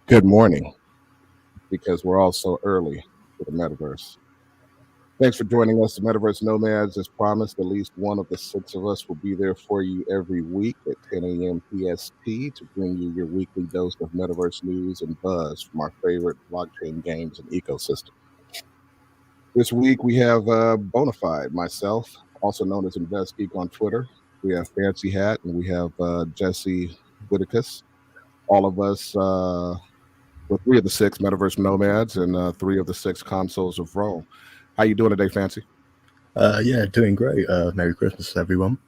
Good morning, because we're all so early to the metaverse. Thanks for joining us. The Metaverse Nomads, as promised, at least one of the six of us will be there for you every week at 10 a.m. PST to bring you your weekly dose of metaverse news and buzz from our favorite blockchain games and ecosystem. This week we have Bonafide, myself, also known as Invest Geek on Twitter. We have Fancy Hat, and we have Jesse Whitakus. All of us with three of the six Metaverse Nomads and three of the six consoles of Rome. How you doing today, Fancy? Yeah, doing great. Merry Christmas, everyone.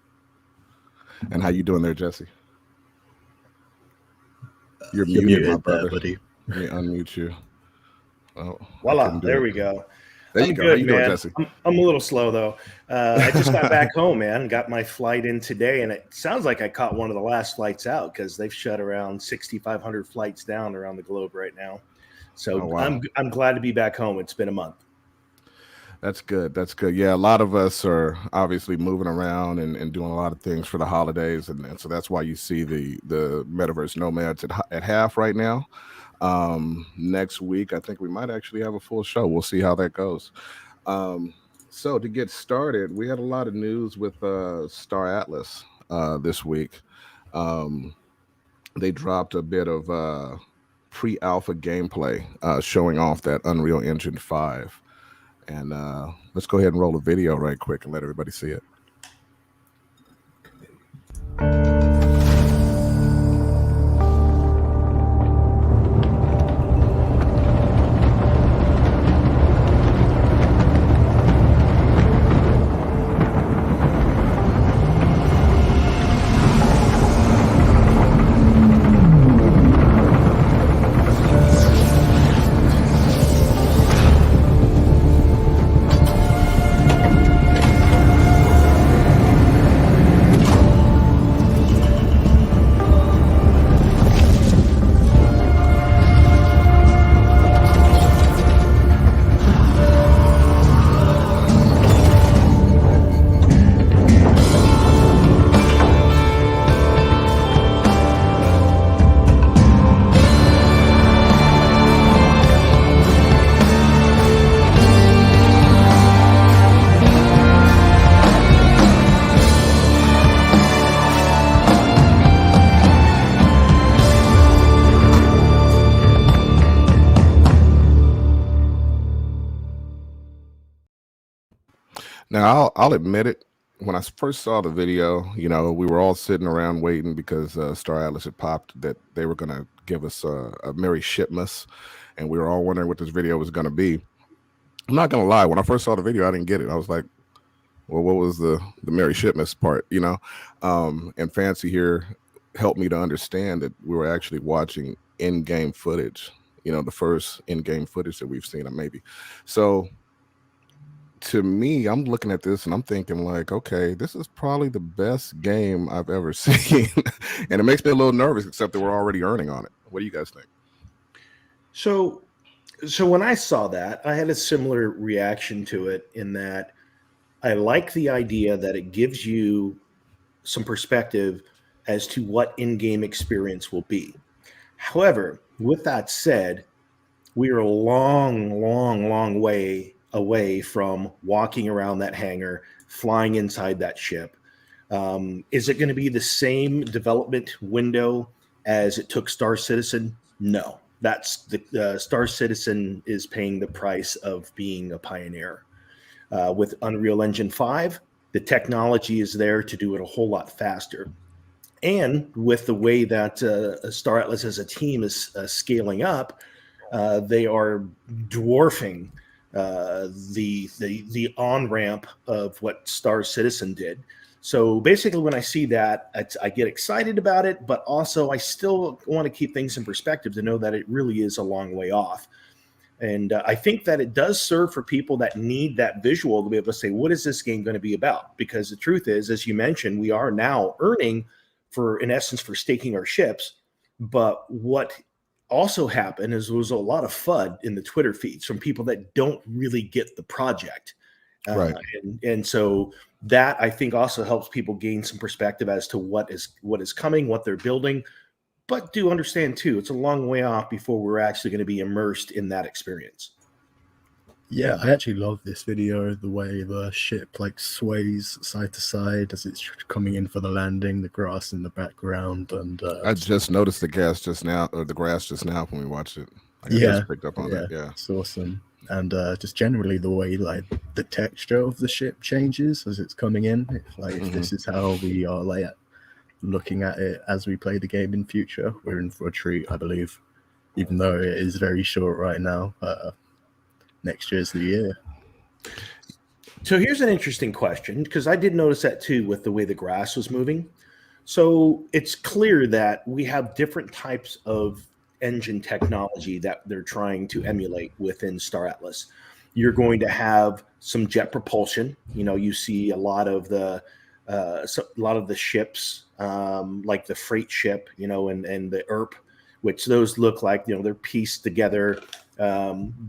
And how you doing there, Jesse? You're You're muted, my muted there, brother. buddy. Let me unmute you. Oh, Voila, there we go. There you I'm go. good, How you doing, man. Jesse? I'm a little slow, though. I just got back home, man. Got my flight in today, and it sounds like I caught one of the last flights out because they've shut around 6,500 flights down around the globe right now. So Oh, wow. I'm glad to be back home. It's been a month. That's good. That's good. Yeah, a lot of us are obviously moving around and doing a lot of things for the holidays, and so that's why you see the Metaverse Nomads at half right now. Next week, I think we might actually have a full show. We'll see how that goes. So to get started, we had a lot of news with Star Atlas this week. They dropped a bit of pre-alpha gameplay showing off that Unreal Engine 5. And let's go ahead and roll a video right quick and let everybody see it. Now, I'll admit it. When I first saw the video, we were all sitting around waiting because Star Atlas had popped that they were going to give us a Merry Shipmas, and we were all wondering what this video was going to be. I'm not going to lie. When I first saw the video, I didn't get it. I was like, well, what was the Merry Shipmas part, And Fancy here helped me to understand that we were actually watching in-game footage, the first in-game footage that we've seen, maybe. So to me, I'm looking at this and I'm thinking like, okay, this is probably the best game I've ever seen. And it makes me a little nervous, except that we're already earning on it. What do you guys think? So when I saw that, I had a similar reaction to it in that I like the idea that it gives you some perspective as to what in-game experience will be. However, with that said, we are a long way away from walking around that hangar, flying inside that ship. Is it going to be the same development window as it took Star Citizen? No, that's the Star Citizen is paying the price of being a pioneer. With Unreal Engine 5, the technology is there to do it a whole lot faster. And with the way that Star Atlas as a team is scaling up, they are dwarfing the on-ramp of what Star Citizen did. So basically, when I see that, I get excited about it, but also I still want to keep things in perspective to know that it really is a long way off. And I think that it does serve for people that need that visual to be able to say, what is this game going to be about? Because the truth is, as you mentioned, we are now earning in essence, for staking our ships. But what also happened is there was a lot of FUD in the Twitter feeds from people that don't really get the project. Right. And so that I think also helps people gain some perspective as to what is coming, what they're building. but do understand too, it's a long way off before we're actually going to be immersed in that experience. Yeah, I actually love this video, the way the ship like sways side to side as it's coming in for the landing, the grass in the background, and I just noticed the grass just now when we watched it. Like, I yeah, just picked up on that. Yeah, it's awesome. And just generally the way like the texture of the ship changes as it's coming in. If this is how we are like looking at it as we play the game in future, we're in for a treat, I believe. Even though it is very short right now, next year's the year. So here's an interesting question, because I did notice that too with the way the grass was moving. So it's clear that we have different types of engine technology that they're trying to emulate within Star Atlas. You're going to have some jet propulsion. You see a lot of the ships, like the freight ship, and the ERP, which those look like they're pieced together,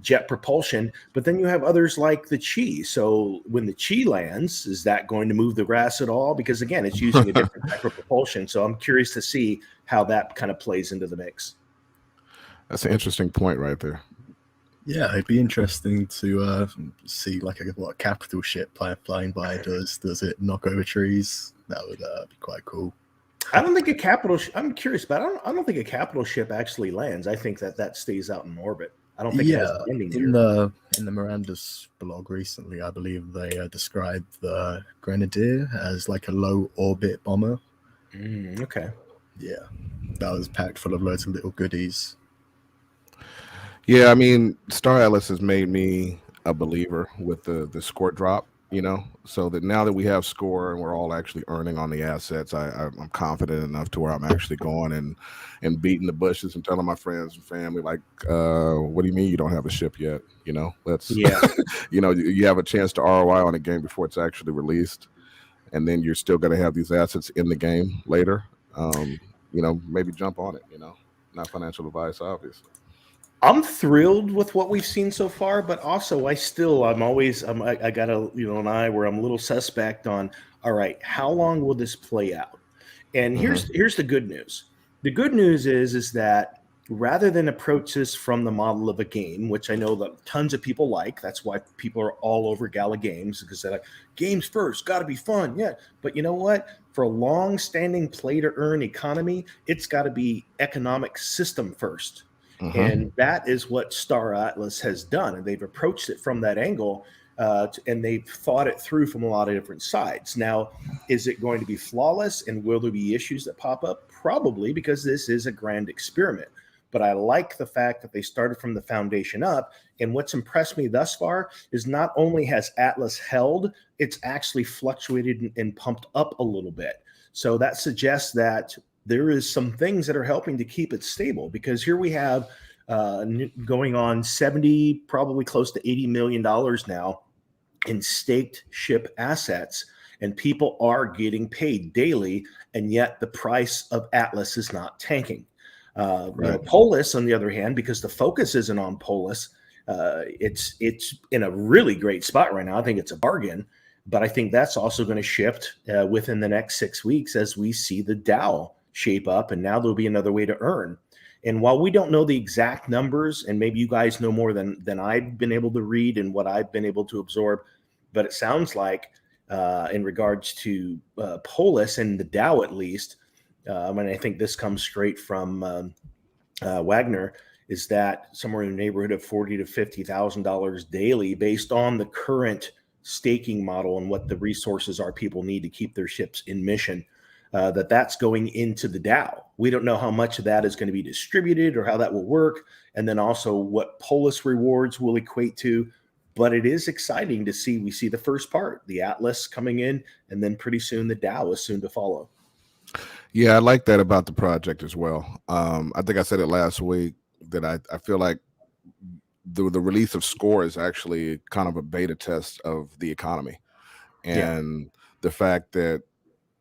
jet propulsion. But then you have others like the Chi. So when the Chi lands, is that going to move the grass at all? Because again, it's using a different type of propulsion. So I'm curious to see how that kind of plays into the mix. that's an interesting point right there. Yeah, it'd be interesting to see like what a capital ship flying by does. Does it knock over trees? That would be quite cool. I don't think a capital. I'm curious, but I don't think a capital ship actually lands. I think that stays out in orbit. I don't think it has landing gear. In the Miranda's blog recently, I believe they described the Grenadier as like a low orbit bomber. Okay. Yeah, that was packed full of loads of little goodies. Yeah, I mean, Star Atlas has made me a believer with the score drop. So that now that we have score and we're all actually earning on the assets, I'm confident enough to where I'm actually going and beating the bushes and telling my friends and family, like, what do you mean you don't have a ship yet? Let's, you have a chance to ROI on a game before it's actually released, and then you're still going to have these assets in the game later. Maybe jump on it. Not financial advice, obviously. I'm thrilled with what we've seen so far, but also I got an eye where I'm a little suspect on, all right, how long will this play out? And here's the good news. The good news is that rather than approach this from the model of a game, which I know that tons of people like, that's why people are all over Gala Games, because they're like, games first, got to be fun. Yeah. But you know what? For a long-standing play-to-earn economy, it's got to be economic system first. And that is what Star Atlas has done. And they've approached it from that angle, and they've thought it through from a lot of different sides. Now, is it going to be flawless, and will there be issues that pop up? Probably, because this is a grand experiment. But I like the fact that they started from the foundation up. And what's impressed me thus far is not only has Atlas held, it's actually fluctuated and pumped up a little bit. So that suggests that there is some things that are helping to keep it stable, because here we have going on 70, probably close to $80 million now in staked ship assets, and people are getting paid daily, and yet the price of Atlas is not tanking. Polis, on the other hand, because the focus isn't on Polis, it's in a really great spot right now. I think it's a bargain, but I think that's also going to shift within the next 6 weeks as we see the Dow shape up, and now there'll be another way to earn. And while we don't know the exact numbers, and maybe you guys know more than I've been able to read and what I've been able to absorb, but it sounds like in regards to Polis and the Dow at least, and I think this comes straight from Wagner, is that somewhere in the neighborhood of $40,000 to $50,000 daily, based on the current staking model and what the resources are people need to keep their ships in mission. That's going into the Dow. We don't know how much of that is going to be distributed or how that will work, and then also what Polis rewards will equate to. But it is exciting to see. We see the first part, the Atlas coming in, and then pretty soon the Dow is soon to follow. Yeah, I like that about the project as well. I think I said it last week that I feel like the release of Score is actually kind of a beta test of the economy, and the fact that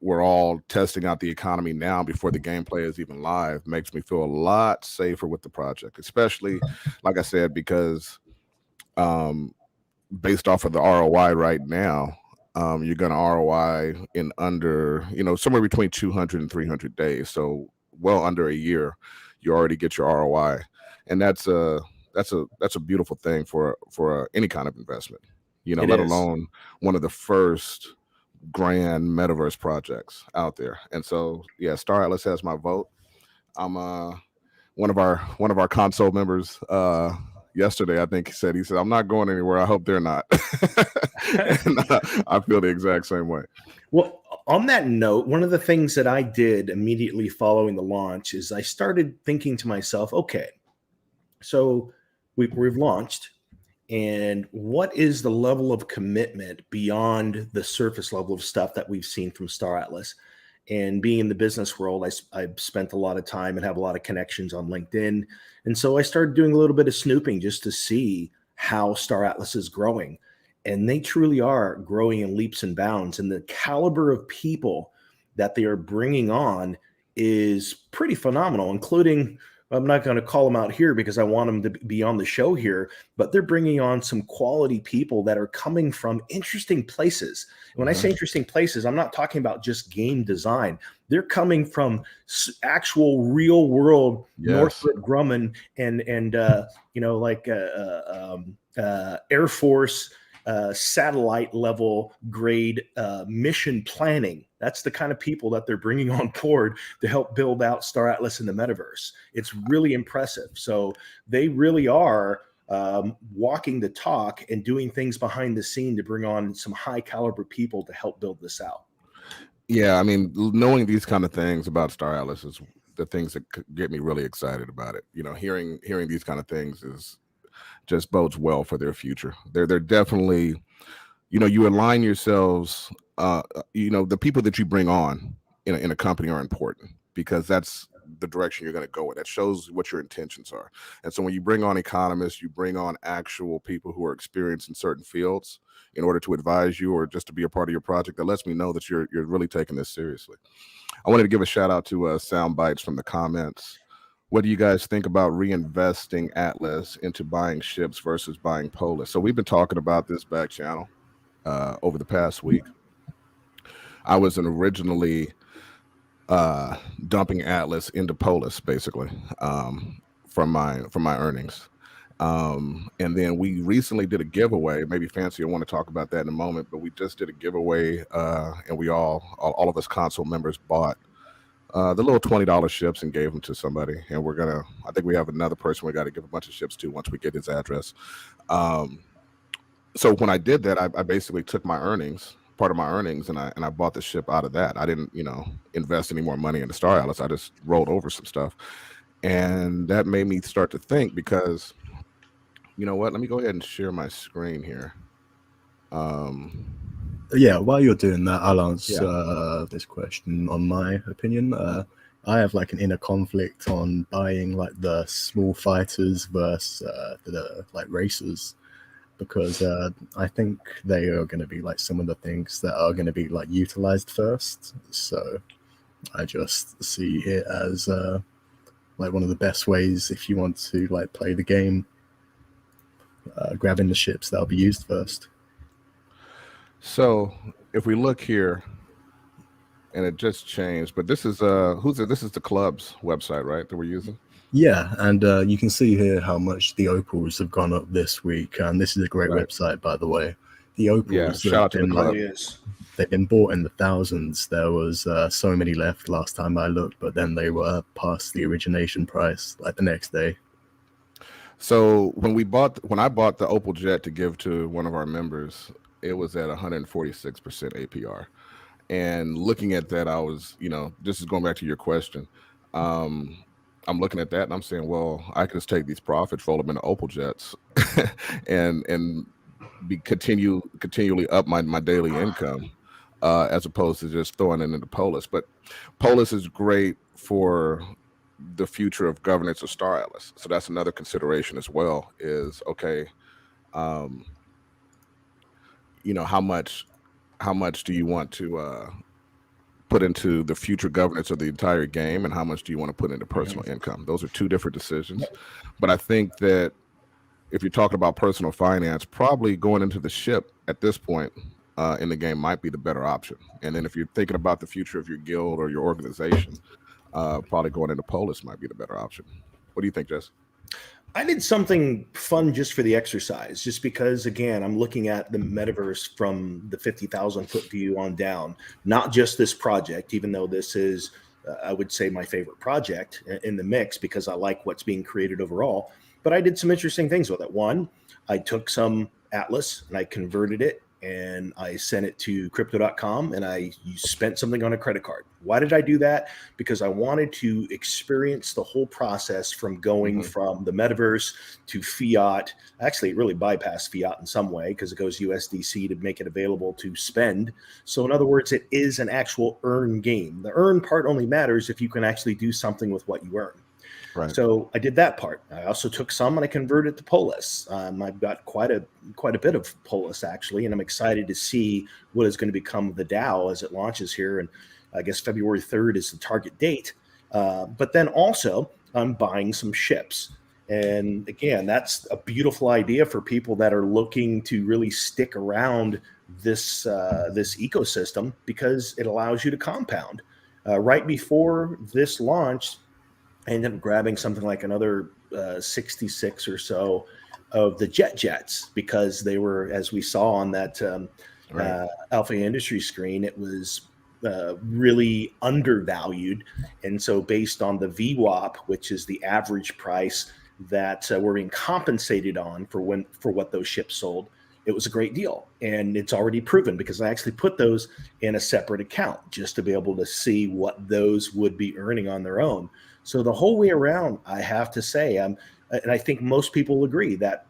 we're all testing out the economy now before the gameplay is even live makes me feel a lot safer with the project, especially, like I said, because based off of the ROI right now, you're going to ROI in under, somewhere between 200 and 300 days. So well under a year, you already get your ROI, and that's a beautiful thing for any kind of investment. It Let is. alone one of the first grand metaverse projects out there. And so, yeah, Star Atlas has my vote. I'm one of our console members yesterday, I think he said I'm not going anywhere. I hope they're not. And I feel the exact same way. Well, on that note, one of the things that I did immediately following the launch is I started thinking to myself, okay, so we've launched, and what is the level of commitment beyond the surface level of stuff that we've seen from Star Atlas? And being in the business world, I've spent a lot of time and have a lot of connections on LinkedIn. And so I started doing a little bit of snooping just to see how Star Atlas is growing. And they truly are growing in leaps and bounds. And the caliber of people that they are bringing on is pretty phenomenal, including, I'm not going to call them out here because I want them to be on the show here, but they're bringing on some quality people that are coming from interesting places. When I say interesting places, I'm not talking about just game design. They're coming from actual real world Northrop Grumman and Air Force satellite level grade mission planning. That's the kind of people that they're bringing on board to help build out Star Atlas in the metaverse. It's really impressive. So they really are walking the talk and doing things behind the scene to bring on some high caliber people to help build this out. Yeah, I mean, knowing these kind of things about Star Atlas is the things that get me really excited about it. Hearing these kind of things is just bodes well for their future. They're definitely, you align yourselves. The people that you bring on in a company are important because that's the direction you're going to go in. That shows what your intentions are. And so when you bring on economists, you bring on actual people who are experienced in certain fields in order to advise you or just to be a part of your project. That lets me know that you're really taking this seriously. I wanted to give a shout out to Sound Bites from the comments. What do you guys think about reinvesting Atlas into buying ships versus buying Polis? So we've been talking about this back channel over the past week. I was originally dumping Atlas into Polis, basically, from my earnings. And then we recently did a giveaway. Maybe Fancy will want to talk about that in a moment, but we just did a giveaway, and we all of us console members bought the little $20 ships and gave them to somebody. And I think we have another person we got to give a bunch of ships to once we get his address. So when I did that, I basically took part of my earnings, and I bought the ship out of that. I didn't, invest any more money into Star Atlas. I just rolled over some stuff. And that made me start to think because, you know what, let me go ahead and share my screen here. Yeah, while you're doing that, I'll answer this question on my opinion. I have like an inner conflict on buying like the small fighters versus the like racers, because I think they are going to be like some of the things that are going to be like utilized first. So I just see it as like one of the best ways if you want to like play the game, grabbing the ships that'll be used first. So if we look here, and it just changed, but this is this is the club's website, right, that we're using? Yeah, and you can see here how much the opals have gone up this week, and this is a great website, by the way. The opals, shout out to the club. They've been bought in the thousands. There was so many left last time I looked, but then they were past the origination price like the next day. So when I bought the Opal Jet to give to one of our members, it was at 146% APR. And looking at that, I was, this is going back to your question. I'm looking at that and I'm saying, well, I could just take these profits, roll them into Opal Jets, and continually up my daily income, as opposed to just throwing it into Polis. But Polis is great for the future of governance of Star Atlas. So that's another consideration as well, is okay, how much do you want to put into the future governance of the entire game, and how much do you want to put into personal income? Those are two different decisions. But I think that if you're talking about personal finance, probably going into the ship at this point in the game might be the better option. And then if you're thinking about the future of your guild or your organization, probably going into Polis might be the better option. What do you think, Jess? I did something fun just for the exercise, just because, again, I'm looking at the metaverse from the 50,000 foot view on down, not just this project, even though this is, I would say, my favorite project in the mix because I like what's being created overall. But I did some interesting things with it. One, I took some Atlas and I converted it and I sent it to crypto.com and I spent something on a credit card. Why did I do that? Because I wanted to experience the whole process from going from the metaverse to fiat. Actually, it really bypassed fiat in some way because it goes USDC to make it available to spend. So in other words, it is an actual earn game. The earn part only matters if you can actually do something with what you earn. Right. So I did that part. I also took some and I converted to Polis. I've got quite a bit of Polis actually, and I'm excited to see what is going to become the DAO as it launches here. And I guess February 3rd is the target date. But then also I'm buying some ships. And again, that's a beautiful idea for people that are looking to really stick around this ecosystem because it allows you to compound. Right before this launched, I ended up grabbing something like another 66 or so of the jets because they were, as we saw on that Alpha Industry screen, it was really undervalued. And so based on the VWAP, which is the average price that we're being compensated on for what those ships sold, it was a great deal. And it's already proven because I actually put those in a separate account just to be able to see what those would be earning on their own. So the whole way around, I have to say, and I think most people agree that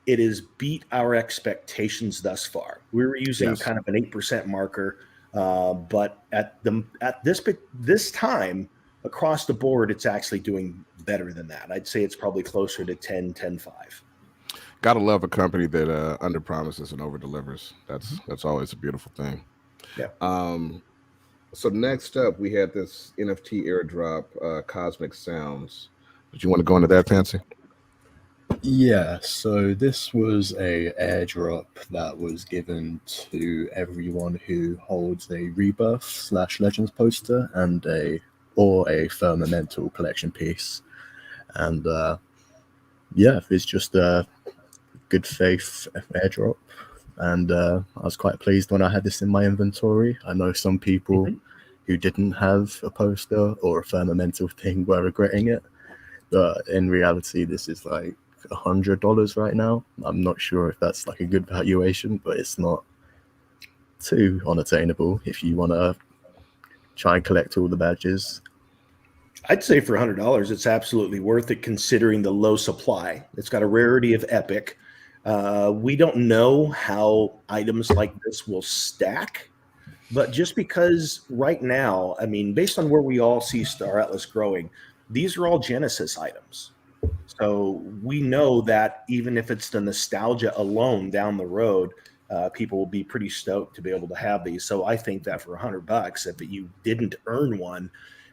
it has beat our expectations thus far. We were using kind of an 8% marker, but at this time across the board, it's actually doing better than that. I'd say it's probably closer to 10.5. Gotta love a company that under promises and over delivers. That's always a beautiful thing. Yeah. So next up, we had this NFT airdrop, Cosmic Sounds. Did you want to go into that, Fancy? Yeah, so this was a airdrop that was given to everyone who holds a Rebirth / Legends poster and a Firmamental collection piece. And yeah, it's just a good faith airdrop. And I was quite pleased when I had this in my inventory. I know some people who didn't have a poster or a Firmamental thing were regretting it. But in reality, this is like $100 right now. I'm not sure if that's like a good valuation, but it's not too unattainable if you want to try and collect all the badges. I'd say for $100, it's absolutely worth it considering the low supply. It's got a rarity of epic. We don't know how items like this will stack, but just because right now, I mean, based on where we all see Star Atlas growing, these are all Genesis items. So we know that even if it's the nostalgia alone down the road, people will be pretty stoked to be able to have these. So I think that for $100, if you didn't earn one,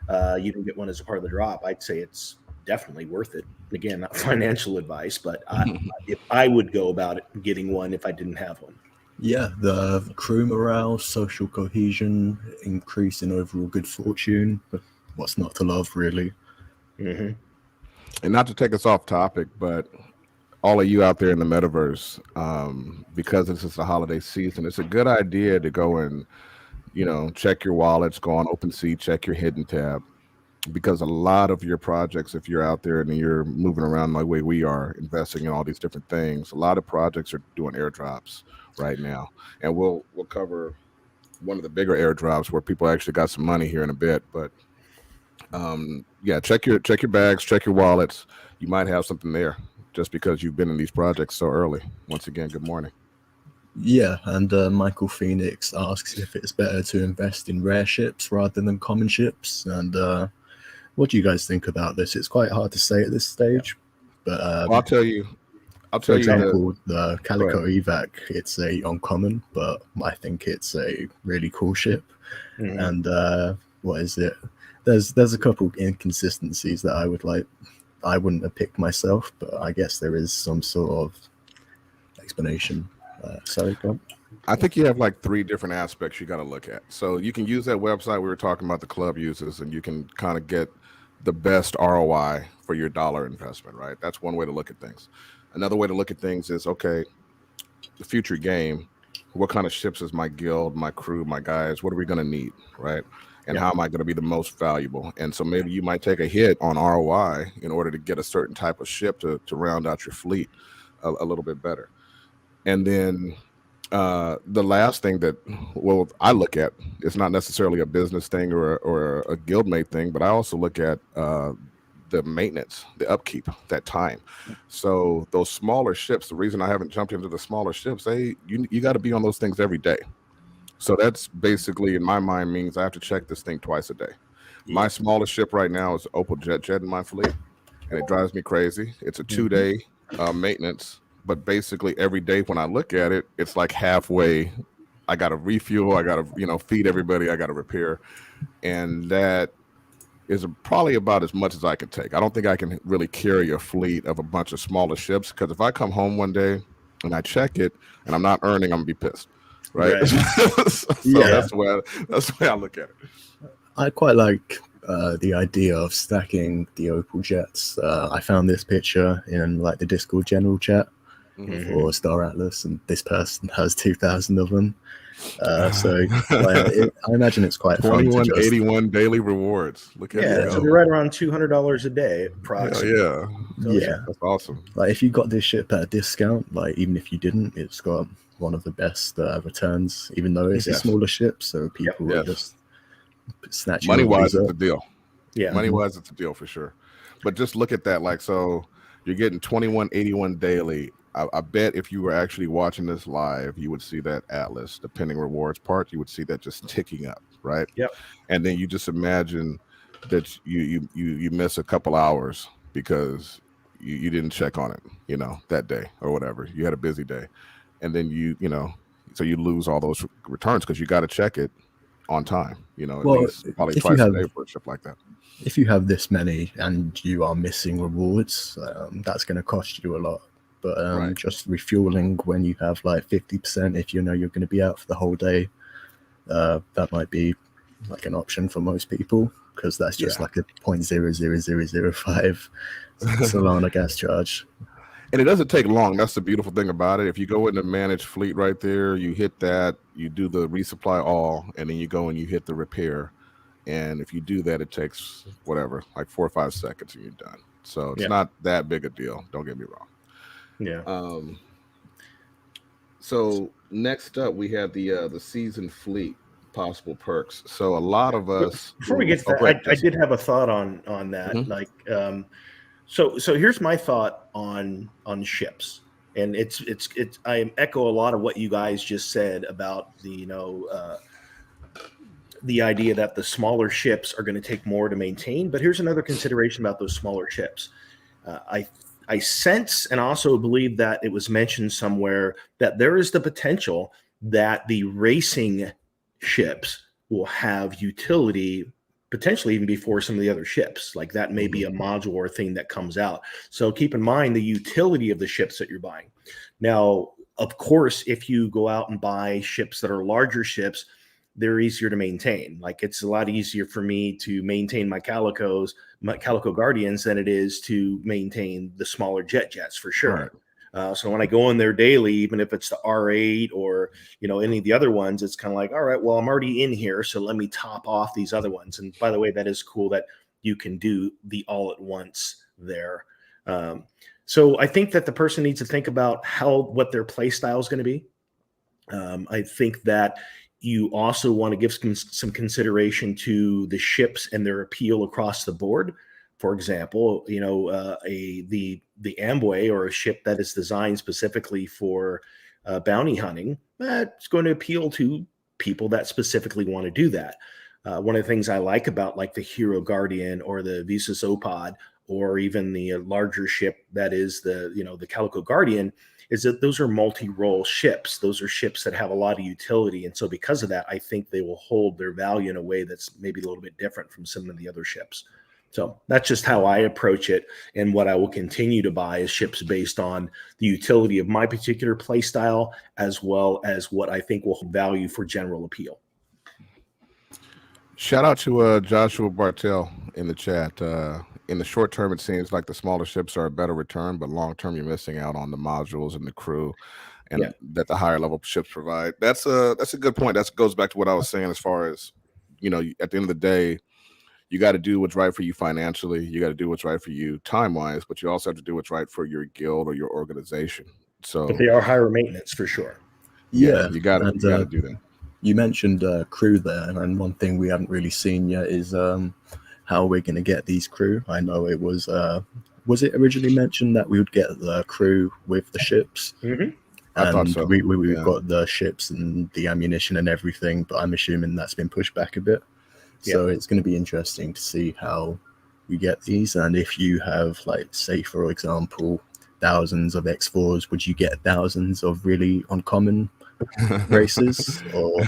you didn't get one as a part of the drop, I'd say it's definitely worth it. Again, not financial advice, but if I would go about it getting one if I didn't have one. Yeah, the crew morale, social cohesion, increase in overall good fortune. What's not to love, really? And not to take us off topic, but all of you out there in the metaverse, because this is the holiday season, it's a good idea to go and, check your wallets, go on OpenSea, check your hidden tab, because a lot of your projects, if you're out there and you're moving around the way we are, investing in all these different things, a lot of projects are doing airdrops right now. And we'll cover one of the bigger airdrops where people actually got some money here in a bit. But yeah, check your bags, check your wallets. You might have something there just because you've been in these projects so early. Once again, good morning. Yeah, and Michael Phoenix asks if it's better to invest in rare ships rather than common ships. And what do you guys think about this? It's quite hard to say at this stage, but well, I'll tell you. For example, the Calico Evac, it's a uncommon, but I think it's a really cool ship. And what is it? There's a couple inconsistencies that I wouldn't have picked myself, but I guess there is some sort of explanation. Sorry, Bob. I think you have like three different aspects you got to look at. So you can use that website we were talking about, the club uses, and you can kind of get the best ROI for your dollar investment, right? That's one way to look at things. Another way to look at things is, okay, the future game, what kind of ships is my guild, my crew, my guys, what are we going to need, right? And Yep. how am I going to be the most valuable? And so maybe you might take a hit on ROI in order to get a certain type of ship to round out your fleet a little bit better. And then the last thing that, well, I look at, it's not necessarily a business thing or a guildmate thing, but I also look at the maintenance, the upkeep, that time. So those smaller ships, the reason I haven't jumped into the smaller ships, you got to be on those things every day. So that's basically, in my mind, means I have to check this thing twice a day. My Yeah. smallest ship right now is Opal Jet in my fleet, and it drives me crazy. It's a 2 day maintenance, but basically every day when I look at it, it's like halfway. I got to refuel, I got to feed everybody, I got to repair, and that is probably about as much as I can take. I don't think I can really carry a fleet of a bunch of smaller ships, because if I come home one day and I check it and I'm not earning, I'm gonna be pissed, right? Right. So Yeah. that's the way I look at it. I quite like the idea of stacking the Opal jets. I found this picture in like the Discord general chat for Star Atlas, and this person has 2,000 of them. So I imagine it's quite fun to just 2181 daily rewards. Look at Yeah, it so go. they're right around $200 a day, Hell approximately. yeah. yeah. That's awesome. Like if you got this ship at a discount, like even if you didn't, it's got one of the best returns, even though it's a Yes. smaller ship. So people will Yes. just snatch Money all wise, these it's a up. deal. Yeah. Money wise, it's a deal for sure. But just look at that. Like, so you're getting 2181 daily. I bet if you were actually watching this live, you would see that Atlas, the pending rewards part, you would see that just ticking up, right? Yep. And then you just imagine that you miss a couple hours because you didn't check on it, that day or whatever. You had a busy day. And then so you lose all those returns because you got to check it on time, at Well, least probably if you twice a have day for a ship like that. if you have this many and you are missing rewards, that's going to cost you a lot. But Right. just refueling when you have like 50%, if you know you're going to be out for the whole day, that might be like an option for most people, because that's just Yeah. like a 0.00005 Solana gas charge. And it doesn't take long. That's the beautiful thing about it. If you go into manage fleet right there, you hit that, you do the resupply all, and then you go and you hit the repair. And if you do that, it takes whatever, like 4 or 5 seconds and you're done. So it's Yeah. not that big a deal. Don't get me wrong. Yeah. So next up, we have the season fleet possible perks. So a lot of us. Before we get to Oh, that, go ahead, I Jason. did have a thought on that. Mhm. Like, so here's my thought on ships, and it's I echo a lot of what you guys just said about the idea that the smaller ships are going to take more to maintain. But here's another consideration about those smaller ships. I sense and also believe that it was mentioned somewhere that there is the potential that the racing ships will have utility potentially even before some of the other ships. Like that may be a modular thing that comes out. So keep in mind the utility of the ships that you're buying. Now, of course, if you go out and buy ships that are larger ships, they're easier to maintain. Like it's a lot easier for me to maintain my Calico Guardians than it is to maintain the smaller jets for sure. Right. So when I go in there daily, even if it's the R8 or any of the other ones, it's kind of like, all right, well, I'm already in here, so let me top off these other ones. And by the way, that is cool that you can do the all at once there. So I think that the person needs to think about what their play style is going to be. I think that you also want to give some consideration to the ships and their appeal across the board. For example, the Amway, or a ship that is designed specifically for bounty hunting, it's going to appeal to people that specifically want to do that. One of the things I like about like the Hero Guardian or the Visas Opod, or even the larger ship that is the Calico Guardian, is that those are multi-role ships. Those are ships that have a lot of utility. And so because of that, I think they will hold their value in a way that's maybe a little bit different from some of the other ships. So that's just how I approach it. And what I will continue to buy is ships based on the utility of my particular play style, as well as what I think will value for general appeal. Shout out to Joshua Bartell in the chat. In the short term, it seems like the smaller ships are a better return, but long term, you're missing out on the modules and the crew, and that the higher level ships provide. That's a good point. That goes back to what I was saying as far as, at the end of the day, you got to do what's right for you financially. You got to do what's right for you time-wise, but you also have to do what's right for your guild or your organization. So, but they are higher maintenance for sure. Yeah, you got to do that. You mentioned crew there, and one thing we haven't really seen yet is how we're going to get these crew. I know it was it originally mentioned that we would get the crew with the ships? Mm-hmm. I thought so. We've got the ships and the ammunition and everything, but I'm assuming that's been pushed back a bit. So it's going to be interesting to see how we get these. And if you have, like, say, for example, thousands of X4s, would you get thousands of really uncommon races? Or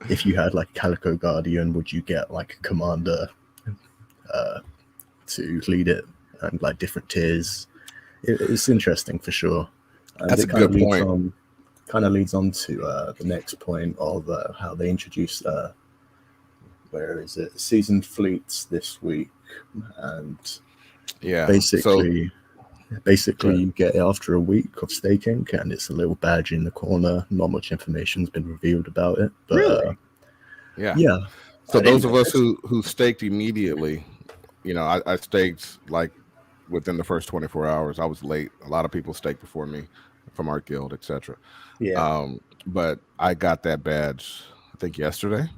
if you had, like, Calico Guardian, would you get, like, a commander to lead it and, like, different tiers? It's interesting for sure. And that's a good point. Kind of leads on to the next point of how they introduce where is it? Seasoned fleets this week, and basically you get it after a week of staking, and it's a little badge in the corner. Not much information's been revealed about it, but really? Yeah. So those of us who staked immediately, I staked like within the first 24 hours. I was late. A lot of people staked before me from our guild, etc. Yeah. But I got that badge, I think, yesterday.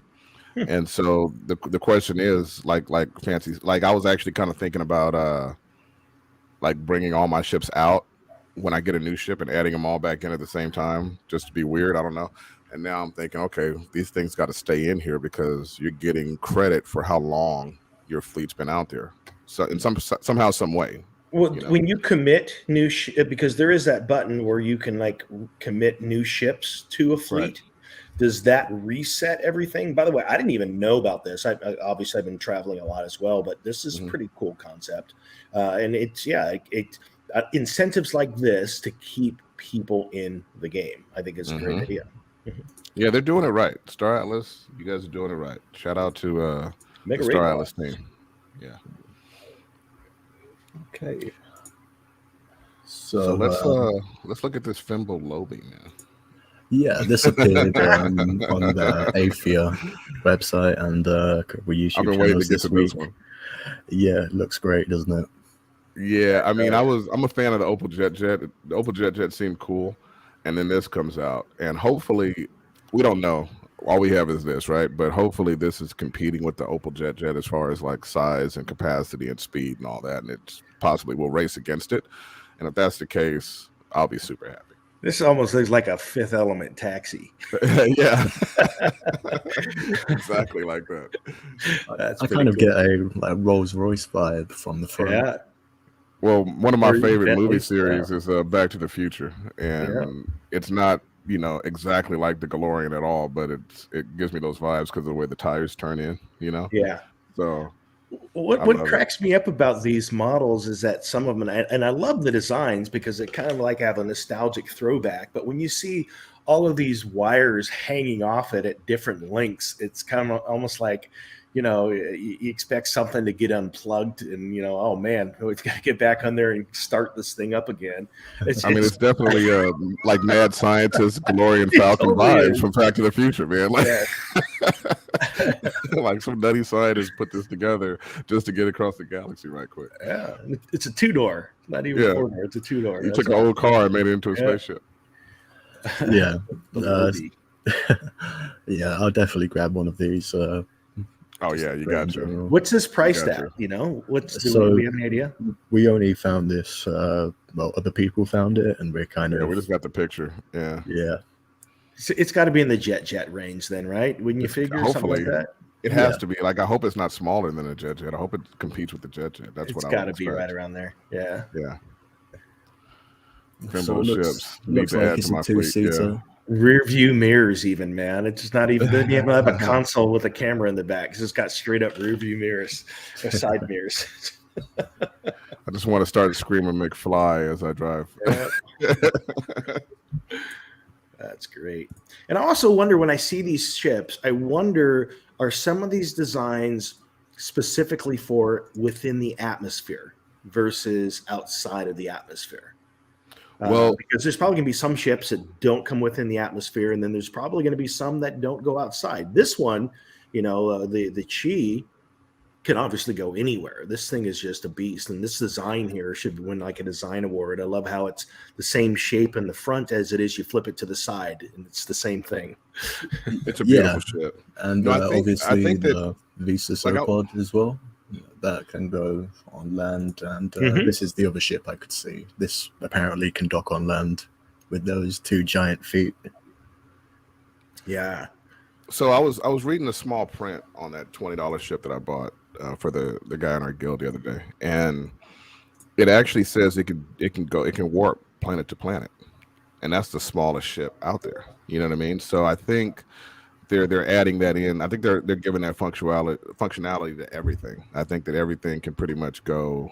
And so the question is, like Fancy, like I was actually kind of thinking about like bringing all my ships out when I get a new ship and adding them all back in at the same time, just to be weird. I don't know. And now I'm thinking, okay, these things got to stay in here because you're getting credit for how long your fleet's been out there. So in somehow, some way. Well, when you commit new because there is that button where you can like commit new ships to a fleet. Right. Does that reset everything? By the way, I didn't even know about this. Obviously I've been traveling a lot as well, but this is a pretty cool concept. And it's incentives like this to keep people in the game, I think is a great idea. Yeah, they're doing it right. Star Atlas, you guys are doing it right. Shout out to the Star Atlas team. Yeah. Okay. So let's look at this Fimbo Lobby, man. Yeah, this appeared on the Athia website and YouTube I've been waiting to get this to week. this one. Yeah, it looks great, doesn't it? Yeah, I mean, I'm a fan of the Opal Jet. The Opal Jet seemed cool, and then this comes out, and hopefully, we don't know. All we have is this, right? But hopefully, this is competing with the Opal Jet as far as like size and capacity and speed and all that, and it possibly will race against it. And if that's the case, I'll be super happy. This almost looks like a Fifth Element taxi. Yeah, exactly like that. I kind of get a Rolls Royce vibe from the front. Yeah. Well, one of my favorite movie series is Back to the Future, and it's not exactly like the DeLorean at all, but it gives me those vibes because of the way the tires turn in. Yeah. So. What cracks me up about these models is that some of them, and I love the designs because it kind of like have a nostalgic throwback, but when you see all of these wires hanging off it at different lengths, it's kind of almost like, you expect something to get unplugged and, oh man, we've got to get back on there and start this thing up again. It's definitely like mad scientist, DeLorean Falcon vibes from Back to the Future, man. Like, like some nutty scientist put this together just to get across the galaxy right quick. Yeah, it's a two-door, not even four-door. It's a two-door. You took an old car and made it into a spaceship. Yeah, yeah, I'll definitely grab one of these. Oh yeah, you got to. What's this priced at? Do we have any idea? We only found this. Other people found it, and we're kind of. We just got the picture. Yeah. Yeah. So it's got to be in the jet range, then, right? Wouldn't you figure? Hopefully, something like that? It has to be. Like, I hope it's not smaller than a jet. I hope it competes with the jet. That's what I. It's got to be right around there. Yeah. Yeah. So looks like it's a two-seater. rear view mirrors, even, man. It's just not even, doesn't even have a console with a camera in the back. It's just got straight up rear view mirrors or side mirrors. I just want to start screaming McFly as I drive. That's great. And I also wonder, when I see these ships, I wonder, are some of these designs specifically for within the atmosphere versus outside of the atmosphere? Well, because there's probably going to be some ships that don't come within the atmosphere, and then there's probably going to be some that don't go outside. This one, the Chi can obviously go anywhere. This thing is just a beast, and this design here should win like a design award. I love how it's the same shape in the front as it is. You flip it to the side, and it's the same thing. It's a beautiful ship, and no, obviously I think the Visa Sopod as well. That can go on land, and this is the other ship I could see. This apparently can dock on land with those 2 giant feet. Yeah. So I was reading the small print on that $20 ship that I bought for the guy in our guild the other day, and it actually says it can warp planet to planet, and that's the smallest ship out there. You know what I mean? So I think they're adding that in. I think they're giving that functionality to everything. I think that everything can pretty much go,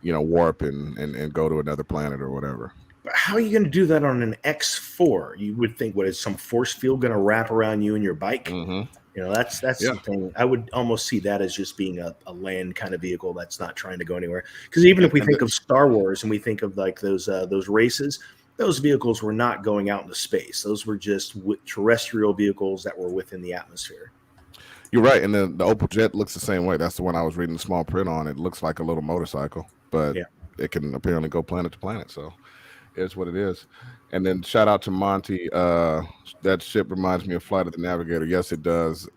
warp and go to another planet or whatever. But how are you going to do that on an X4? You would think, what is some force field going to wrap around you and your bike? Mm-hmm. That's the thing. I would almost see that as just being a land kind of vehicle that's not trying to go anywhere. Because even if we think of Star Wars and we think of like those races, those vehicles were not going out into space. Those were just terrestrial vehicles that were within the atmosphere. You're right. And the Opal Jet looks the same way. That's the one I was reading the small print on. It looks like a little motorcycle, but it can apparently go planet to planet. So it's what it is. And then shout out to Monty. That ship reminds me of Flight of the Navigator. Yes, it does.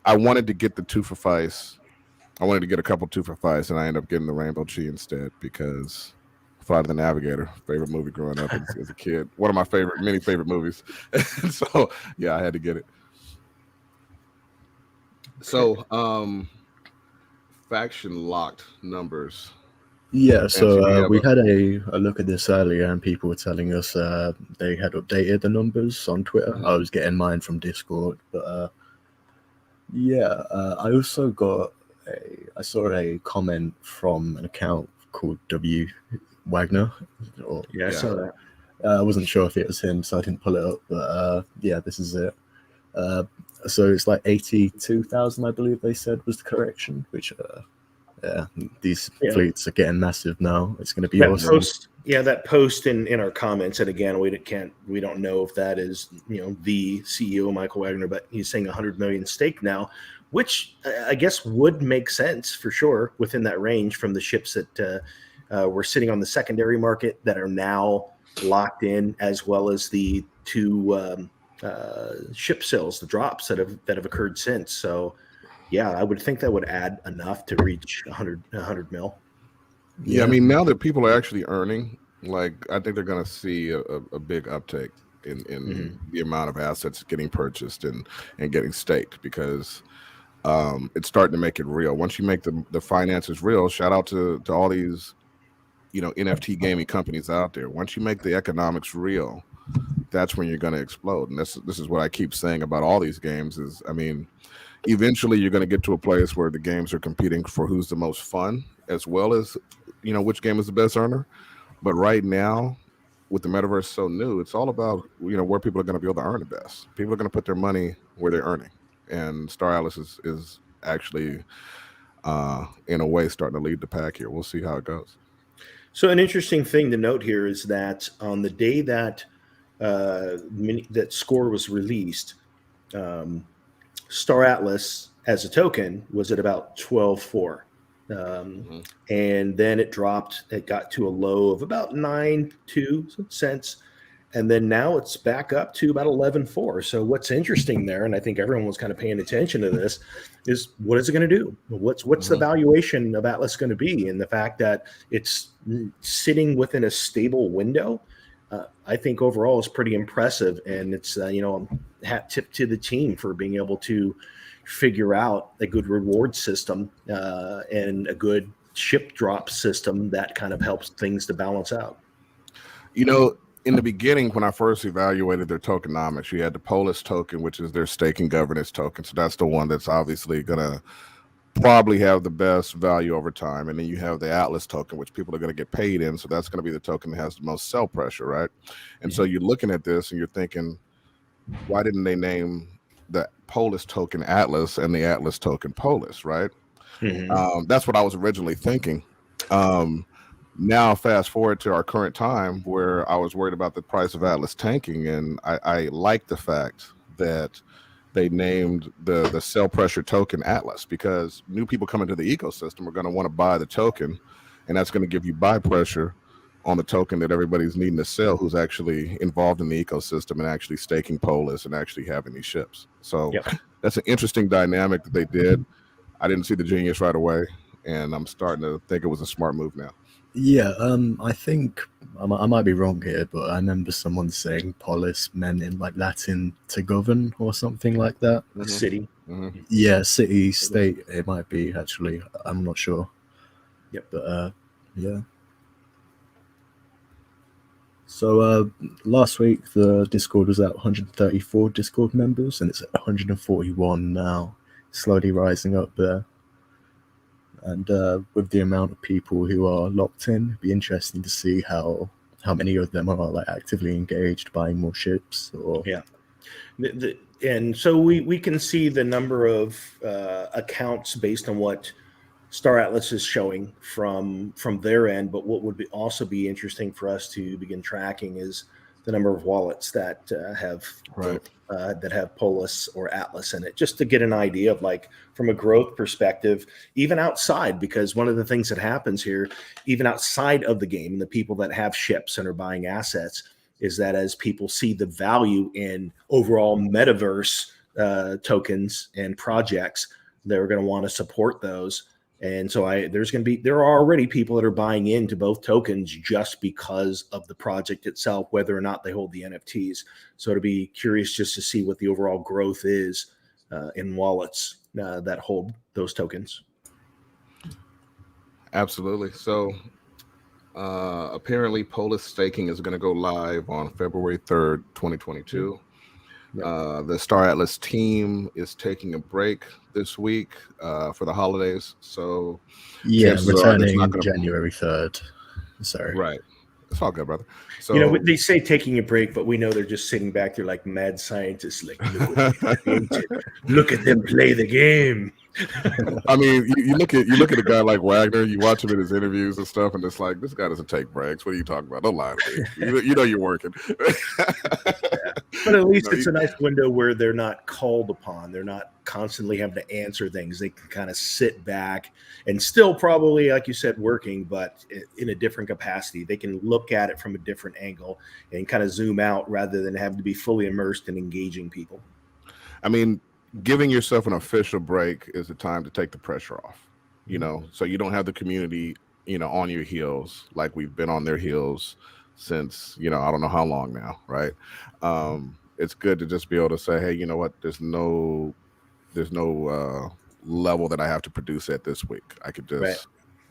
I wanted to get the 2 for Feist. I wanted to get a couple 2 for Feist, and I ended up getting the Rainbow Chi instead because Flight of the Navigator, favorite movie growing up as a kid. One of my many favorite movies. So yeah, I had to get it. So faction locked numbers. Yeah, so we had a look at this earlier, and people were telling us they had updated the numbers on Twitter. I was getting mine from Discord, but I also I saw a comment from an account called W Wagner. I saw that. I wasn't sure if it was him, so I didn't pull it up, but this is it. So it's like 82,000, I believe they said was the correction, which these fleets are getting massive now. It's going to be awesome. That post in our comments, and again, we don't know if that is the CEO Michael Wagner, but he's saying 100 million stake now, which I guess would make sense for sure within that range from the ships that were sitting on the secondary market that are now locked in, as well as the 2 ship sales, the drops that have occurred since. So yeah, I would think that would add enough to reach 100 mil. Yeah, I mean, now that people are actually earning, like, I think they're going to see a big uptake in the amount of assets getting purchased and getting staked, because it's starting to make it real. Once you make the finances real, shout out to all these, NFT gaming companies out there. Once you make the economics real, that's when you're going to explode. And this is what I keep saying about all these games is, I mean, eventually you're going to get to a place where the games are competing for who's the most fun, as well as, which game is the best earner. But right now, with the metaverse so new, it's all about, where people are going to be able to earn the best. People are going to put their money where they're earning. And Star Atlas is actually, in a way, starting to lead the pack here. We'll see how it goes. So an interesting thing to note here is that on the day that that score was released, Star Atlas as a token was at about 12.4. And then it dropped. It got to a low of about 9.2 cents. And then now it's back up to about 11.4. So what's interesting there, and I think everyone was kind of paying attention to this, is what is it going to do? What's the valuation of Atlas going to be? And the fact that it's sitting within a stable window, I think overall is pretty impressive. And it's, hat tip to the team for being able to figure out a good reward system and a good ship drop system that kind of helps things to balance out. in the beginning, when I first evaluated their tokenomics, you had the Polis token, which is their staking governance token. So that's the one that's obviously going to probably have the best value over time. And then you have the Atlas token, which people are going to get paid in. So that's going to be the token that has the most sell pressure, right? And so you're looking at this and you're thinking, why didn't they name the Polis token Atlas and the Atlas token Polis, right? That's what I was originally thinking. Now, fast forward to our current time where I was worried about the price of Atlas tanking, and I like the fact that they named the sell pressure token Atlas, because new people coming to the ecosystem are going to want to buy the token, and that's going to give you buy pressure on the token that everybody's needing to sell who's actually involved in the ecosystem and actually staking Polis and actually having these ships. So that's an interesting dynamic that they did. I didn't see the genius right away, and I'm starting to think it was a smart move now. Yeah, I think I might be wrong here, but I remember someone saying polis meant in like Latin to govern or something like that. City. Yeah, city, state. It might be actually. I'm not sure. Yep. But yeah. So last week the Discord was at 134 Discord members, and it's at 141 now, slowly rising up there. And with the amount of people who are locked in, it'd be interesting to see how many of them are like actively engaged, buying more ships. Or and so we can see the number of accounts based on what Star Atlas is showing from their end. But what would also be interesting for us to begin tracking is the number of wallets that have that have Polis or Atlas in it, just to get an idea of, like, from a growth perspective, even outside, because one of the things that happens here, even outside of the game, and the people that have ships and are buying assets, is that as people see the value in overall metaverse tokens and projects, they're going to want to support those. And so there are already people that are buying into both tokens just because of the project itself, whether or not they hold the NFTs. So to be curious just to see what the overall growth is in wallets that hold those tokens. Absolutely. So apparently Polis staking is going to go live on February 3rd, 2022. The Star Atlas team is taking a break this week for the holidays. So yeah, returning January 3rd. Sorry. Right. It's all good, brother. So, you know, they say taking a break, but we know they're just sitting back there like mad scientists, like, look at them play the game. I mean, you look at a guy like Wagner, you watch him in his interviews and stuff, and it's like, this guy doesn't take breaks. What are you talking about? Don't lie to me. You know you're working. But at least it's a nice window where they're not called upon. They're not constantly having to answer things. They can kind of sit back and still probably, like you said, working, but in a different capacity. They can look at it from a different angle and kind of zoom out rather than having to be fully immersed in engaging people. I mean, giving yourself an official break is the time to take the pressure off, you know, so you don't have the community, you know, on your heels like we've been on their heels since, you know, I don't know how long now, right? It's good to just be able to say, hey, you know what, there's no level that I have to produce at this week. I could just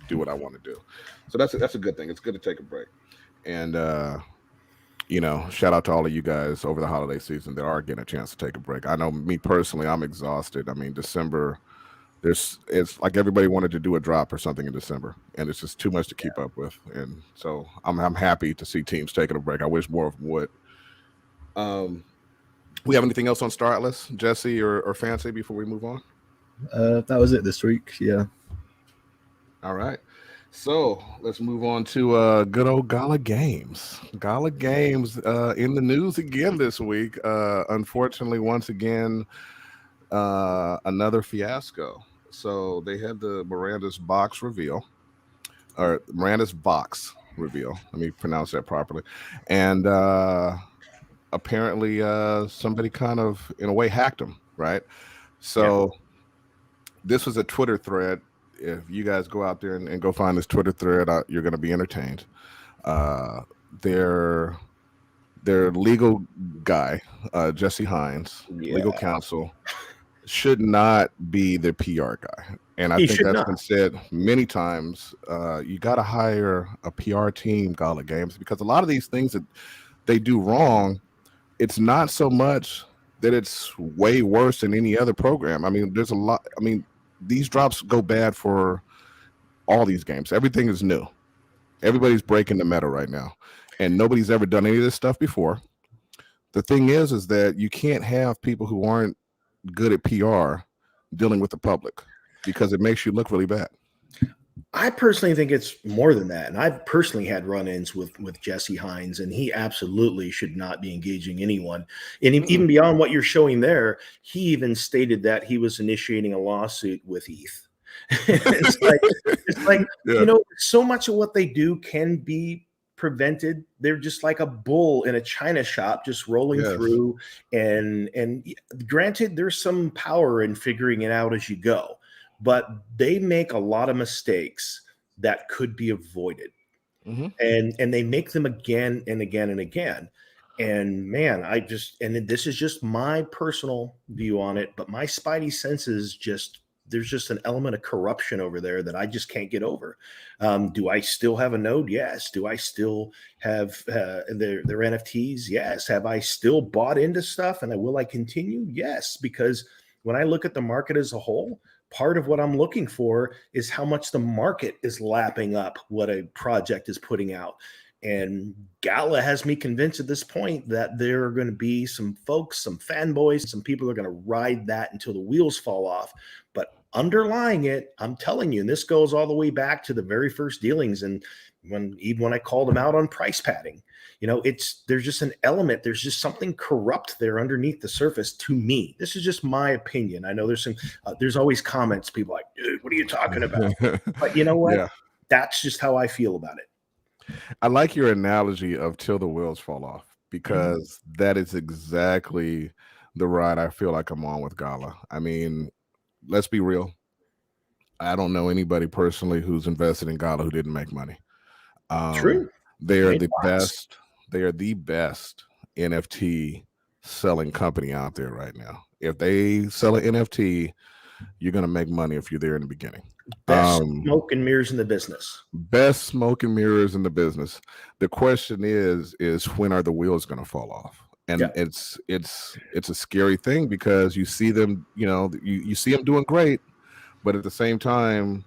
do what I want to do. So that's a good thing. It's good to take a break. And you know, shout out to all of you guys over the holiday season that are getting a chance to take a break. I know me personally, I'm exhausted. I mean, December, it's like everybody wanted to do a drop or something in December, and it's just too much to keep up with. And so I'm happy to see teams taking a break. I wish more of them would. We have anything else on Star Atlas, Jesse or Fancy, before we move on? That was it this week. Yeah. All right. So let's move on to good old Gala Games. Gala Games in the news again this week. Unfortunately, once again, another fiasco. So they had the Miranda's Vox reveal. Let me pronounce that properly. And apparently somebody kind of, in a way, hacked them, right? So this was a Twitter thread. If you guys go out there and go find this Twitter thread, you're going to be entertained. Their legal guy, Jesse Hines, legal counsel, should not be the PR guy. And I think that's been said many times. You got to hire a PR team, Gala Games, because a lot of these things they do wrong, it's not so much that it's way worse than any other program. I mean, there's a lot. I mean, these drops go bad for all these games. Everything is new. Everybody's breaking the meta right now, and nobody's ever done any of this stuff before. The thing is that you can't have people who aren't good at PR dealing with the public because it makes you look really bad. I personally think it's more than that. And I've personally had run-ins with Jesse Hines, and he absolutely should not be engaging anyone. And even beyond what you're showing there, he even stated that he was initiating a lawsuit with ETH. it's like Yeah. you know, so much of what they do can be prevented. They're just like a bull in a china shop, just rolling Yes. through. And granted, there's some power in figuring it out as you go, but they make a lot of mistakes that could be avoided. Mhm. And they make them again and again and again. And man, and this is just my personal view on it, but my spidey senses just, there's just an element of corruption over there that I just can't get over. Do I still have a node? Yes. Do I still have their NFTs? Yes. Have I still bought into stuff, and will I continue? Yes, because when I look at the market as a whole, part of what I'm looking for is how much the market is lapping up what a project is putting out. And Gala has me convinced at this point that there are going to be some folks, some fanboys, some people are going to ride that until the wheels fall off. But underlying it, I'm telling you, and this goes all the way back to the very first dealings, and even when I called them out on price padding, you know, there's just an element, there's just something corrupt there underneath the surface to me. This is just my opinion. I know there's always comments, people like, dude, what are you talking about? But you know what? Yeah. That's just how I feel about it. I like your analogy of till the wheels fall off, because that is exactly the ride I feel like I'm on with Gala. I mean, let's be real. I don't know anybody personally who's invested in Gala who didn't make money. True. They are Made the lots. best. They are the best NFT selling company out there right now. If they sell an NFT, you're going to make money if you're there in the beginning. Best smoke and mirrors in the business. Best smoke and mirrors in the business. The question is when are the wheels going to fall off? And Yeah. it's a scary thing, because you see them, you know, you see them doing great, but at the same time,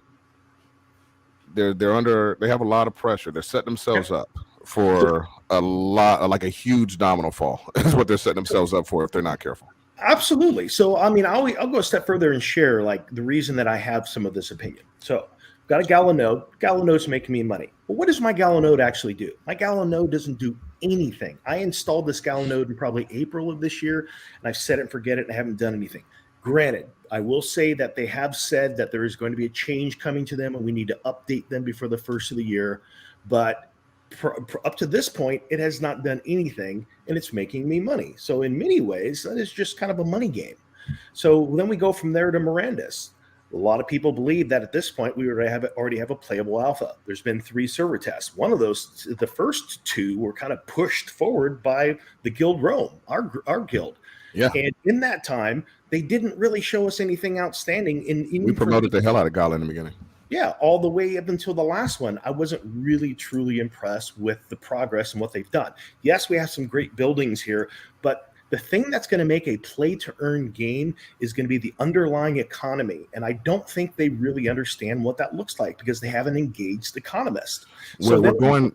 they have a lot of pressure. They're setting themselves up for a lot, like a huge domino fall. Is what they're setting themselves up for if they're not careful. Absolutely. So, I mean, I'll go a step further and share like the reason that I have some of this opinion. So, got a Gala node. Gala node's making me money. But what does my Gala node actually do? My Gala node doesn't do anything. I installed this Gala node in probably April of this year, and I've set it and forget it, and I haven't done anything. Granted, I will say that they have said that there is going to be a change coming to them, and we need to update them before the first of the year. But up to this point, it has not done anything, and it's making me money. So in many ways, that is just kind of a money game. So then we go from there to Mirandus. A lot of people believe that at this point we already have a playable alpha. There's been 3 server tests. One of those, the first 2, were kind of pushed forward by the Guild Rome, our guild. Yeah. And in that time, they didn't really show us anything outstanding. We promoted the hell out of Gala in the beginning. Yeah, all the way up until the last one, I wasn't really truly impressed with the progress and what they've done. Yes, we have some great buildings here, but the thing that's going to make a play-to-earn game is going to be the underlying economy. And I don't think they really understand what that looks like because they haven't engaged economists. So we're going...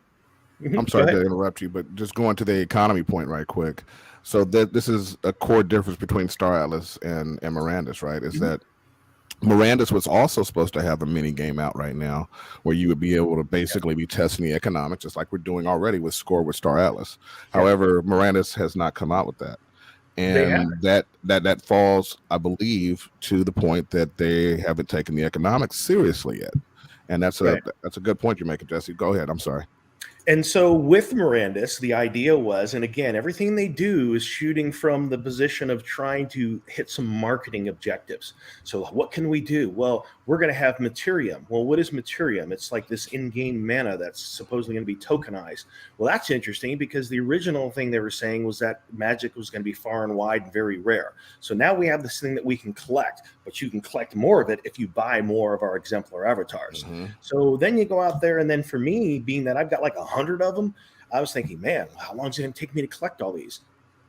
Mhm, I'm sorry go to ahead. interrupt you, but just going to the economy point right quick. So this is a core difference between Star Atlas and Mirandus, right? Is that Mirandus was also supposed to have a mini game out right now where you would be able to basically be testing the economics, just like we're doing already with Score with Star Atlas. However, Mirandus has not come out with that. They And that falls, I believe, to the point that they haven't taken the economics seriously yet. And that's Right. a good point you're making, Jesse. Go ahead. I'm sorry. And so with Mirandus, the idea was, and again, everything they do is shooting from the position of trying to hit some marketing objectives. So what can we do? Well, we're going to have Materium. Well, what is Materium? It's like this in-game mana that's supposedly going to be tokenized. Well, that's interesting because the original thing they were saying was that magic was going to be far and wide and very rare. So now we have this thing that we can collect, but you can collect more of it if you buy more of our exemplar avatars. So then you go out there, and then for me, being that I've got like 100 of them, I was thinking, man, how long is it going to take me to collect all these?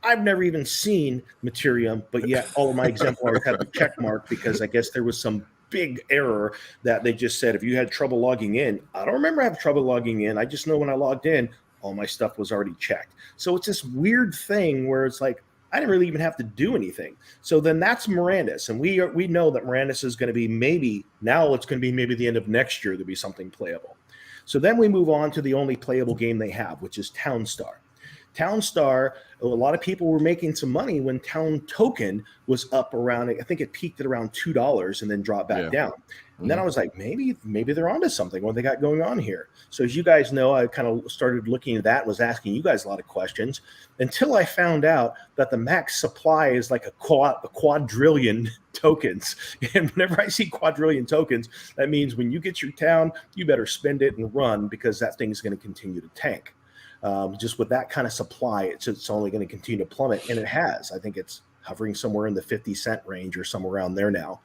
I've never even seen Materium, but yet all of my exemplars have the check mark because I guess there was some big error that they just said, if you had trouble logging in, I don't remember having trouble logging in. I just know when I logged in, all my stuff was already checked. So it's this weird thing where it's like, I didn't really even have to do anything. So then that's Mirandus. And we know that Mirandus is going to be maybe the end of next year, there'll be something playable. So then we move on to the only playable game they have, which is Townstar. Townstar, a lot of people were making some money when Town Token was up around, I think it peaked at around $2 and then dropped back down. And then I was like, maybe they're onto something. What they got going on here? So as you guys know, I kind of started looking at that, was asking you guys a lot of questions until I found out that the max supply is like a quadrillion tokens. And whenever I see quadrillion tokens, that means when you get your town, you better spend it and run because that thing's going to continue to tank. Just with that kind of supply, it's only going to continue to plummet. And it has. I think it's hovering somewhere in the 50-cent range or somewhere around there now.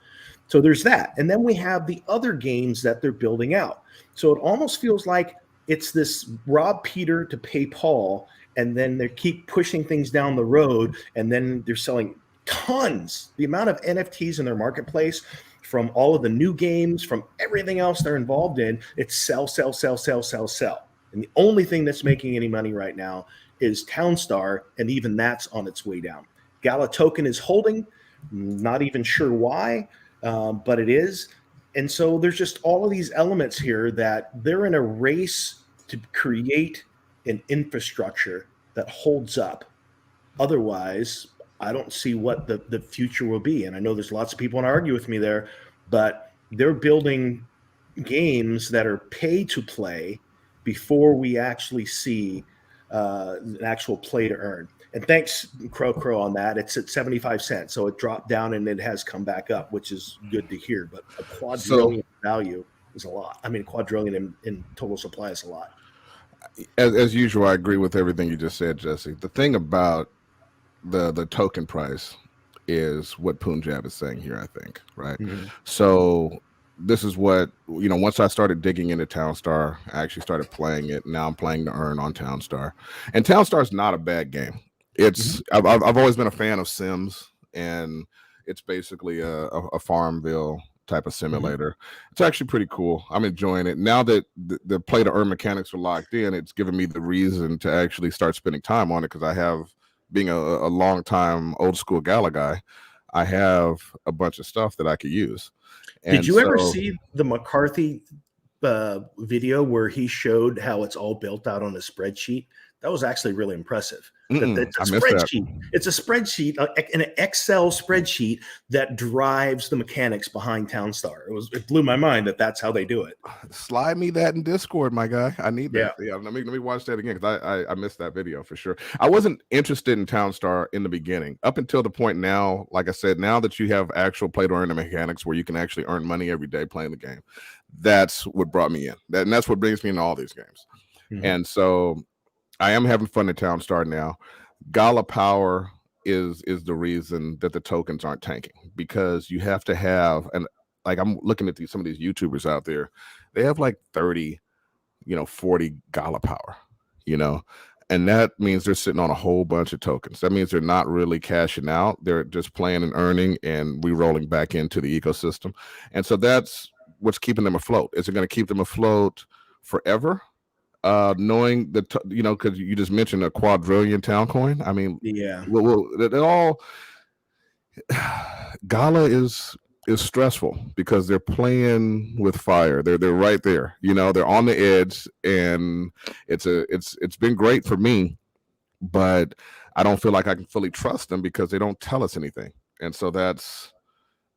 So there's that. And then we have the other games that they're building out. So it almost feels like it's this rob Peter to pay Paul, and then they keep pushing things down the road, and then they're selling tons. The amount of NFTs in their marketplace from all of the new games, from everything else they're involved in, it's sell. And the only thing that's making any money right now is Townstar, and even that's on its way down. Gala Token is holding, not even sure why, but it is. And so there's just all of these elements here that they're in a race to create an infrastructure that holds up. Otherwise, I don't see what the future will be. And I know there's lots of people want to argue with me there, but they're building games that are pay to play before we actually see an actual play to earn. And thanks, Crow, on that. It's at 75 cents. So it dropped down and it has come back up, which is good to hear. But a quadrillion value is a lot. I mean, quadrillion in total supply is a lot. As usual, I agree with everything you just said, Jesse. The thing about the token price is what Punjab is saying here, I think, right? Mm-hmm. So this is what, once I started digging into Townstar, I actually started playing it. Now I'm playing to earn on Townstar. And Townstar is not a bad game. It's I've always been a fan of Sims, and it's basically a Farmville type of simulator. Mm-hmm. It's actually pretty cool. I'm enjoying it. Now that the play to earn mechanics are locked in, it's given me the reason to actually start spending time on it, because I have, being a long time old school Gala guy, I have a bunch of stuff that I could use. And did you ever see the McCarthy video where he showed how it's all built out on a spreadsheet? That was actually really impressive. It's a spreadsheet. It's a spreadsheet, an Excel spreadsheet that drives the mechanics behind Townstar. It blew my mind that that's how they do it. Slide me that in Discord, my guy. I need that. Yeah, let me watch that again, because I missed that video for sure. I wasn't interested in Townstar in the beginning, up until the point now. Like I said, now that you have actual play to earn mechanics where you can actually earn money every day playing the game, that's what brought me in. And that's what brings me into all these games. Mm-hmm. And so I am having fun at Townstar now. Gala Power is the reason that the tokens aren't tanking, because you have to have, and like I'm looking at some of these YouTubers out there, they have like 30, 40 Gala Power, and that means they're sitting on a whole bunch of tokens. That means they're not really cashing out. They're just playing and earning and re-rolling back into the ecosystem. And so that's what's keeping them afloat. Is it going to keep them afloat forever? Knowing that, because you just mentioned a quadrillion town coin. I mean, yeah, it all Gala is stressful because they're playing with fire. They're right there. They're on the edge, and it's been great for me, but I don't feel like I can fully trust them because they don't tell us anything. And so that's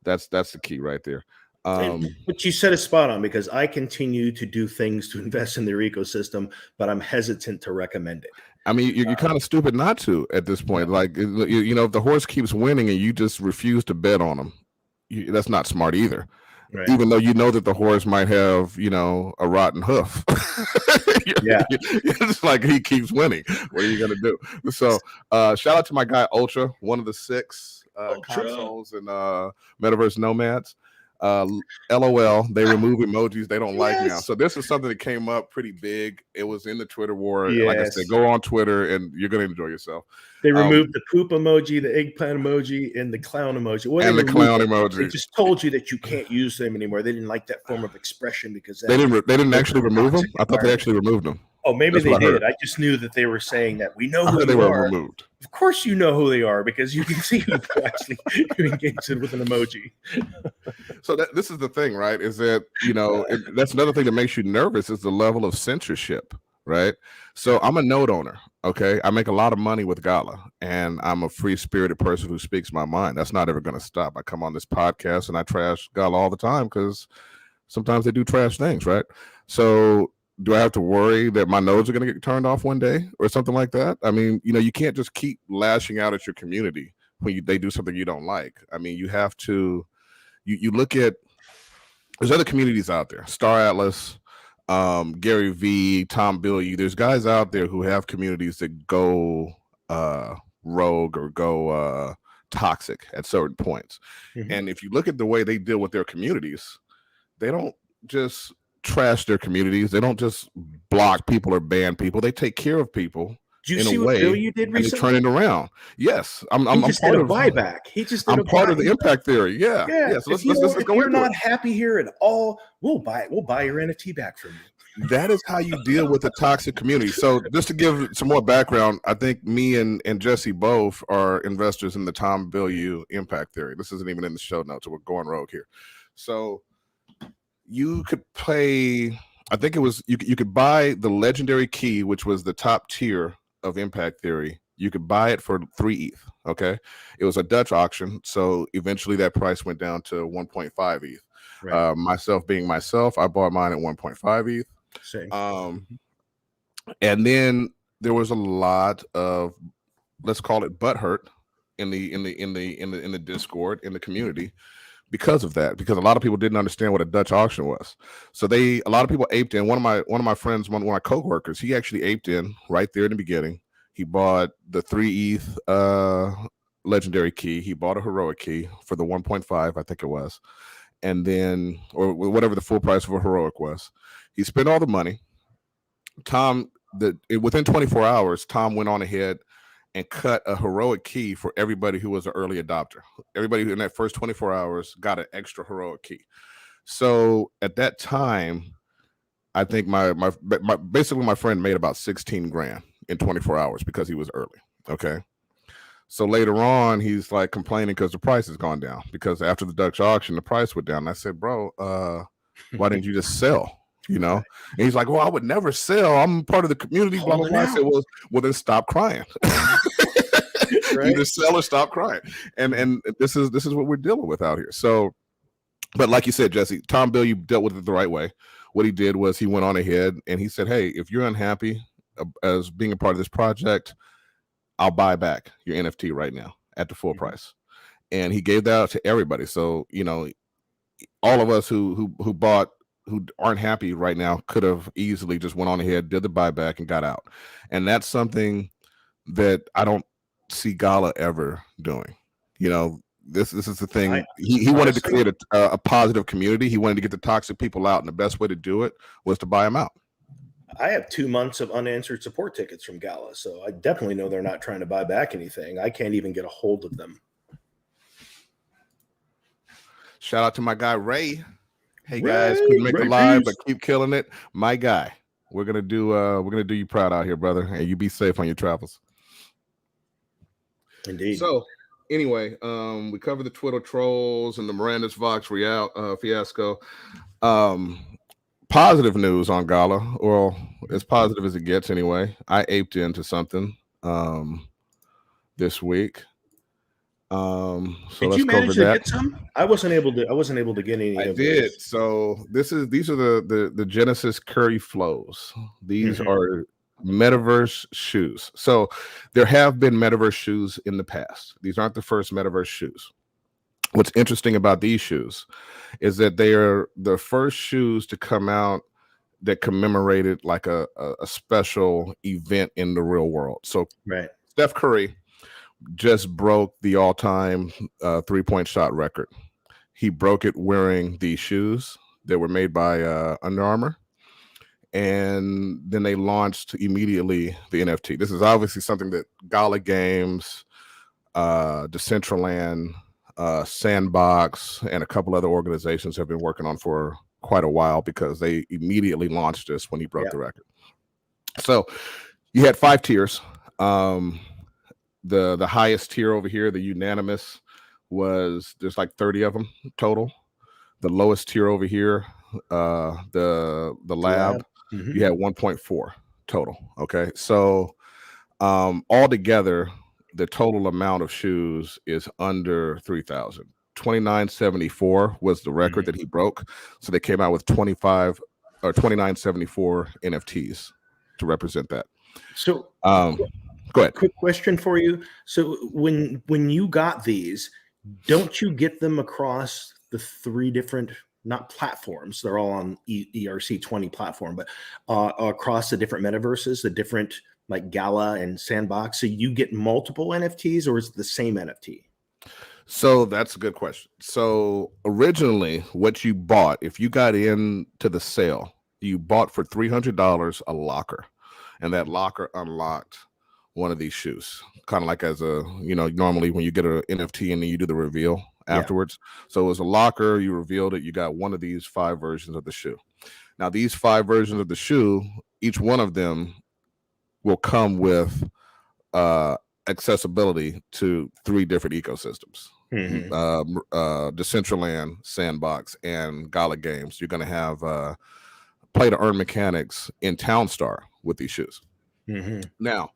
the key right there. What you said is spot on, because I continue to do things to invest in their ecosystem, but I'm hesitant to recommend it. I mean, you're kind of stupid not to at this point. Like, if the horse keeps winning and you just refuse to bet on him, that's not smart either. Right. Even though you know that the horse might have, a rotten hoof. Yeah. It's like he keeps winning. What are you going to do? So shout out to my guy, Ultra, one of the 6 consoles in Metaverse Nomads. LOL, they remove emojis they don't like now. Yes. So this is something that came up pretty big. It was in the Twitter war. Like I said, Yes. go on Twitter and you're going to enjoy yourself. They removed the poop emoji, the eggplant emoji, and the clown emoji. Well, and the clown emoji. They just told you that you can't use them anymore. They didn't like that form of expression because They didn't actually remove them. I thought they actually removed them. Oh, maybe That's they what I did. heard. I just knew that they were saying that we know I who thought they you were are. removed. Of course, you know who they are because you can see who actually engaged with an emoji. So this is the thing, right? Is that that's another thing that makes you nervous is the level of censorship, right? So I'm a node owner. Okay, I make a lot of money with Gala, and I'm a free-spirited person who speaks my mind. That's not ever going to stop. I come on this podcast and I trash Gala all the time because sometimes they do trash things, right? So do I have to worry that my nodes are going to get turned off one day or something like that? I mean, you can't just keep lashing out at your community when they do something you don't like. I mean, you have to. You look at. There's other communities out there. Star Atlas, Gary V, Tom Billy. There's guys out there who have communities that go rogue or go toxic at certain points. Mhm. And if you look at the way they deal with their communities, they don't just trash their communities. They don't just block people or ban people. They take care of people. Did you in see a what way, Billy did and they recently? turn it around. Yes, I'm just part did a of buyback. He just did I'm a part of the buyback. impact theory. Yeah. So if let's if go you're into not it. happy here at all, we'll buy your NFT back from you. That is how you deal with a toxic community. So just to give some more background, I think me and Jesse both are investors in the Tom Billieu impact theory. This isn't even in the show notes, so we're going rogue here. So you could pay, I think it was, you could buy the legendary key, which was the top tier of impact theory. You could buy it for 3 ETH. Okay. It was a Dutch auction. So eventually that price went down to 1.5 ETH. Right. Myself being myself, I bought mine at 1.5 ETH. Same. And then there was a lot of, let's call it butthurt in the Discord, in the community, because of that, because a lot of people didn't understand what a Dutch auction was. So a lot of people aped in. One of my friends, one of my coworkers, he actually aped in right there in the beginning. He bought the 3 ETH legendary key. He bought a heroic key for the 1.5, I think it was. And then, or whatever the full price of a heroic was. He spent all the money. Within 24 hours, Tom went on ahead and cut a heroic key for everybody who was an early adopter. Everybody in that first 24 hours got an extra heroic key. So at that time, I think basically my friend made about 16 grand in 24 hours because he was early. Okay. So later on, he's like complaining because the price has gone down, because after the Dutch auction, the price went down. And I said, bro, why didn't you just sell? And he's like, well, I would never sell. I'm part of the community, blah, blah, blah. I said, well, then stop crying. Right? Either sell or stop crying. And this is what we're dealing with out here. So, but like you said, Jesse, Tom Billieu dealt with it the right way. What he did was he went on ahead and he said, hey, if you're unhappy as being a part of this project, I'll buy back your NFT right now at the full price. And he gave that out to everybody. So, all of us who bought, who aren't happy right now, could have easily just went on ahead, did the buyback, and got out. And that's something that I don't see Gala ever doing. This is the thing. He wanted to create a positive community. He wanted to get the toxic people out, and the best way to do it was to buy them out. I have 2 months of unanswered support tickets from Gala, so I definitely know they're not trying to buy back anything. I can't even get a hold of them. Shout out to my guy Ray. Hey guys, couldn't make it live, but keep killing it. My guy, we're gonna do you proud out here, brother, and you be safe on your travels. Indeed. So anyway, we covered the Twitter trolls and the Miranda's Vox fiasco. Positive news on Gala, or as positive as it gets anyway. I aped into something this week. So did you manage to get some? I wasn't able to get any. I did. So these are the Genesis Curry flows. These are Metaverse shoes. So there have been Metaverse shoes in the past. These aren't the first Metaverse shoes. What's interesting about these shoes is that they are the first shoes to come out that commemorated like a special event in the real world. So Steph Curry just broke the all-time 3-point shot record. he broke it wearing these shoes that were made by Under Armour. And then they launched immediately the NFT. This is obviously something that Gala Games, Decentraland, Sandbox, and a couple other organizations have been working on for quite a while, because they immediately launched this when he broke the record. So you had 5 tiers. The highest tier over here, the unanimous, there's like 30 of them total. The lowest tier over here, the lab, you had 1.4 total. Okay, so altogether, the total amount of shoes is under 3,000. 2974 was the record that he broke. So they came out with 2974 NFTs to represent that. So go ahead. Quick question for you. So when you got these, don't you get them across the 3 different, not platforms, they're all on ERC20 platform, but across the different metaverses, the different like Gala and Sandbox? So you get multiple NFTs, or is it the same NFT? So that's a good question. So originally, what you bought, if you got into the sale, you bought for $300 a locker, and that locker unlocked one of these shoes, kind of like as a, normally when you get an NFT and then you do the reveal afterwards. So it was a locker, you revealed it, you got one of these 5 versions of the shoe. Now, these 5 versions of the shoe, each one of them will come with accessibility to 3 different ecosystems. Decentraland, Sandbox, and Gala Games. You're going to have play to earn mechanics in Townstar with these shoes. Now,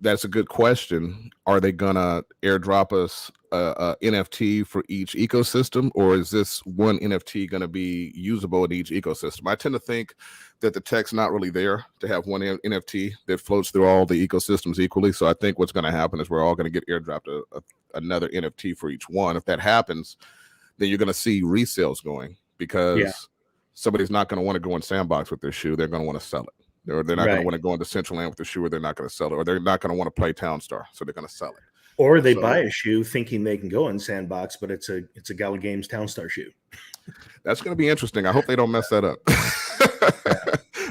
that's a good question. Are they gonna airdrop us a NFT for each ecosystem, or is this one NFT gonna be usable in each ecosystem? I tend to think that the tech's not really there to have one NFT that floats through all the ecosystems equally. So I think what's gonna happen is we're all gonna get airdropped another NFT for each one. If that happens, then you're gonna see resales going, because somebody's not gonna want to go in Sandbox with their shoe. They're gonna want to sell it. Or they're not going to want to go into Decentraland with the shoe, or they're not going to sell it, or they're not going to want to play Townstar, so they're going to sell it. Or they buy a shoe thinking they can go in Sandbox, but it's a Gala Games Townstar shoe. That's going to be interesting. I hope they don't mess that up.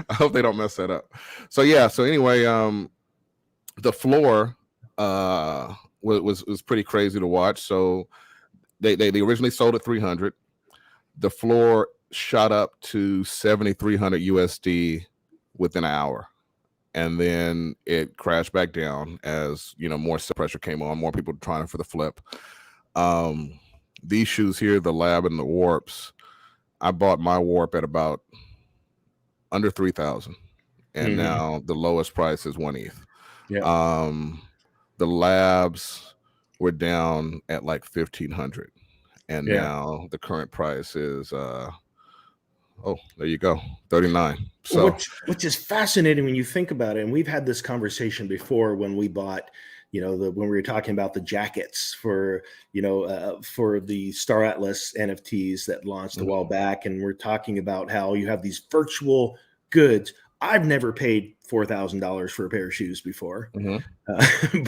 I hope they don't mess that up. So anyway, the floor was pretty crazy to watch. So they originally sold at 300. The floor shot up to 7,300 USD within an hour, and then it crashed back down as more pressure came on, more people trying for the flip. These shoes here, the Lab and the Warps, I bought my Warp at about under 3,000, and now the lowest price is 1 ETH. The Labs were down at like 1,500, and now the current price is oh, there you go, 39. So which is fascinating when you think about it. And we've had this conversation before when we bought, when we were talking about the jackets for the Star Atlas NFTs that launched a while back. And we're talking about how you have these virtual goods. I've never paid $4,000 for a pair of shoes before,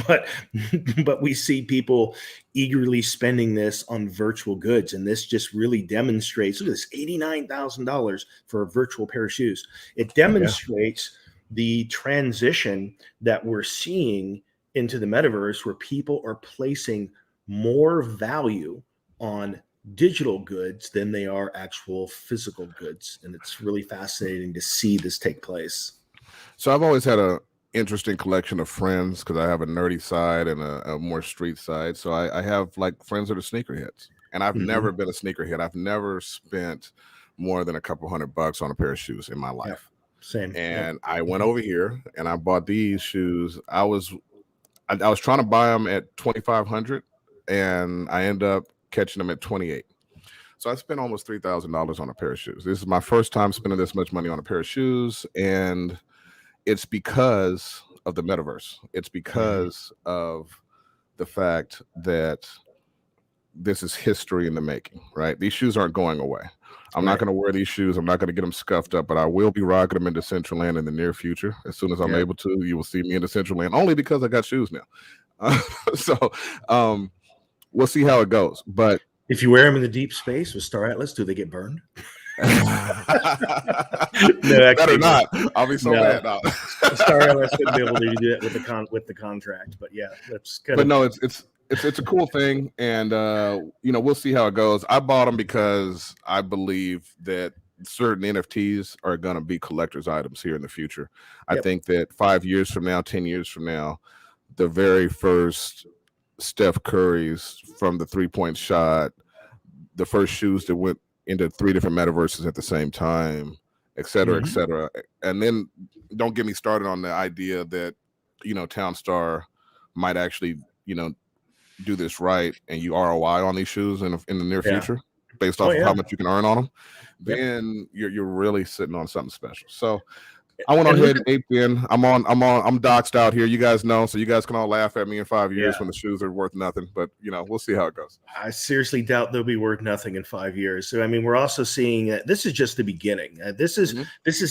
but we see people eagerly spending this on virtual goods, and this just really demonstrates. Look at this, $89,000 for a virtual pair of shoes. It demonstrates the transition that we're seeing into the metaverse, where people are placing more value on digital goods than they are actual physical goods. And it's really fascinating to see this take place. So I've always had a interesting collection of friends, because I have a nerdy side and a more street side. So I have like friends that are sneakerheads, and I've never been a sneakerhead. I've never spent more than a couple $100 on a pair of shoes in my life. Same. And I went over here and I bought these shoes. I was trying to buy them at 2,500, and I ended up catching them at 28. So I spent almost $3,000 on a pair of shoes. This is my first time spending this much money on a pair of shoes, and it's because of the metaverse. It's because of the fact that this is history in the making, right? These shoes aren't going away. I'm not going to wear these shoes. I'm not going to get them scuffed up, but I will be rocking them into Decentraland in the near future. As soon as I'm able to, you will see me in Decentraland, only because I got shoes now. So we'll see how it goes. But If you wear them in the deep space with Star Atlas, do they get burned? No, Better not. I'll be so mad. No. Star Atlas wouldn't be able to do that with the contract. But yeah, that's kind But of. no, it's a cool thing, and we'll see how it goes. I bought them because I believe that certain NFTs are going to be collector's items here in the future. I think that 5 years from now, 10 years from now, the very first Steph Curry's from the 3-point shot, the first shoes that went into 3 different metaverses at the same time, et cetera, et cetera. And then don't get me started on the idea that, Townstar might actually, do this right and you ROI on these shoes in the near future based off of how much you can earn on them, then you're really sitting on something special. So I went on ahead and aped in. I'm doxed out here. You guys know, so you guys can all laugh at me in 5 years when the shoes are worth nothing. But we'll see how it goes. I seriously doubt they'll be worth nothing in 5 years. So I mean, we're also seeing this is just the beginning. This is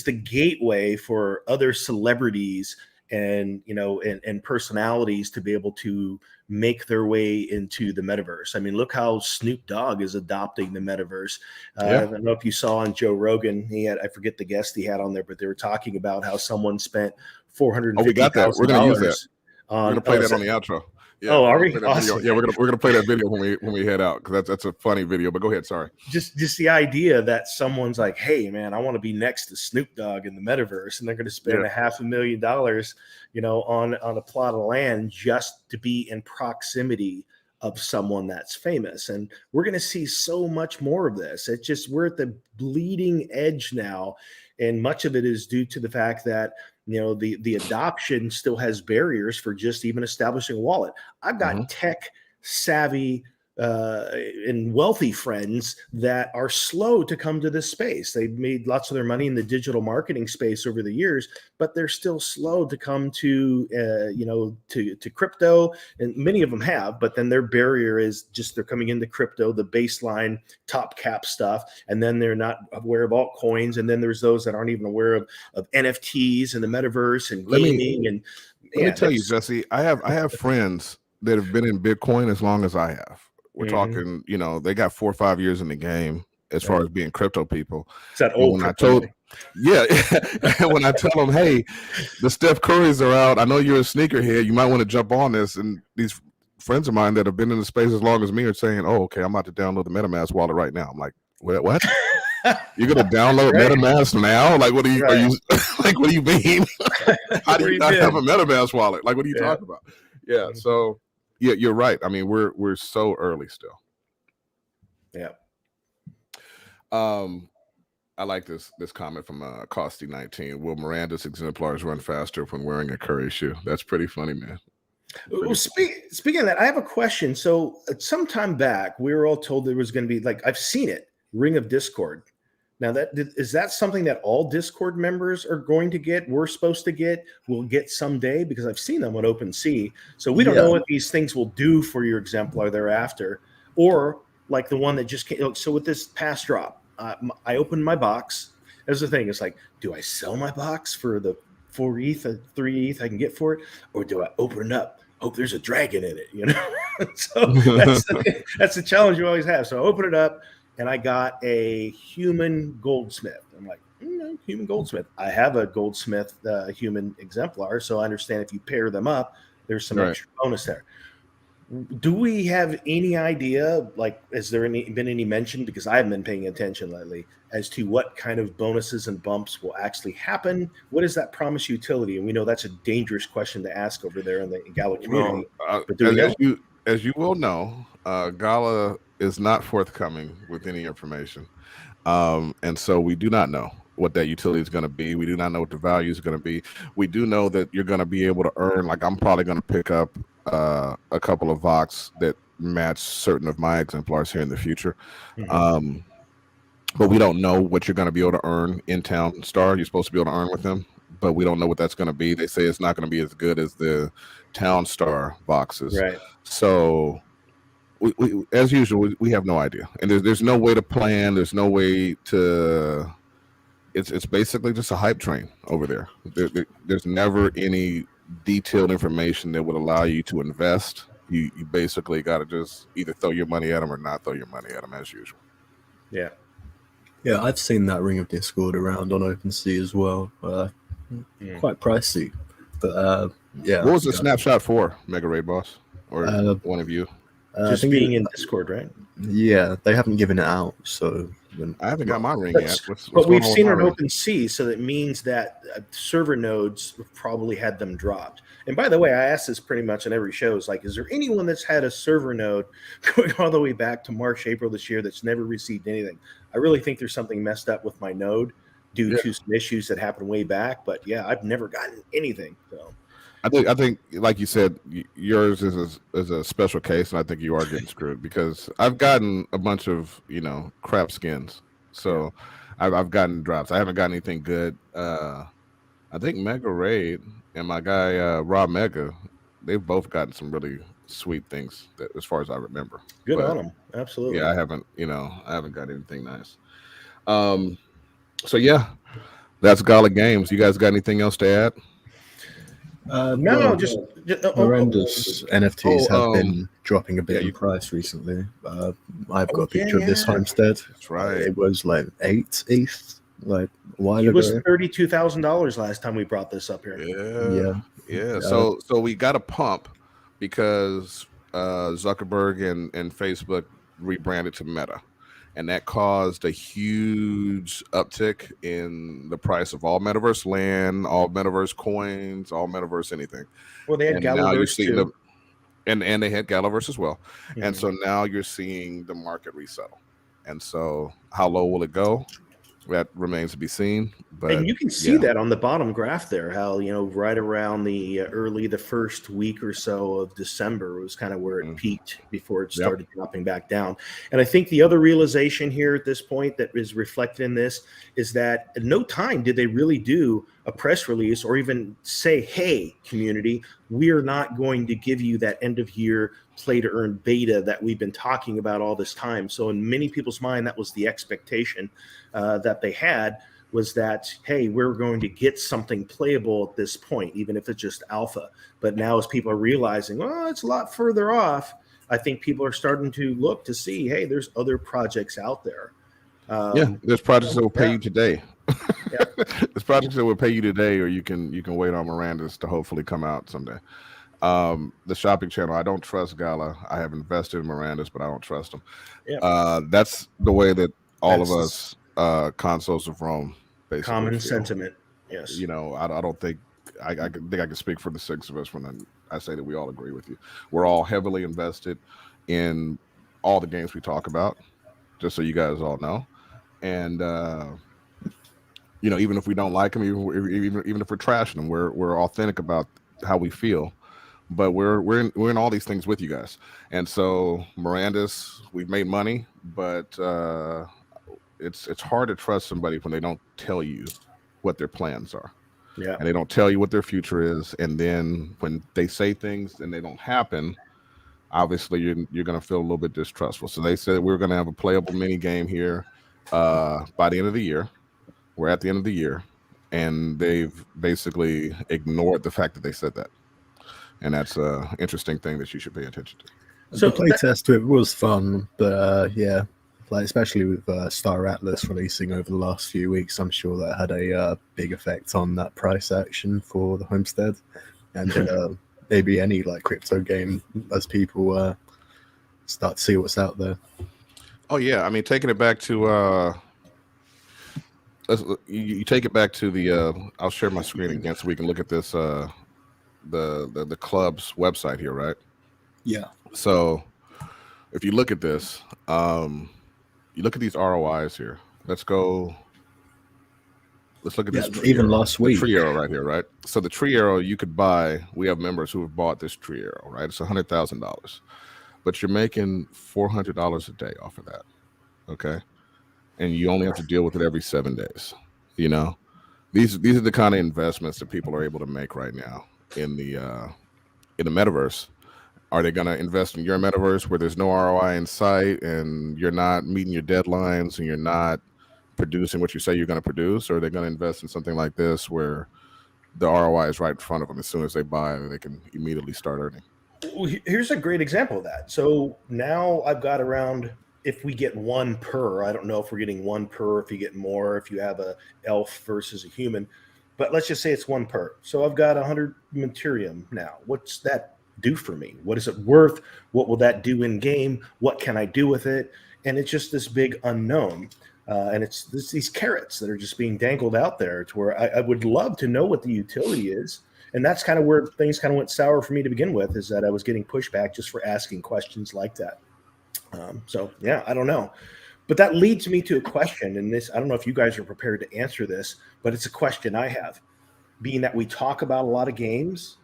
the gateway for other celebrities and and personalities to be able to make their way into the metaverse. I mean, look how Snoop Dogg is adopting the metaverse. I don't know if you saw on Joe Rogan, I forget the guest he had on there, but they were talking about how someone spent $450,000. Oh, we got that. We're going to use that. We're going to play that on the outro. Yeah, are we? Awesome. Yeah, we're gonna play that video when we head out, because that's a funny video. But go ahead. Sorry. Just the idea that someone's like, "Hey, man, I want to be next to Snoop Dogg in the metaverse," and they're going to spend $500,000, on a plot of land just to be in proximity of someone that's famous. And we're going to see so much more of this. It's just we're at the bleeding edge now, and much of it is due to the fact that the adoption still has barriers for just even establishing a wallet. I've got tech savvy and wealthy friends that are slow to come to this space. They've made lots of their money in the digital marketing space over the years, but they're still slow to come to to crypto. And many of them have, but then their barrier is just they're coming into crypto, the baseline top cap stuff, and then they're not aware of altcoins. And then there's those that aren't even aware of NFTs and the metaverse and gaming. Let me tell you, Jesse, I have friends that have been in Bitcoin as long as I have. We're talking, they got 4 or 5 years in the game as far as being crypto people. It's that old crypto. When I tell them, hey, the Steph Currys are out, I know you're a sneakerhead, you might want to jump on this. And these friends of mine that have been in the space as long as me are saying, oh, okay, I'm about to download the MetaMask wallet right now. I'm like, what? You're gonna download MetaMask now? Like, what are you? Are you like, what do you mean? How do you not have a MetaMask wallet? Like, what are you talking about? Yeah. So. Yeah, you're right. I mean, we're so early still. Yeah. I like this comment from Costy19. Will Miranda's exemplars run faster when wearing a Curry shoe? That's pretty funny, man. Speaking of that, I have a question. So sometime back, we were all told there was going to be, like, I've seen it, Ring of Discord. Now, is that something that all Discord members are going to get? We're supposed to get, we'll get someday, because I've seen them on OpenSea. So we don't know what these things will do for your exemplar thereafter, or like the one that just came. So with this past drop, I opened my box. There's the thing. It's like, do I sell my box for the 4 ETH, 3 ETH I can get for it, or do I open it up? Hope there's a dragon in it, So that's the challenge you always have. So I open it up. And I got a human goldsmith. I'm like, human goldsmith. I have a goldsmith human exemplar, so I understand if you pair them up, there's some extra bonus there. Do we have any idea, like, has there been any mention, because I haven't been paying attention lately, as to what kind of bonuses and bumps will actually happen? What does that promise utility? And we know that's a dangerous question to ask over there in the Gala community. Well, as you will know, Gala is not forthcoming with any information. And so we do not know what that utility is going to be. We do not know what the value is going to be. We do know that you're going to be able to earn, like, I'm probably going to pick up a couple of Vox that match certain of my exemplars here in the future. But we don't know what you're going to be able to earn in Townstar. You're supposed to be able to earn with them, but we don't know what that's going to be. They say it's not going to be as good as the Townstar boxes. Right. So we as usual, we have no idea, and there's no way to plan. There's no way to. It's basically just a hype train over there. There's never any detailed information that would allow you to invest you basically got to just either throw your money at them or not throw your money at them as usual. Yeah. Yeah, I've seen that Ring of Discord around on OpenSea as well. Quite pricey, but yeah. What was the snapshot for, Mega Raid Boss, or one of you? Just being in Discord, right? Yeah, they haven't given it out, so I haven't got my ring yet. What's but going we've on with seen my it ring? OpenSea, so that means that server nodes probably had them dropped. And by the way, I ask this pretty much on every show: is like, is there anyone that's had a server node going all the way back to March, April this year that's never received anything? I really think there's something messed up with my node due to some issues that happened way back. But yeah, I've never gotten anything. So. I think, like you said, yours is a special case, and I think you are getting screwed because I've gotten a bunch of crap skins, so I've gotten drops. I haven't gotten anything good. I think Mega Raid and my guy Rob Mega, they've both gotten some really sweet things as far as I remember. Good on them, absolutely. Yeah, I haven't got anything nice. So yeah, that's Gala Games. You guys got anything else to add? No, just horrendous NFTs have been dropping a bit in price recently. I've got a picture of this homestead. That's right. It was like 8 ETH, like a while ago. It was $32,000 last time we brought this up here. Yeah. So we got a pump because Zuckerberg and Facebook rebranded to Meta. And that caused a huge uptick in the price of all Metaverse land, all Metaverse coins, all Metaverse anything. Well, they had Galaverse too. And they had Galaverse as well. Mm-hmm. And so now you're seeing the market resettle. And so how low will it go? That remains to be seen. But and you can see that on the bottom graph there, how, right around the first week or so of December was kind of where it peaked before it started dropping back down. And I think the other realization here at this point that is reflected in this is that at no time did they really do a press release or even say, hey, community, we are not going to give you that end of year play to earn beta that we've been talking about all this time. So in many people's mind, that was the expectation that they had, was that, hey, we're going to get something playable at this point, even if it's just alpha. But now as people are realizing, well, it's a lot further off, I think people are starting to look to see, hey, there's other projects out there. There's projects that will pay you today. There's projects that will pay you today, or you can wait on Miranda's to hopefully come out someday. The shopping channel, I don't trust Gala. I have invested in Miranda's, but I don't trust them. That's the way that all of us consoles of Rome basically common feel. Sentiment. Yes. I don't think I think I can speak for the six of us when I say that we all agree with you. We're all heavily invested in all the games we talk about, just so you guys all know. And even if we don't like them, even if we're trashing them, we're authentic about how we feel. But we're in all these things with you guys. And so Miranda's, we've made money, but it's hard to trust somebody when they don't tell you what their plans are. Yeah. And they don't tell you what their future is. And then when they say things and they don't happen, obviously you're going to feel a little bit distrustful. So they said we're going to have a playable mini game here by the end of the year. We're at the end of the year, and they've basically ignored the fact that they said that. And that's an interesting thing that you should pay attention to. So the playtest to it was fun, but especially with Star Atlas releasing over the last few weeks, I'm sure that had a big effect on that price action for the homestead, and maybe any crypto game as people start to see what's out there. Oh yeah, I mean, taking it back to you take it back to the. I'll share my screen again so we can look at this. The club's website here, right? Yeah. So if you look at this, you look at these ROIs here. Let's look at this. Even last week, tree arrow right here, right? So the tree arrow you could buy. We have members who have bought this tree arrow, right? It's $100,000, but you're making $400 a day off of that. Okay, and you only have to deal with it every 7 days. These are the kind of investments that people are able to make right now in the metaverse. Are they going to invest in your metaverse where there's no ROI in sight and you're not meeting your deadlines and you're not producing what you say you're going to produce? Or are they going to invest in something like this where the ROI is right in front of them? As soon as they buy, they can immediately start earning? Here's a great example of that. So now I've got around, if we get one per, I don't know if we're getting one per, if you get more, if you have a elf versus a human, but let's just say it's one per. So I've got 100 materium now. What's that do for me? What is it worth? What will that do in game? What can I do with it? And it's just this big unknown. And it's these carrots that are just being dangled out there to where I would love to know what the utility is. And that's kind of where things kind of went sour for me to begin with, is that I was getting pushback just for asking questions like that. So yeah, I don't know. But that leads me to a question, and this, I don't know if you guys are prepared to answer this, but it's a question I have. Being that we talk about a lot of games,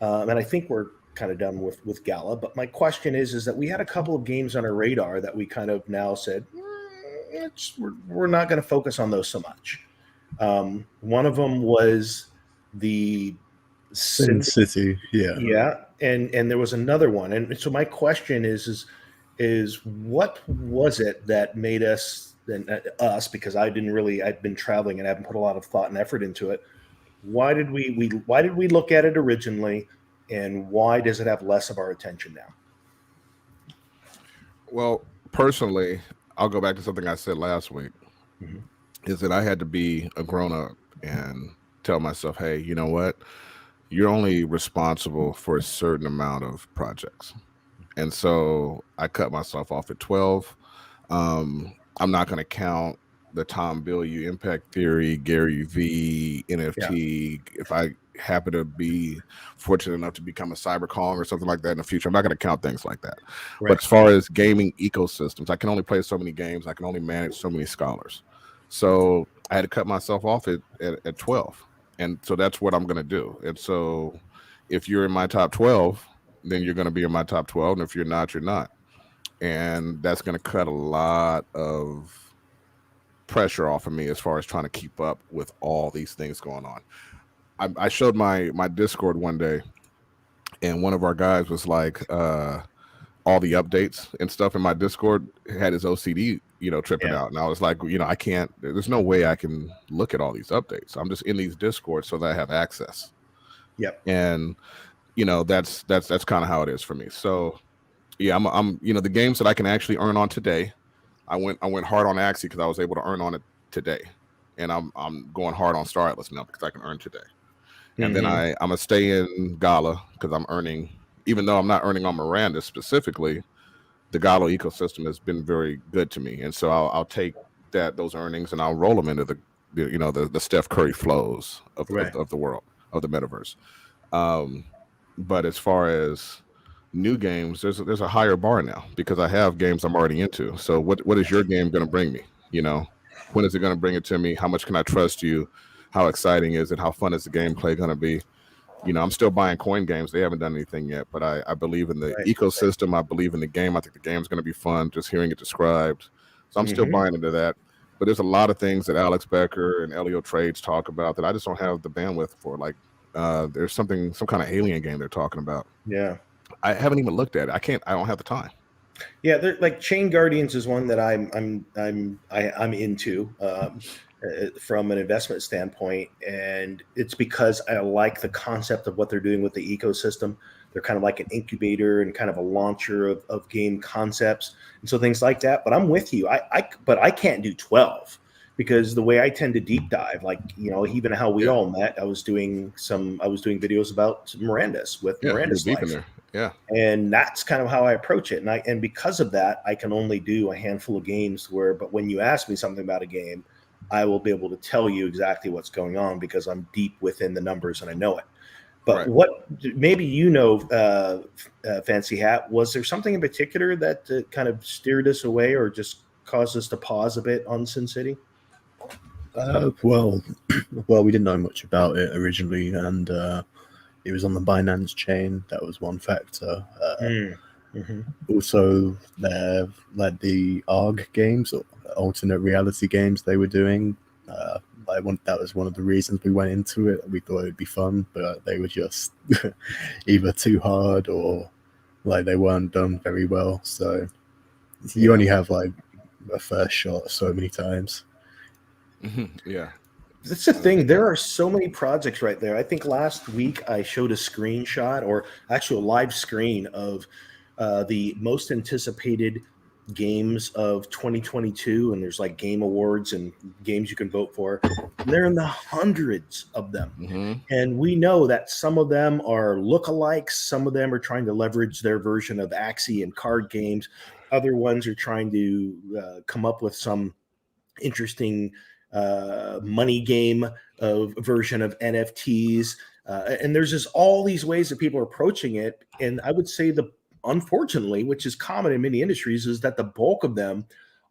and I think we're kind of done with Gala, but my question is that we had a couple of games on our radar that we kind of now said, we're not going to focus on those so much. One of them was the Sin City, yeah. Yeah, and there was another one, and so my question is what was it that made us, and us, because I've been traveling and I haven't put a lot of thought and effort into it. Why did we look at it originally, and why does it have less of our attention now? Well, personally, I'll go back to something I said last week. Mhm. Is that I had to be a grown up and tell myself, hey, you know what? You're only responsible for a certain amount of projects. And so I cut myself off at 12. I'm not going to count the Tom Bilyeu Impact Theory, Gary V, NFT. If I happen to be fortunate enough to become a cyber Kong or something like that in the future, I'm not going to count things like that. Right. But as far as gaming ecosystems, I can only play so many games. I can only manage so many scholars. So I had to cut myself off at 12. And so that's what I'm going to do. And so if you're in my top 12, then you're going to be in my top 12. And if you're not, you're not. And that's going to cut a lot of pressure off of me as far as trying to keep up with all these things going on. I showed my Discord one day, and one of our guys was like, all the updates and stuff in my Discord had his OCD, tripping out. And I was like, I can't, there's no way I can look at all these updates. I'm just in these Discords so that I have access. Yep. And, that's kind of how it is for me. So yeah, I'm the games that I can actually earn on today. I went hard on Axie because I was able to earn on it today. And I'm going hard on Star Atlas now because I can earn today. And then I'm going to stay in Gala because I'm earning, even though I'm not earning on Miranda specifically, the Gala ecosystem has been very good to me. And so I'll take those earnings and I'll roll them into the Steph Curry flows of the world, of the metaverse. But as far as new games, there's a higher bar now because I have games I'm already into. So what is your game going to bring me? When is it going to bring it to me? How much can I trust you? How exciting is it? How fun is the gameplay going to be? I'm still buying coin games. They haven't done anything yet, but I believe in the ecosystem. I believe in the game. I think the game's going to be fun, just hearing it described. So I'm still buying into that. But there's a lot of things that Alex Becker and Elio Trades talk about that I just don't have the bandwidth for. Like there's some kind of alien game they're talking about. Yeah. I haven't even looked at it. I don't have the time. Yeah, like Chain Guardians is one that I'm into from an investment standpoint, and it's because I like the concept of what they're doing with the ecosystem. They're kind of like an incubator and kind of a launcher of game concepts, and so things like that. But I'm with you. But I can't do 12 because the way I tend to deep dive, like even how we all met, I was doing videos about Miranda's with Miranda's deep life. in there. Yeah. And that's kind of how I approach it. And because of that, I can only do a handful of games but when you ask me something about a game, I will be able to tell you exactly what's going on because I'm deep within the numbers and I know it. But what maybe Fancy Hat, was there something in particular that kind of steered us away or just caused us to pause a bit on Sin City? Well, we didn't know much about it originally, and it was on the Binance chain. That was one factor. Also, the ARG games, or alternate reality games they were doing. That was one of the reasons we went into it. We thought it would be fun, but they were just either too hard or they weren't done very well. So you only have a first shot so many times. Yeah. That's the thing. There are so many projects right there. I think last week I showed a screenshot, or actually a live screen of the most anticipated games of 2022, and there's like game awards and games you can vote for. And they're in the hundreds of them. Mm-hmm. And we know that some of them are lookalikes. Some of them are trying to leverage their version of Axie and card games. Other ones are trying to come up with some interesting money game of version of NFTs. And there's just all these ways that people are approaching it. And I would say unfortunately, which is common in many industries, is that the bulk of them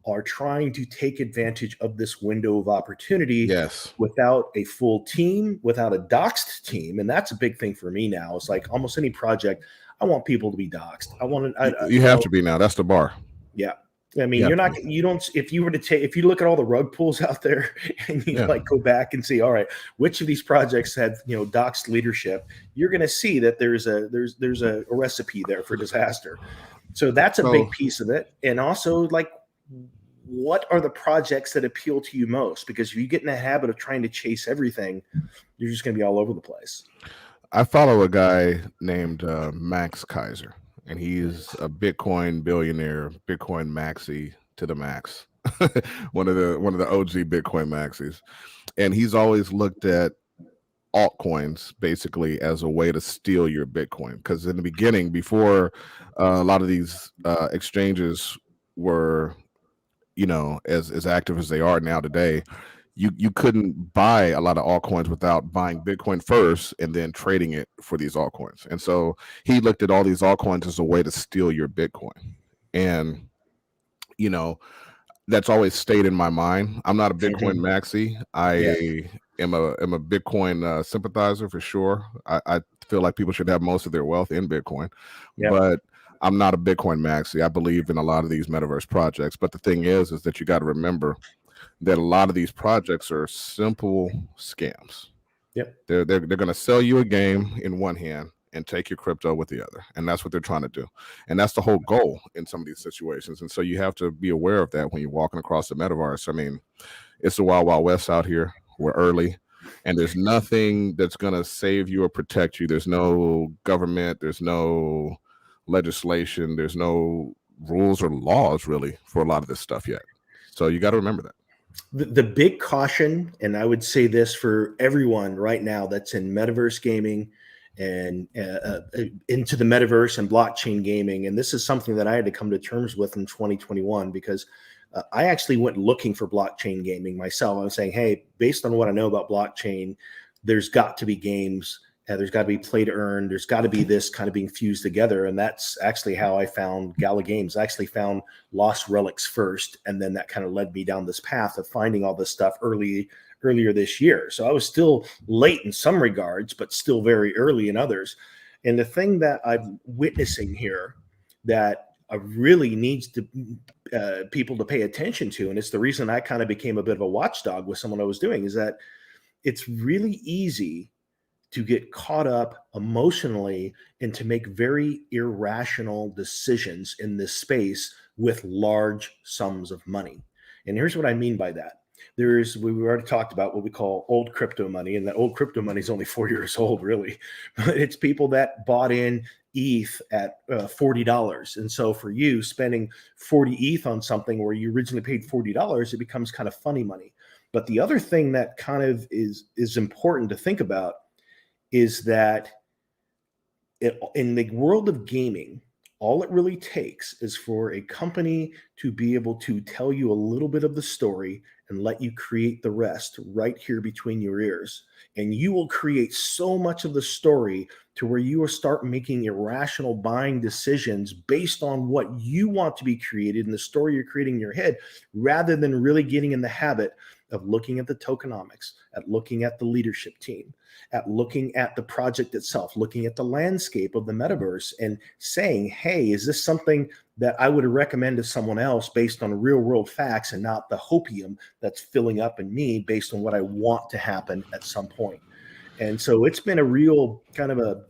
are trying to take advantage of this window of opportunity Yes. without a full team, without a doxed team. And that's a big thing for me now. It's like almost any project, I want people to be doxed. I want to, You have to be now. That's the bar. yeah. I mean, Yeah. you're not, you don't, if you were to take, if you look at all the rug pulls out there and you Yeah. like go back and see, all right, which of these projects had, doxed leadership, you're going to see that there's a recipe there for disaster. So that's a big piece of it. And also, like, what are the projects that appeal to you most? Because if you get in the habit of trying to chase everything, you're just going to be all over the place. I follow a guy named Max Kaiser, and he's a Bitcoin billionaire, Bitcoin maxi to the max, one of the OG Bitcoin maxis, and he's always looked at altcoins basically as a way to steal your Bitcoin, because in the beginning, before a lot of these exchanges were, as active as they are now today, you couldn't buy a lot of altcoins without buying Bitcoin first and then trading it for these altcoins. And so he looked at all these altcoins as a way to steal your Bitcoin. And, that's always stayed in my mind. I'm not a Bitcoin maxi. I am a Bitcoin sympathizer for sure. I feel like people should have most of their wealth in Bitcoin, but I'm not a Bitcoin maxi. I believe in a lot of these metaverse projects. But the thing is that you got to remember that a lot of these projects are simple scams. Yep. They're going to sell you a game in one hand and take your crypto with the other. And that's what they're trying to do. And that's the whole goal in some of these situations. And so you have to be aware of that when you're walking across the metaverse. I mean, it's the wild, wild west out here. We're early, and there's nothing that's going to save you or protect you. There's no government. There's no legislation. There's no rules or laws really for a lot of this stuff yet. So you got to remember that. The big caution, and I would say this for everyone right now that's in metaverse gaming and into the metaverse and blockchain gaming, and this is something that I had to come to terms with in 2021, because I actually went looking for blockchain gaming myself. I was saying, hey, based on what I know about blockchain, there's got to be games. There's got to be play to earn. There's got to be this kind of being fused together. And that's actually how I found Gala Games. I actually found Lost Relics first. And then that kind of led me down this path of finding all this stuff earlier this year. So I was still late in some regards, but still very early in others. And the thing that I'm witnessing here that I really needs to people to pay attention to, and it's the reason I kind of became a bit of a watchdog with someone I was doing, is that it's really easy to get caught up emotionally and to make very irrational decisions in this space with large sums of money. And here's what I mean by that. We already talked about what we call old crypto money, and that old crypto money is only 4 years old, really. But it's people that bought in ETH at $40. And so for you, spending 40 ETH on something where you originally paid $40, it becomes kind of funny money. But the other thing that kind of is important to think about is that in the world of gaming, all it really takes is for a company to be able to tell you a little bit of the story and let you create the rest right here between your ears. And you will create so much of the story to where you will start making irrational buying decisions based on what you want to be created and the story you're creating in your head, rather than really getting in the habit of looking at the tokenomics, at looking at the leadership team, at looking at the project itself, looking at the landscape of the metaverse and saying, hey, is this something that I would recommend to someone else based on real world facts and not the hopium that's filling up in me based on what I want to happen at some point. And so it's been a real kind of a,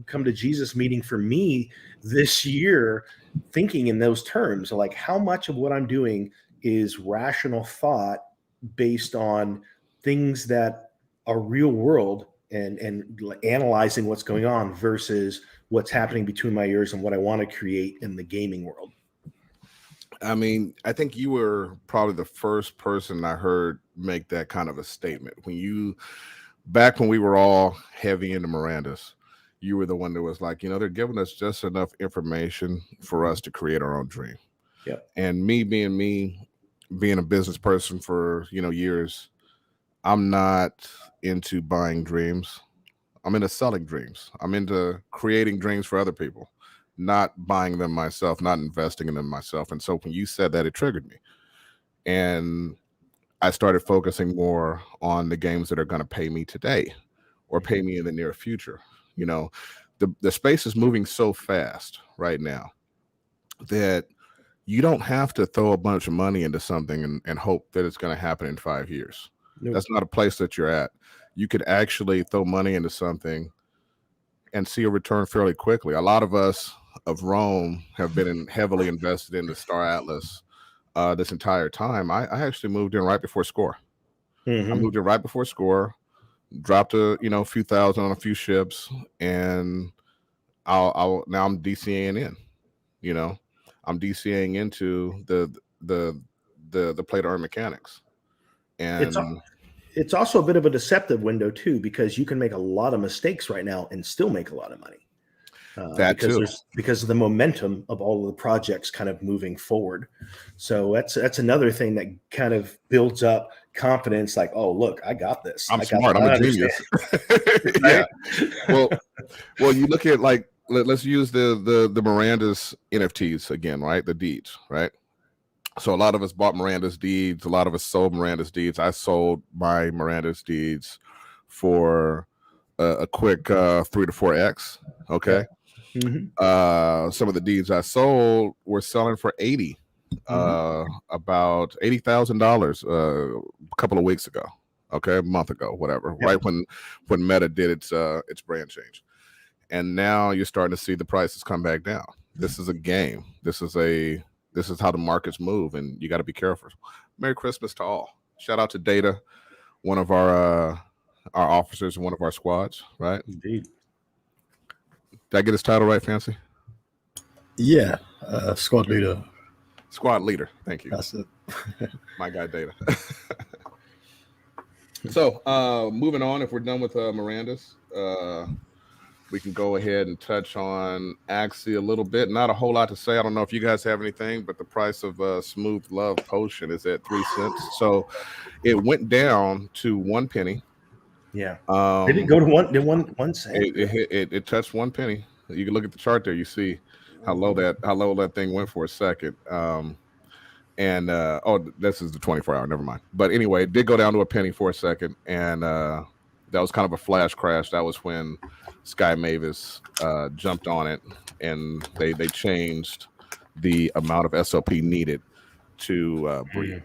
come to Jesus meeting for me this year, thinking in those terms, like how much of what I'm doing is rational thought based on things that are real world and analyzing what's going on versus what's happening between my ears and what I want to create in the gaming world. I mean, I think you were probably the first person I heard make that kind of a statement. Back when we were all heavy into Miranda's, you were the one that was like, they're giving us just enough information for us to create our own dream. Yep. And me being a business person for, years, I'm not into buying dreams. I'm into selling dreams. I'm into creating dreams for other people, not buying them myself, not investing in them myself. And so when you said that, it triggered me. And I started focusing more on the games that are going to pay me today or pay me in the near future. The space is moving so fast right now that you don't have to throw a bunch of money into something and hope that it's going to happen in 5 years. Nope. That's not a place that you're at. You could actually throw money into something and see a return fairly quickly. A lot of us of Rome have been heavily invested in the Star Atlas this entire time. I actually moved in right before score. I moved in right before score, dropped a few thousand on a few ships, and now I'm DCAing in. I'm DCAing into the play to earn mechanics, and it's also a bit of a deceptive window too, because you can make a lot of mistakes right now and still make a lot of money. Because of the momentum of all of the projects kind of moving forward. So that's another thing that kind of builds up confidence. Like, oh, look, I got this. I'm smart. I'm a genius. Yeah. Well, you look at let's use the Miranda's NFTs again, right? The deeds, right? So a lot of us bought Miranda's deeds. A lot of us sold Miranda's deeds. I sold my Miranda's deeds for a quick 3 to 4x. Okay. Some of the deeds I sold were selling for about $80,000 a couple of weeks ago. Okay, a month ago, whatever. Right when Meta did its brand change, and now you're starting to see the prices come back down. This is a game. This is how the markets move, and you got to be careful. Merry Christmas to all. Shout out to Data, one of our officers in one of our squads, right? Indeed. Did I get his title right, Fancy? Yeah, squad leader. Squad leader. Thank you. That's it. My guy, Data. So, moving on, if we're done with Miranda's, we can go ahead and touch on Axie a little bit. Not a whole lot to say. I don't know if you guys have anything, but the price of Smooth Love Potion is at 3 cents. So it went down to 1 penny. Yeah. Did it go to one cent? It touched 1 penny. You can look at the chart there. You see how low that thing went for a second. This is the 24-hour. Never mind. But anyway, it did go down to 1 penny for a second, and that was kind of a flash crash. That was when Sky Mavis jumped on it, and they changed the amount of SOP needed to breed.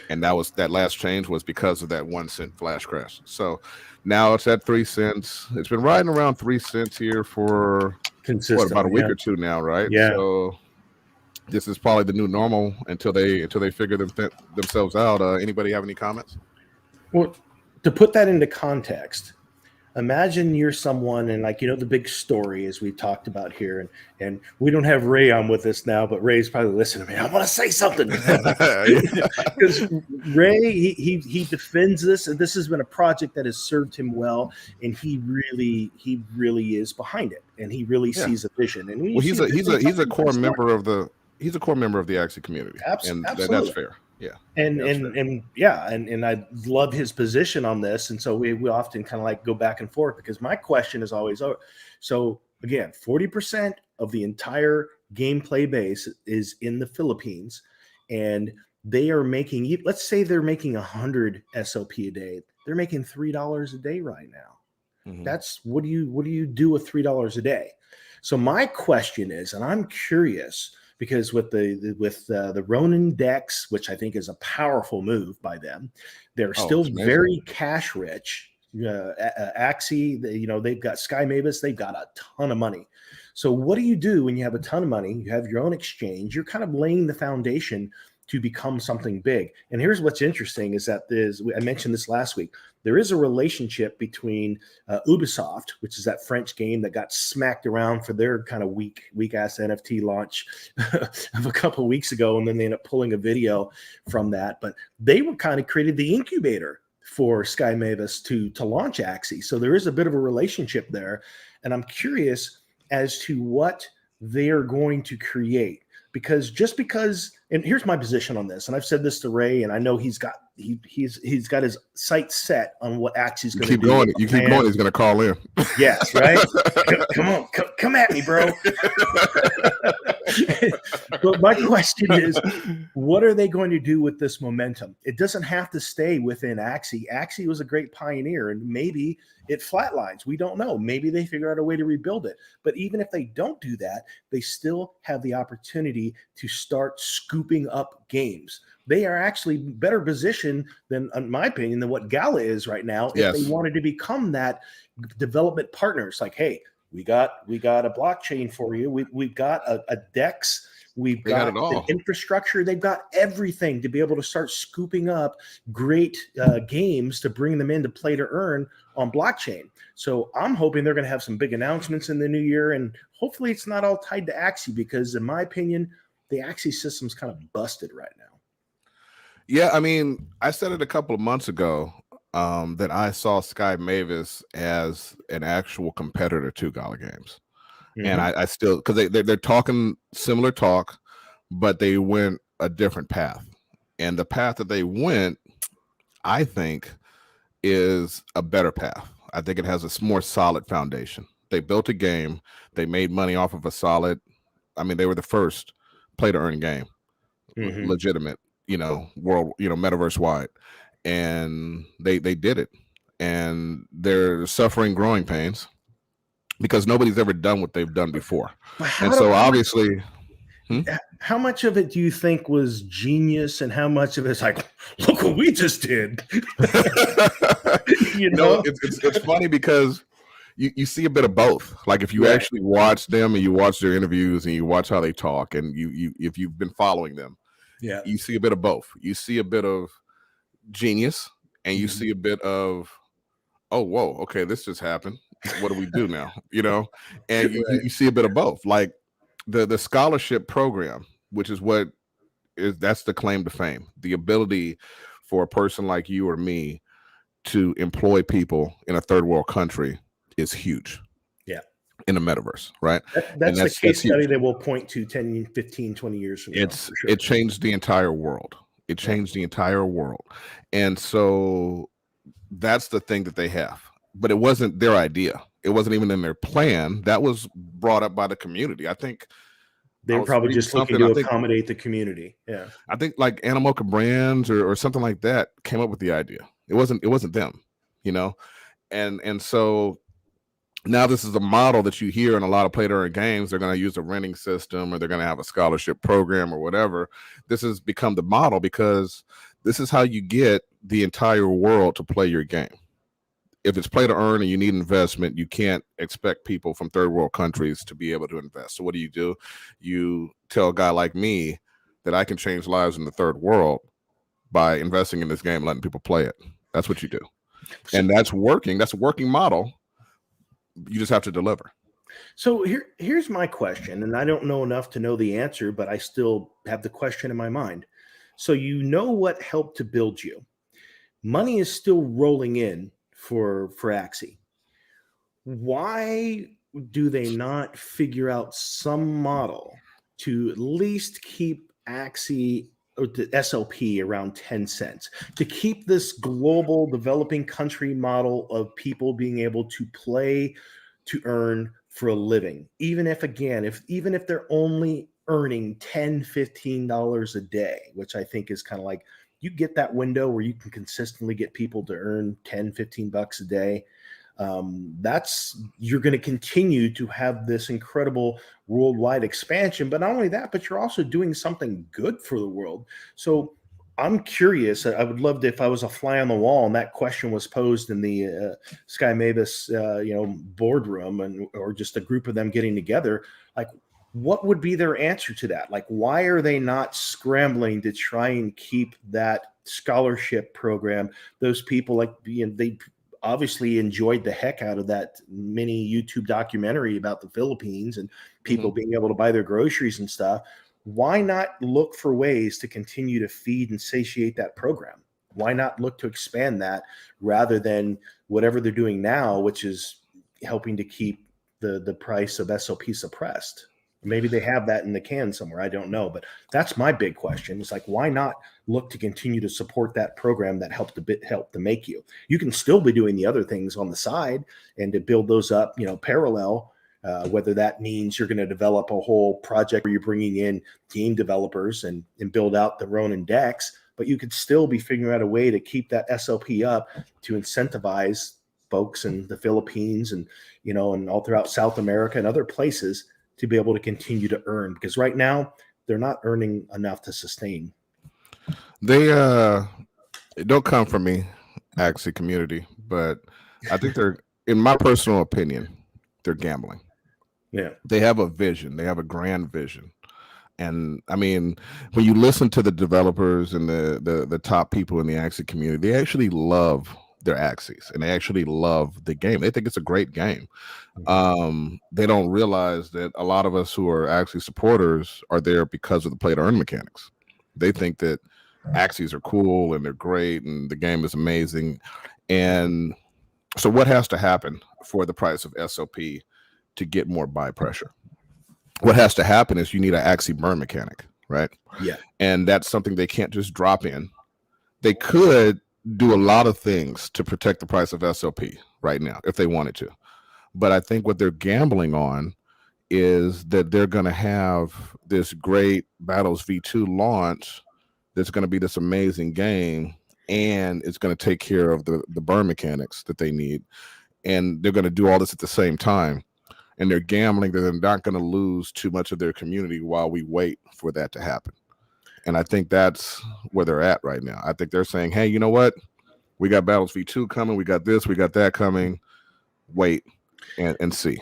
And that last change was because of that 1 cent flash crash. So now it's at 3 cents. It's been riding around 3 cents here for about a week or two now, right? Yeah. So this is probably the new normal until they figure themselves out. Anybody have any comments? Well, to put that into context, imagine you're someone and the big story as we talked about here, and we don't have Ray on with us now, but Ray's probably listening to me. I want to say something because Ray he defends this, and this has been a project that has served him well, and he really is behind it, and he really sees a vision. And he's a core member of the Axie community, and that's fair. Yeah. And I love his position on this. And so we often kind of go back and forth, because my question is always, so again, 40% of the entire gameplay base is in the Philippines, and they are making, let's say they're making 100 SOP a day. They're making $3 a day right now. That's what do you do with $3 a day? So my question is, and I'm curious, because with the Ronin decks, which I think is a powerful move by them, they're still very cash rich. Axie, they've got Sky Mavis, they've got a ton of money. So what do you do when you have a ton of money? You have your own exchange. You're kind of laying the foundation to become something big. And here's what's interesting is that I mentioned this last week. There is a relationship between Ubisoft, which is that French game that got smacked around for their kind of weak ass NFT launch of a couple of weeks ago, and then they ended up pulling a video from that. But they were kind of created the incubator for Sky Mavis to launch Axie. So there is a bit of a relationship there, and I'm curious as to what they are going to create. Because and here's my position on this, and I've said this to Ray, and I know he's got his sights set on what Axie's going to do. You keep going, he's going to call in. Yes, right? Come on, come at me, bro. But my question is, what are they going to do with this momentum? It doesn't have to stay within Axie. Axie was a great pioneer, and maybe it flatlines. We don't know. Maybe they figure out a way to rebuild it. But even if they don't do that, they still have the opportunity to start scooping up games. They are actually better positioned than, in my opinion, than what Gala is right now. Yes. If they wanted to become that development partners, like, hey, we got a blockchain for you. We've got a DEX. We've got an infrastructure. They've got everything to be able to start scooping up great games to bring them in to play to earn on blockchain. So I'm hoping they're going to have some big announcements in the new year, and hopefully it's not all tied to Axie, because in my opinion, the Axie system's kind of busted right now. Yeah, I mean, I said it a couple of months ago that I saw Sky Mavis as an actual competitor to Gala Games. Mm-hmm. And I still, because they're talking similar talk, but they went a different path. And the path that they went, I think, is a better path. I think it has a more solid foundation. They built a game. They made money off of a solid, I mean, they were the first play-to-earn game, legitimate, world, metaverse wide. And they did it. And they're suffering growing pains, because nobody's ever done what they've done before. And so obviously, how much of it do you think was genius, and how much of it's like, look what we just did? It's funny because you see a bit of both. Like if you actually watch them and you watch their interviews and you watch how they talk, and if you've been following them, you see a bit of both. You see a bit of genius, and you see a bit of, oh, whoa, okay, this just happened. What do we do now? And you see a bit of both. Like the scholarship program, which is that's the claim to fame. The ability for a person like you or me to employ people in a third world country is huge. Yeah. In the metaverse, right? That's the case study that we'll point to 10, 15, 20 years from now. It changed the entire world. It changed the entire world. And so that's the thing that they have. But it wasn't their idea. It wasn't even in their plan. That was brought up by the community. I think they were probably just looking to accommodate the community. Yeah. I think like Animoca Brands or something like that came up with the idea. It wasn't them, And so now this is a model that you hear in a lot of play-to-earn games. They're going to use a renting system, or they're going to have a scholarship program or whatever. This has become the model because this is how you get the entire world to play your game. If it's play to earn and you need investment, you can't expect people from third world countries to be able to invest. So what do? You tell a guy like me that I can change lives in the third world by investing in this game, letting people play it. That's what you do. And that's working. That's a working model. You just have to deliver. So here's my question, and I don't know enough to know the answer, but I still have the question in my mind. So what helped to build you. Money is still rolling in for Axie. Why do they not figure out some model to at least keep Axie or the SLP around 10 cents, to keep this global developing country model of people being able to play to earn for a living, even if they're only earning $10, $15 a day, which I think is kind of like, you get that window where you can consistently get people to earn 10, 15 bucks a day. You're going to continue to have this incredible worldwide expansion, but not only that, but you're also doing something good for the world. So I'm curious. I would love to, if I was a fly on the wall and that question was posed in the Sky Mavis, boardroom, or just a group of them getting together, like, what would be their answer to that? Like, why are they not scrambling to try and keep that scholarship program? Those people, like, they obviously enjoyed the heck out of that mini YouTube documentary about the Philippines and people being able to buy their groceries and stuff. Why not look for ways to continue to feed and satiate that program? Why not look to expand that rather than whatever they're doing now, which is helping to keep the price of SOP suppressed? Maybe they have that in the can somewhere. I don't know. But that's my big question. It's like, why not look to continue to support that program that helped to make you? You can still be doing the other things on the side and to build those up, parallel. Whether that means you're going to develop a whole project where you're bringing in game developers and build out the Ronin decks, but you could still be figuring out a way to keep that SOP up to incentivize folks in the Philippines and all throughout South America and other places to be able to continue to earn, because right now they're not earning enough to sustain. They don't come from me, Axie community, but I think they're, in my personal opinion, they're gambling. Yeah. They have a vision. They have a grand vision. And I mean, when you listen to the developers and the top people in the Axie community, they actually love their Axies and they actually love the game. They think it's a great game. They don't realize that a lot of us who are Axie supporters are there because of the play to earn mechanics. They think that Axies are cool and they're great and the game is amazing. And so what has to happen for the price of SOP to get more buy pressure? What has to happen is you need an Axie burn mechanic, right? Yeah. And that's something they can't just drop in. They could do a lot of things to protect the price of SOP right now if they wanted to. But I think what they're gambling on is that they're going to have this great Battles V2 launch that's going to be this amazing game, and it's going to take care of the burn mechanics that they need. And they're going to do all this at the same time. And they're gambling that they're not going to lose too much of their community while we wait for that to happen. And I think that's where they're at right now. I think they're saying, hey, you know what? We got Battles V2 coming. We got this. We got that coming. Wait and see.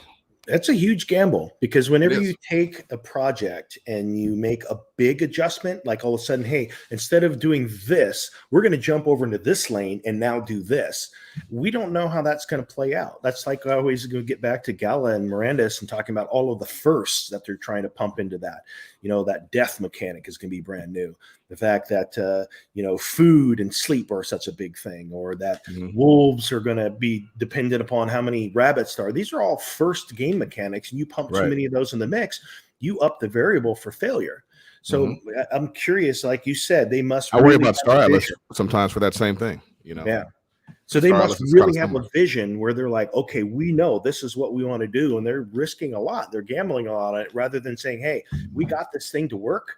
That's a huge gamble, because whenever you take a project and you make a big adjustment, like all of a sudden, hey, instead of doing this, we're going to jump over into this lane and now do this. We don't know how that's going to play out. That's like I always go get back to Gala and Miranda's and talking about all of the firsts that they're trying to pump into that. That death mechanic is going to be brand new. The fact that, food and sleep are such a big thing, or that wolves are going to be dependent upon how many rabbits there are. These are all first game mechanics, and you pump too many of those in the mix, you up the variable for failure. So I'm curious, like you said, they must. I worry about Star Atlas sometimes for that same thing, Yeah. So they must really have a vision where they're like, okay, we know this is what we want to do, and they're risking a lot. They're gambling a lot on it, rather than saying, hey, we got this thing to work.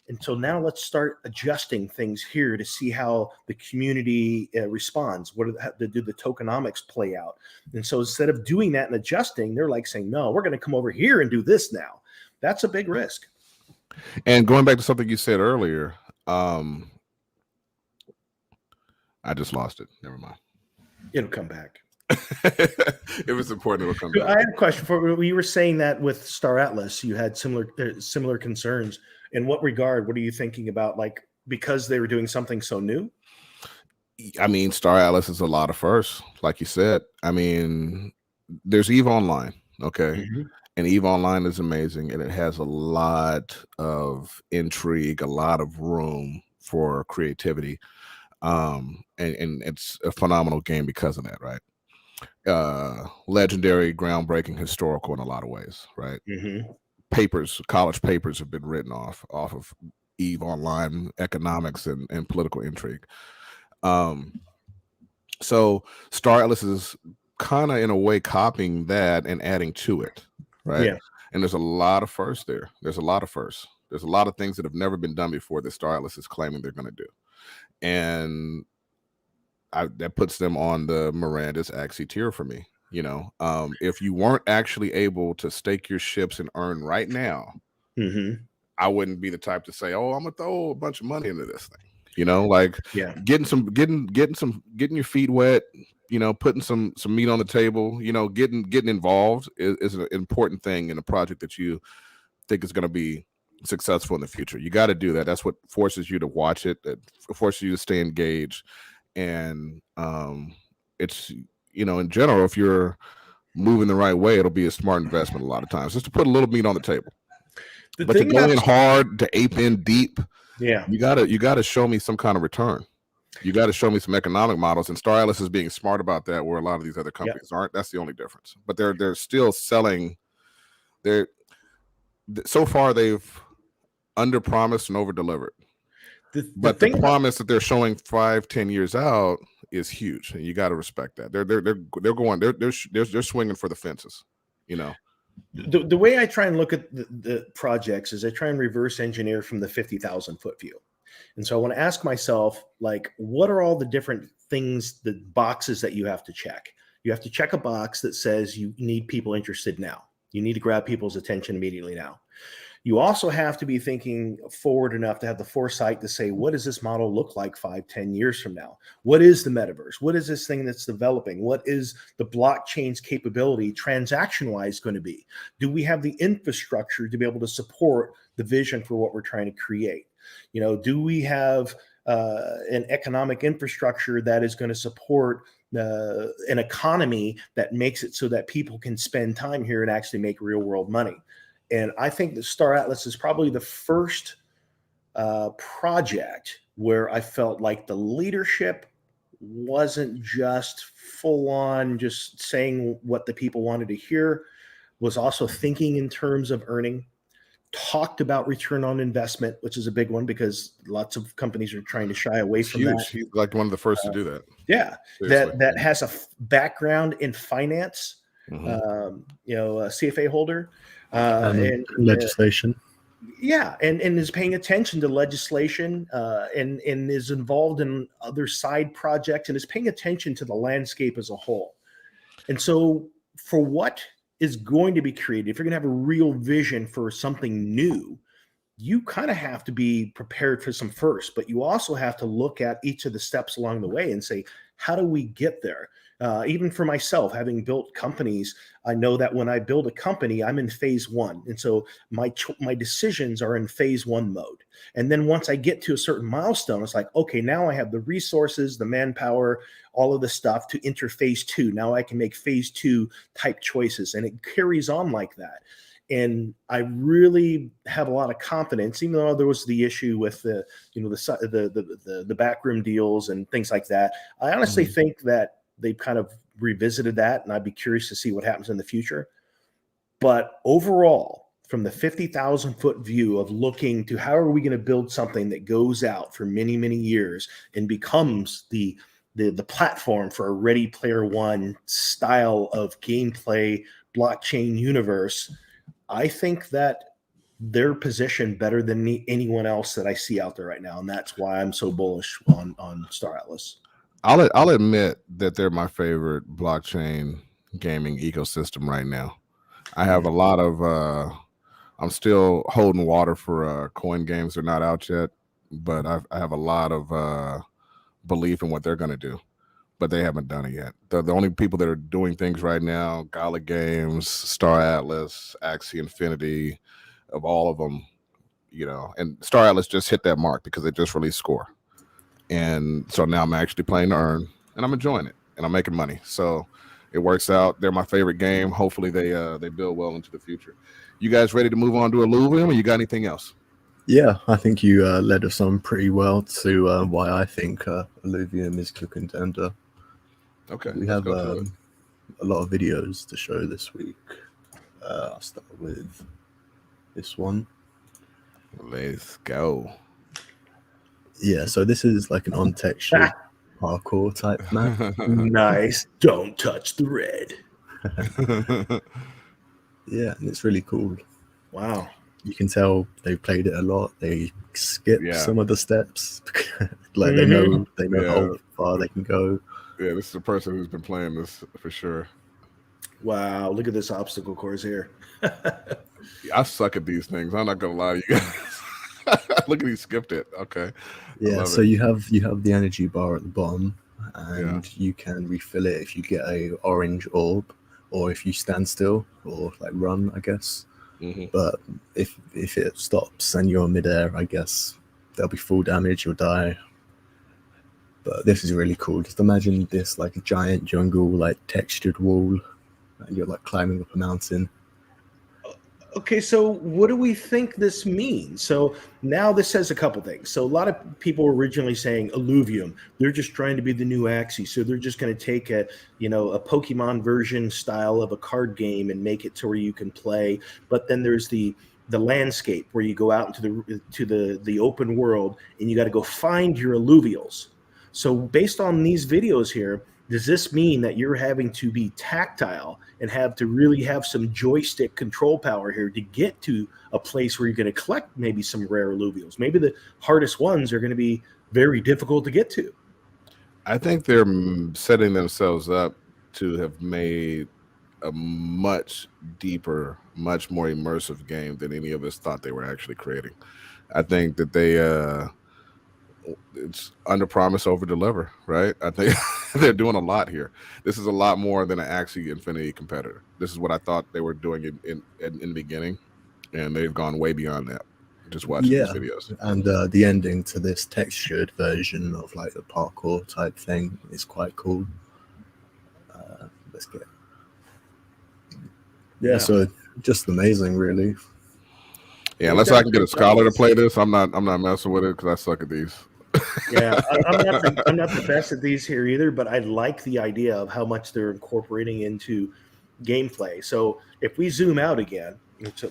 Until now, let's start adjusting things here to see how the community responds. How do the tokenomics play out? And so instead of doing that and adjusting, they're like saying, no, we're going to come over here and do this now. That's a big risk. And going back to something you said earlier, I just lost it. Never mind. It'll come back. If it's important, it'll come back. I had a question for you. Were saying that with Star Atlas, you had similar concerns. In what regard? What are you thinking about? Like, because they were doing something so new? I mean, Star Atlas is a lot of firsts, like you said. I mean, there's EVE Online, okay? And EVE Online is amazing, and it has a lot of intrigue, a lot of room for creativity. And it's a phenomenal game because of that, right? Legendary, groundbreaking, historical in a lot of ways, right? College papers have been written off of EVE Online economics and political intrigue. So Star Atlas is kind of in a way copying that and adding to it, right? Yeah. And there's a lot of firsts there. There's a lot of firsts. There's a lot of things that have never been done before that Star Atlas is claiming they're going to do. And that puts them on the Miranda's Axie tier for me. If you weren't actually able to stake your ships and earn right now, I wouldn't be the type to say, "Oh, I'm gonna throw a bunch of money into this thing." Getting your feet wet, putting some meat on the table, getting involved is an important thing in a project that you think it's going to be successful in the future. You got to do that. That's what forces you to watch it. It forces you to stay engaged. And it's, in general, if you're moving the right way, it'll be a smart investment a lot of times, just to put a little meat on the table. But to go in hard, to ape in deep, you gotta show me some kind of return. You got to show me some economic models, and Star Atlas is being smart about that, where a lot of these other companies aren't. That's the only difference. But they're still selling. So far they've under-promised and over-delivered. But the promise that they're showing 5-10 years out is huge, and you got to respect that. They're swinging for the fences, The way I try and look at the projects is I try and reverse engineer from the 50,000 foot view. And so I want to ask myself, like, what are all the different things, the boxes that you have to check? You have to check a box that says you need people interested now. You need to grab people's attention immediately now. You also have to be thinking forward enough to have the foresight to say, what does this model look like 5-10 years from now? What is the metaverse? What is this thing that's developing? What is the blockchain's capability transaction-wise going to be? Do we have the infrastructure to be able to support the vision for what we're trying to create? Do we have an economic infrastructure that is going to support an economy that makes it so that people can spend time here and actually make real world money? And I think that Star Atlas is probably the first project where I felt like the leadership wasn't just full on just saying what the people wanted to hear, was also thinking in terms of earning, talked about return on investment, which is a big one because lots of companies are trying to shy away from that. He's like one of the first to do that. Yeah, that has a background in finance, CFA holder. And legislation. And is paying attention to legislation and is involved in other side projects and is paying attention to the landscape as a whole. And so for what is going to be created, if you're going to have a real vision for something new, you kind of have to be prepared for some first, but you also have to look at each of the steps along the way and say, how do we get there? Even for myself, having built companies, I know that when I build a company, I'm in phase one. And so my decisions are in phase one mode. And then once I get to a certain milestone, it's like, okay, now I have the resources, the manpower, all of the stuff to enter phase two. Now I can make phase two type choices. And it carries on like that. And I really have a lot of confidence, even though there was the issue with the backroom deals and things like that. I honestly think that they've kind of revisited that, and I'd be curious to see what happens in the future. But overall, from the 50,000 foot view of looking to how are we going to build something that goes out for many, many years and becomes the platform for a Ready Player One style of gameplay blockchain universe, I think that they're positioned better than anyone else that I see out there right now. And that's why I'm so bullish on Star Atlas. I'll admit that they're my favorite blockchain gaming ecosystem right now. I have a lot of I'm still holding water for coin games. They're not out yet, but I have a lot of belief in what they're going to do, but they haven't done it yet. The only people that are doing things right now, Gala Games, Star Atlas, Axie Infinity, of all of them, and Star Atlas just hit that mark because they just released Score. And so now I'm actually playing to earn, and I'm enjoying it, and I'm making money. So it works out. They're my favorite game. Hopefully they build well into the future. You guys ready to move on to Illuvium, or you got anything else? Yeah, I think you led us on pretty well to why I think Illuvium is the contender. Okay. We have a lot of videos to show this week. I'll start with this one. Let's go. Yeah, so this is like an on-texture parkour type map. Nice. Don't touch the red. Yeah, and it's really cool. Wow. You can tell they've played it a lot. They skip some of the steps. Like they know how far they can go. Yeah, this is a person who's been playing this for sure. Wow, look at this obstacle course here. I suck at these things. I'm not gonna lie to you guys. Look at he skipped it. Okay. Yeah, so you have the energy bar at the bottom, and you can refill it if you get a orange orb, or if you stand still or like run, I guess. But if it stops and you're midair, I guess there'll be full damage, you'll die. But this is really cool. Just imagine this like a giant jungle, like textured wall, and you're like climbing up a mountain. Okay, so what do we think this means? So now this says a couple things. So a lot of people were originally saying Illuvium. They're just trying to be the new Axie. So they're just going to take a Pokemon version style of a card game and make it to where you can play. But then there's the landscape where you go out into the open world and you got to go find your alluvials. So based on these videos here, does this mean that you're having to be tactile and have to really have some joystick control power here to get to a place where you're going to collect maybe some rare alluvials? Maybe the hardest ones are going to be very difficult to get to. I think they're setting themselves up to have made a much deeper, much more immersive game than any of us thought they were actually creating. I think that it's under promise, over deliver, right? I think they're doing a lot here. This is a lot more than an Axie Infinity competitor. This is what I thought they were doing in the beginning, and they've gone way beyond that. Just watching these videos. And the ending to this textured version of like the parkour type thing is quite cool. Let's get. Yeah, so just amazing, really. Yeah, unless I can get a scholar to play this, I'm not messing with it because I suck at these. Yeah, I'm not the best at these here either, but I like the idea of how much they're incorporating into gameplay. So if we zoom out again,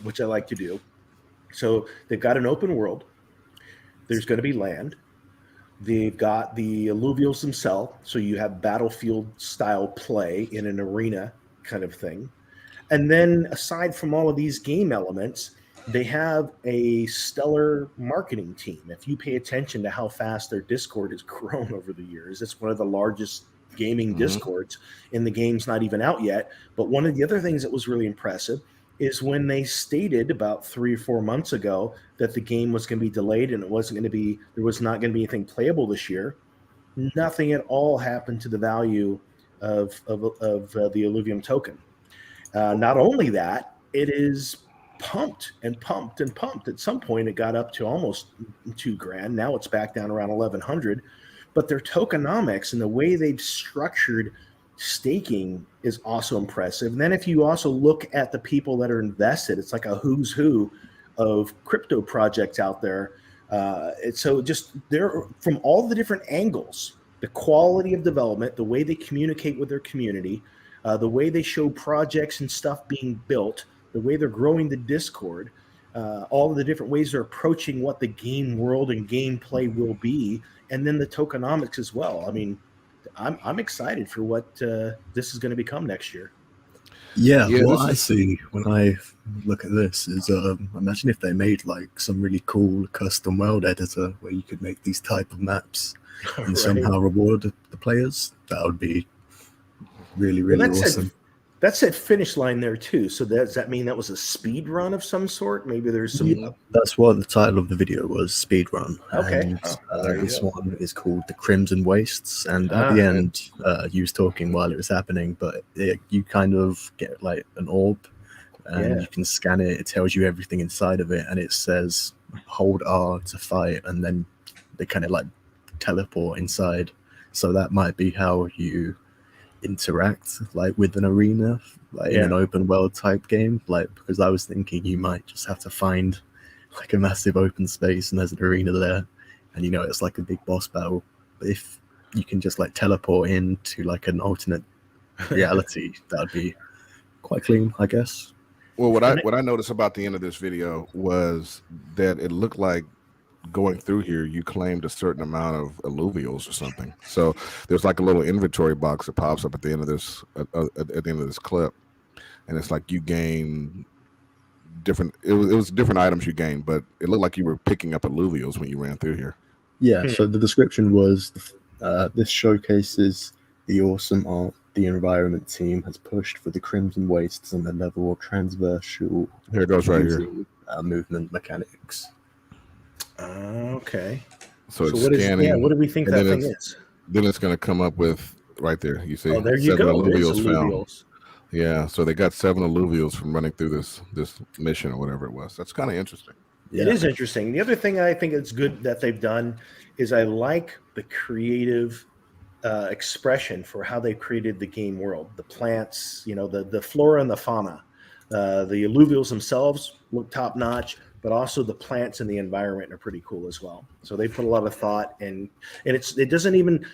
which I like to do, so they've got an open world. There's going to be land. They've got the alluvials themselves, so you have battlefield style play in an arena kind of thing. And then aside from all of these game elements, they have a stellar marketing team. If you pay attention to how fast their Discord has grown over the years, it's one of the largest gaming Discords, and the game's not even out yet. But one of the other things that was really impressive is when they stated about 3 or 4 months ago that the game was going to be delayed and there was not going to be anything playable this year. Nothing at all happened to the value of the Illuvium token. Not only that, it is pumped and pumped and pumped. At some point, it got up to almost $2,000. Now it's back down around 1,100. But their tokenomics and the way they've structured staking is also impressive. And then if you also look at the people that are invested, it's like a who's who of crypto projects out there. So just they're from all the different angles, the quality of development, the way they communicate with their community, the way they show projects and stuff being built, the way they're growing the Discord, all of the different ways they're approaching what the game world and gameplay will be, and then the tokenomics as well. I mean, I'm excited for what this is going to become next year. Yeah, what I see when I look at this is imagine if they made like some really cool custom world editor where you could make these type of maps and somehow reward the players. That would be really, really awesome. That said finish line there too. So does that mean that was a speed run of some sort? Maybe there's some. Yeah, that's what the title of the video was, speed run. Okay. And this one is called the Crimson Wastes. And at the end, you was talking while it was happening, but you kind of get like an orb, and you can scan it. It tells you everything inside of it, and it says hold R to fight, and then they kind of like teleport inside. So that might be how you interact like with an arena, like in an open world type game, like because I was thinking you might just have to find like a massive open space and there's an arena there and it's like a big boss battle. But if you can just like teleport into like an alternate reality, that'd be quite clean, I guess. Well, what I noticed about the end of this video was that it looked like going through here, you claimed a certain amount of alluvials or something. So there's like a little inventory box that pops up at the end of this at the end of this clip, and it's like you gain different. It was different items you gained, but it looked like you were picking up alluvials when you ran through here. Yeah. So the description was this showcases the awesome art the environment team has pushed for the Crimson Wastes and the level of transversal. Here it goes right here. Movement mechanics. Okay. So it's what scanning. What do we think that thing is? Then it's going to come up with right there. You see, there you 7 go. alluvials found. Yeah, so they got 7 alluvials from running through this mission or whatever it was. That's kind of interesting. It is interesting. The other thing I think it's good that they've done is I like the creative expression for how they created the game world. The plants, the flora and the fauna. The alluvials themselves look top notch, but also the plants in the environment are pretty cool as well. So they put a lot of thought and it doesn't even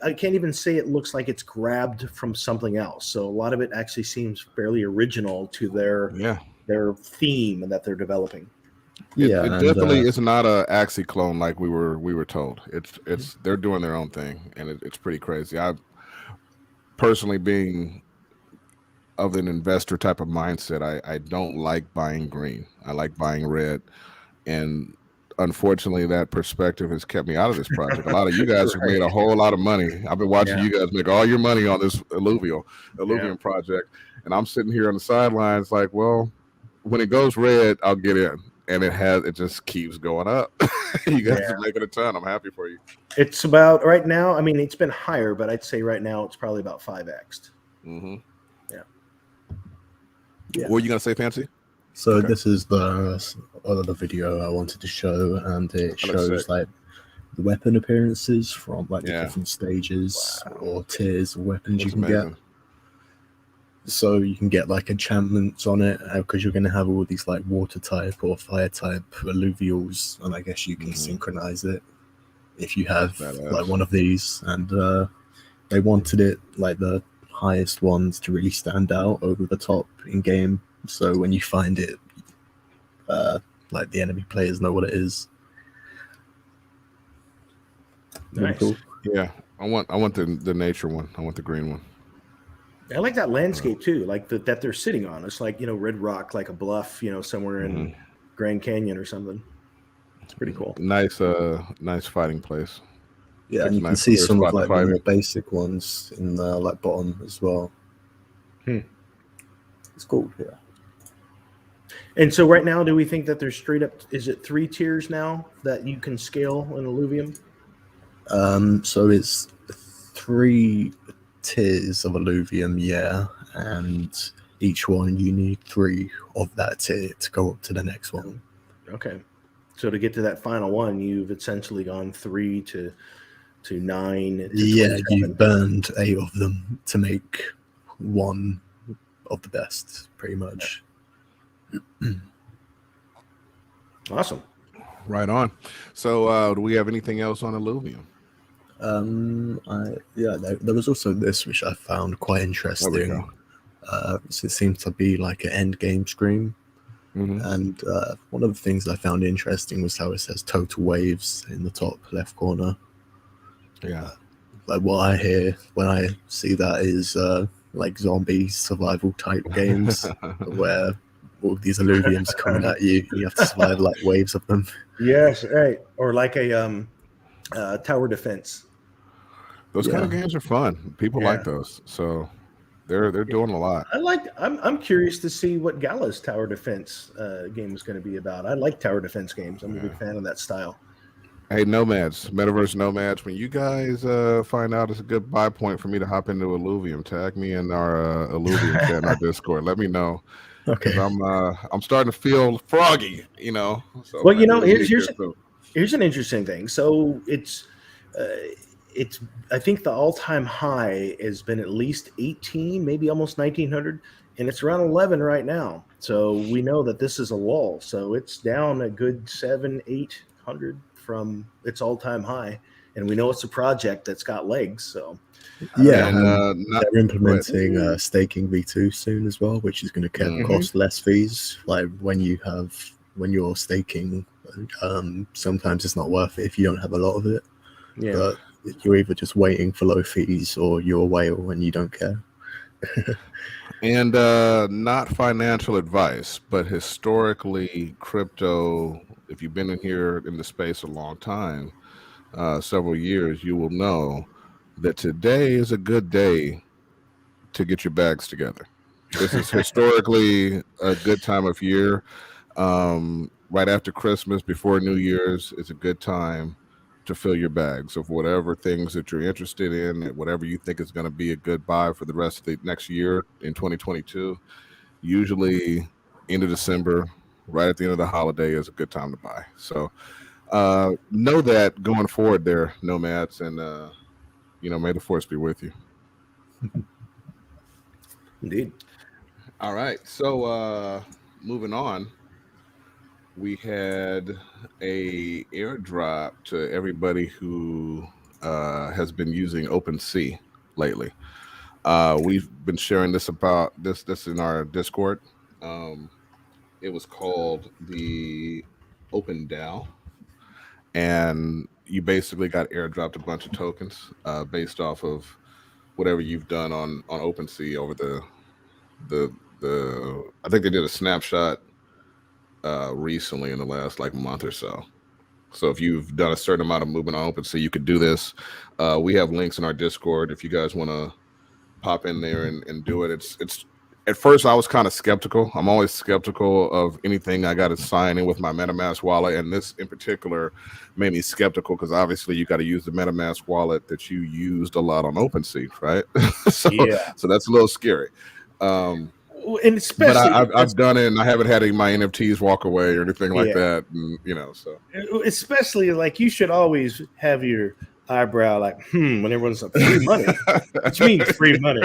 I can't even say it looks like it's grabbed from something else. So a lot of it actually seems fairly original to their theme and that they're developing. It definitely is not a Axie clone like we were told. It's they're doing their own thing, and it's pretty crazy. I personally, being of an investor type of mindset, I don't like buying green. I like buying red, and unfortunately, that perspective has kept me out of this project. A lot of you guys have made a whole lot of money. I've been watching you guys make all your money on this Illuvium project, and I'm sitting here on the sidelines like, well, when it goes red, I'll get in. And it just keeps going up. You guys are making a ton. I'm happy for you. It's about right now. I mean, it's been higher, but I'd say right now it's probably about 5x. Mm-hmm. Yeah. What were you gonna say, Fancy? So this is the other video I wanted to show, and it shows like the weapon appearances from like the different stages or tiers of weapons you can get. So you can get like enchantments on it because you're going to have all these like water type or fire type alluvials, and I guess you can synchronize it if you have like one of these. And they wanted it like the highest ones to really stand out over the top in game. So when you find it, like the enemy players know what it is. Nice. Cool. Yeah, I want the nature one. I want the green one. I like that landscape too, like that they're sitting on. It's like, Red Rock, like a bluff, somewhere in Grand Canyon or something. It's pretty cool. Nice fighting place. Yeah, and you can see some of like the more basic ones in the like bottom as well. It's cool, yeah. And so right now, do we think that there's straight up? Is it 3 tiers now that you can scale in Illuvium? So it's 3 tiers of Illuvium, and each one you need 3 of that tier to go up to the next one. Okay, so to get to that final one, you've essentially gone 3 to 9. To 27. You burned 8 of them to make one of the best, pretty much. Awesome. Right on. So, do we have anything else on Illuvium? There was also this which I found quite interesting. So it seemed to be like an end game screen, and one of the things I found interesting was how it says total waves in the top left corner. Like what I hear when I see that is like zombie survival type games where all these alluviums coming at you and you have to survive like waves of them. Yes, right. Or like a tower defense. Those kind of games are fun. People like those, so they're doing a lot. I'm curious to see what Gala's tower defense game is going to be about. I like tower defense games. I'm a big fan of that style. Hey, Nomads, Metaverse Nomads, when you guys find out it's a good buy point for me to hop into Illuvium, tag me in our Illuvium chat in our Discord. Let me know. Okay. I'm starting to feel froggy, So well, here's an interesting thing. So it's I think the all-time high has been at least 18, maybe almost 1900, and it's around 11 right now. So we know that this is a lull. So it's down a good 700-800 from its all-time high, and we know it's a project that's got legs. So they're implementing staking V2 soon as well, which is going to cost less fees. Like when you're staking, sometimes it's not worth it if you don't have a lot of it. Yeah. But you're either just waiting for low fees or you're a whale and you don't care. And not financial advice, but historically, crypto, if you've been in here in the space a long time, several years, you will know that today is a good day to get your bags together. This is historically a good time of year. Right after Christmas, before New Year's, is a good time to fill your bags of whatever things that you're interested in, and whatever you think is going to be a good buy for the rest of the next year in 2022. Usually, end of December, right at the end of the holiday, is a good time to buy. So know that going forward, there, nomads, and may the force be with you. Indeed. All right. So moving on, we had a airdrop to everybody who has been using OpenSea lately. We've been sharing this in our Discord. It was called the Open DAO, and you basically got airdropped a bunch of tokens based off of whatever you've done on OpenSea over the I think they did a snapshot recently in the last like month or so. So if you've done a certain amount of movement on OpenSea, you could do this. We have links in our Discord if you guys want to pop in there and do it. It's at first I was kind of skeptical. I'm always skeptical of anything I got to sign in with my MetaMask wallet, and this in particular made me skeptical because obviously you got to use the MetaMask wallet that you used a lot on OpenSea, right? So that's a little scary. And especially, but I've done it, and I haven't had any of my NFTs walk away or anything like that. And, so especially like you should always have your eyebrow like, when everyone's like free money, which means free money.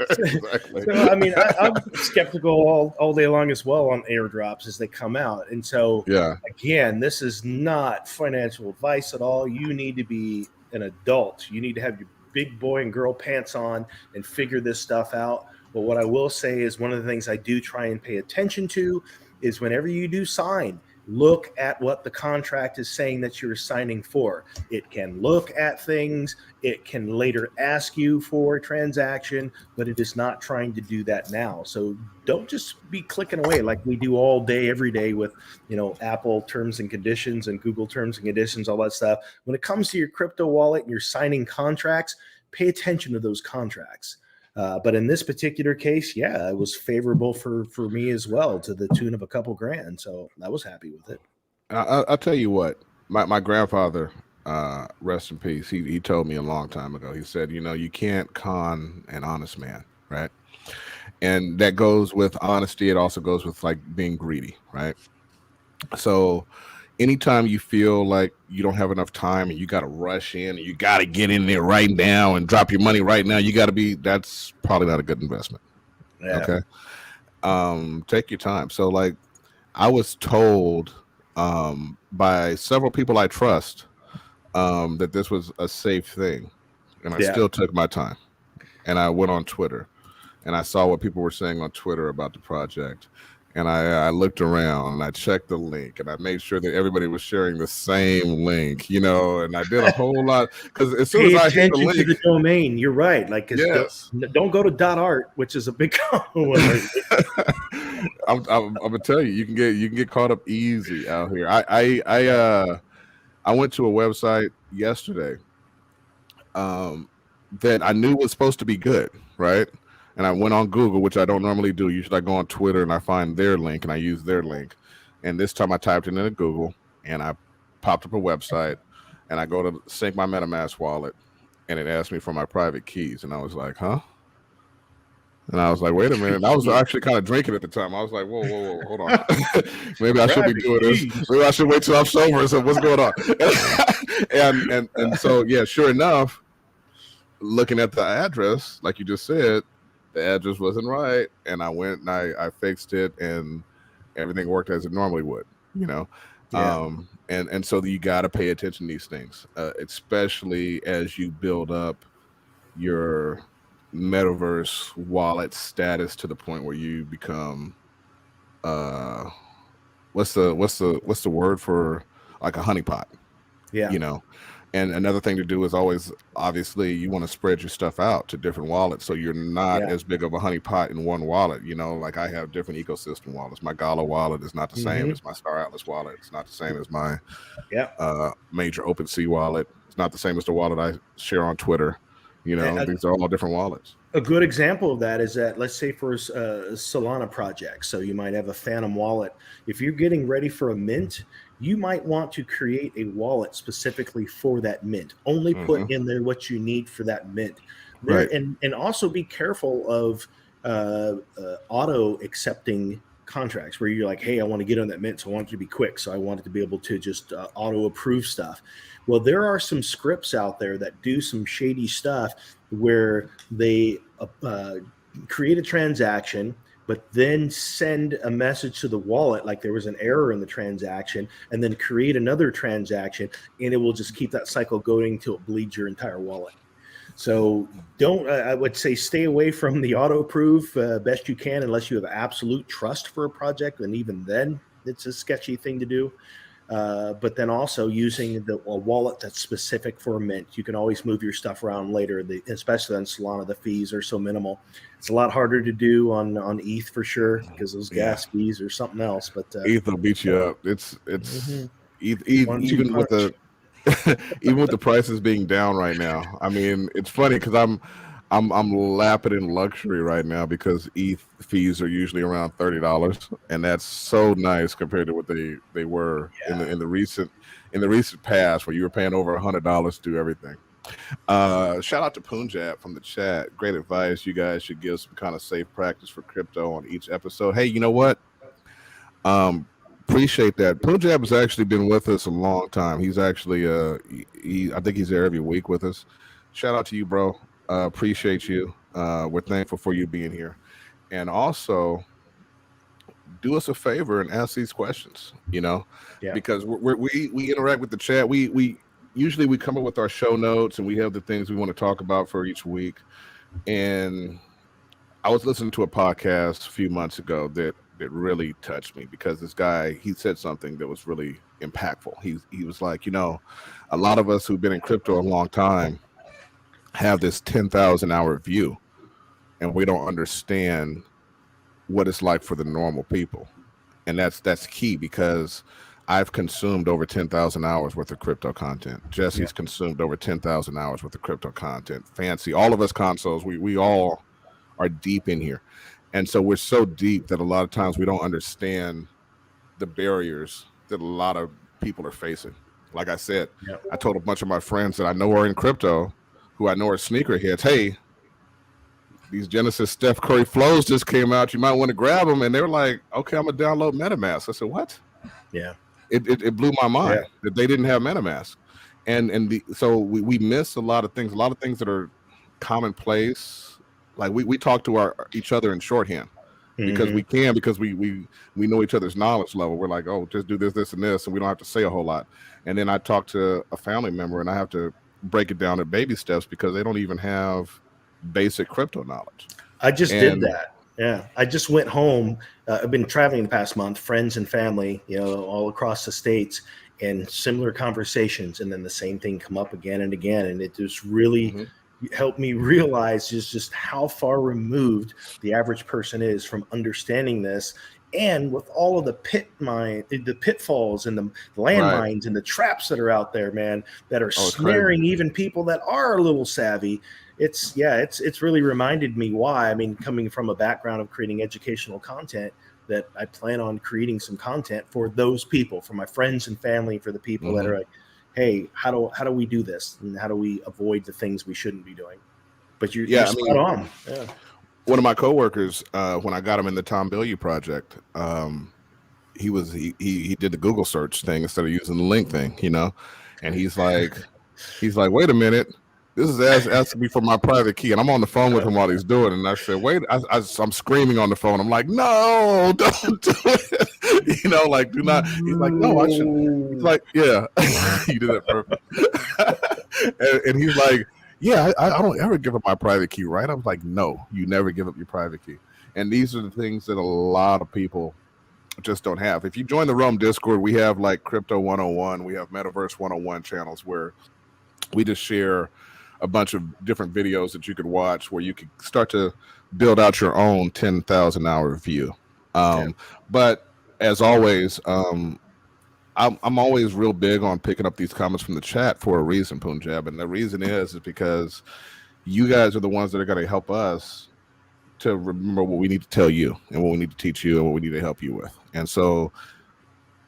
Exactly. So I mean, I'm skeptical all day long as well on airdrops as they come out. And so, again, this is not financial advice at all. You need to be an adult. You need to have your big boy and girl pants on and figure this stuff out. But what I will say is one of the things I do try and pay attention to is whenever you do sign, look at what the contract is saying that you're signing for. It can look at things. It can later ask you for a transaction, but it is not trying to do that now. So don't just be clicking away like we do all day, every day with, Apple terms and conditions and Google terms and conditions, all that stuff. When it comes to your crypto wallet and you're signing contracts, pay attention to those contracts. But in this particular case, it was favorable for me as well, to the tune of a couple grand. So I was happy with it. I'll tell you what, my grandfather, rest in peace, he told me a long time ago. He said, you can't con an honest man, right? And that goes with honesty. It also goes with like being greedy, right? So anytime you feel like you don't have enough time and you got to rush in and you got to get in there right now and drop your money right now, that's probably not a good investment. Okay. Take your time. So like I was told by several people I trust that this was a safe thing, and I still took my time, and I went on Twitter and I saw what people were saying on Twitter about the project. And I looked around and I checked the link and I made sure that everybody was sharing the same link, and I did a whole lot because as soon as I hit the link, to the domain, you're right. Like, don't go to .art, which is a big one. I'm gonna tell you, you can get caught up easy out here. I went to a website yesterday that I knew was supposed to be good, right? And I went on Google, which I don't normally do. Usually I go on Twitter and I find their link and I use their link. And this time I typed it into Google and I popped up a website and I go to sync my MetaMask wallet and it asked me for my private keys. And I was like, huh? And I was like, wait a minute. And I was actually kind of drinking at the time. I was like, whoa, hold on. Maybe I should be doing this. Maybe I should wait till I'm sober. So what's going on? and so, sure enough, looking at the address, like you just said, the address wasn't right, and I went and I fixed it, and everything worked as it normally would, and so you got to pay attention to these things, especially as you build up your metaverse wallet status to the point where you become what's the word for like a honeypot, And another thing to do is always, obviously, you want to spread your stuff out to different wallets so you're not as big of a honeypot in one wallet. Like I have different ecosystem wallets. My Gala wallet is not the same as my Star Atlas wallet. It's not the same as my major OpenSea wallet. It's not the same as the wallet I share on Twitter. These are all different wallets. A good example of that is that, let's say for Solana project, so you might have a Phantom wallet. If you're getting ready for a mint, you might want to create a wallet specifically for that mint. Only put in there what you need for that mint. There, Right. and also be careful of auto accepting contracts where you're like, hey, I want to get on that mint, so I want it to be quick, so I want it to be able to just auto approve stuff. Well, there are some scripts out there that do some shady stuff where they create a transaction, but then send a message to the wallet like there was an error in the transaction, and then create another transaction, and it will just keep that cycle going till it bleeds your entire wallet. So don't, I would say stay away from the auto approve best you can, unless you have absolute trust for a project. And even then, it's a sketchy thing to do. But then also using a wallet that's specific for a mint. You can always move your stuff around later, especially on Solana. The fees are so minimal. It's a lot harder to do on ETH for sure, because those gas fees are something else. But ETH will beat you up. It's ETH, even with the even with the prices being down right now. I mean, it's funny because I'm lapping in luxury right now because ETH fees are usually around $30, and that's so nice compared to what they were in the recent past, where you were paying over $100 to do everything. Shout out to Punjab from the chat. Great advice. You guys should give some kind of safe practice for crypto on each episode. Hey, you know what? Appreciate that. Punjab has actually been with us a long time. He's actually I think he's there every week with us. Shout out to you, bro. Appreciate you. We're thankful for you being here. And also do us a favor and ask these questions, because we interact with the chat. We usually we come up with our show notes and we have the things we want to talk about for each week. And I was listening to a podcast a few months ago that really touched me, because this guy, he said something that was really impactful. He was like, a lot of us who've been in crypto a long time have this 10,000 hour view, and we don't understand what it's like for the normal people. And that's key, because I've consumed over 10,000 hours worth of crypto content. Jesse's consumed over 10,000 hours worth of crypto content. Fancy, all of us consoles, we all are deep in here. And so we're so deep that a lot of times we don't understand the barriers that a lot of people are facing. Like I said, I told a bunch of my friends that I know are in crypto, who I know are sneakerheads, hey, these Genesis Steph Curry flows just came out. You might want to grab them. And they were like, okay, I'm going to download MetaMask. I said, what? Yeah. It blew my mind that they didn't have MetaMask. So we miss a lot of things that are commonplace. Like we talk to each other in shorthand because we know each other's knowledge level. We're like, oh, just do this, and this, and we don't have to say a whole lot. And then I talk to a family member and I have to break it down at baby steps because they don't even have basic crypto knowledge. I just did that. Yeah. I just went home. I've been traveling the past month, friends and family, all across the States, and similar conversations. And then the same thing come up again and again. And it just really helped me realize just how far removed the average person is from understanding this. And with all of the pitfalls and the landmines and the traps that are out there, man, that are snaring even people that are a little savvy. It's really reminded me why. I mean, coming from a background of creating educational content, that I plan on creating some content for those people, for my friends and family, for the people that are like, hey, how do we do this, and how do we avoid the things we shouldn't be doing? But you're spot on. Yeah. One of my coworkers, when I got him in the Tom Bilyeu project, he did the Google search thing instead of using the link thing, and he's like, wait a minute, this is asking me for my private key, and I'm on the phone with him while he's doing it. And I said, wait, I'm screaming on the phone. I'm like, no, don't do it. Like, do not. He's like, no, I should. He's like, yeah, you did that perfect. and he's like, yeah, I don't ever give up my private key, right? I was like, no, you never give up your private key. And these are the things that a lot of people just don't have. If you join the Realm Discord, we have like Crypto 101, we have Metaverse 101 channels where we just share a bunch of different videos that you could watch where you could start to build out your own 10,000 hour view. But as always, I'm always real big on picking up these comments from the chat for a reason, Punjab. And the reason is because you guys are the ones that are going to help us to remember what we need to tell you and what we need to teach you and what we need to help you with. And so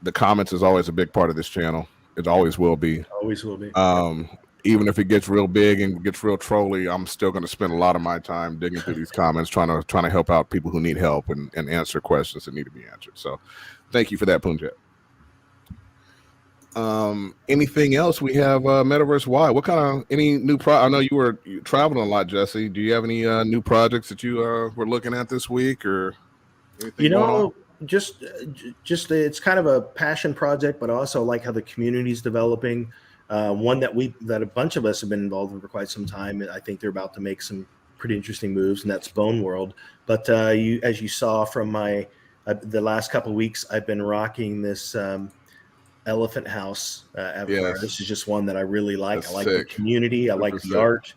The comments is always a big part of this channel. It always will be. Always will be. Even if it gets real big and gets real trolly, I'm still going to spend a lot of my time digging through these comments, trying to help out people who need help and answer questions that need to be answered. So, thank you for that, Punjab. Anything else? We have Metaverse Y. What kind of any new I know you were traveling a lot, Jesse. Do you have any new projects that you were looking at this week or anything going on? Just it's kind of a passion project, but also like how the community is developing. One that a bunch of us have been involved in for quite some time. I think they're about to make some pretty interesting moves, and that's Bone World. But as you saw from the last couple of weeks, I've been rocking this elephant house avatar. Yes. This is just one that I really like. That's I like sick. the community. I like the sick. art.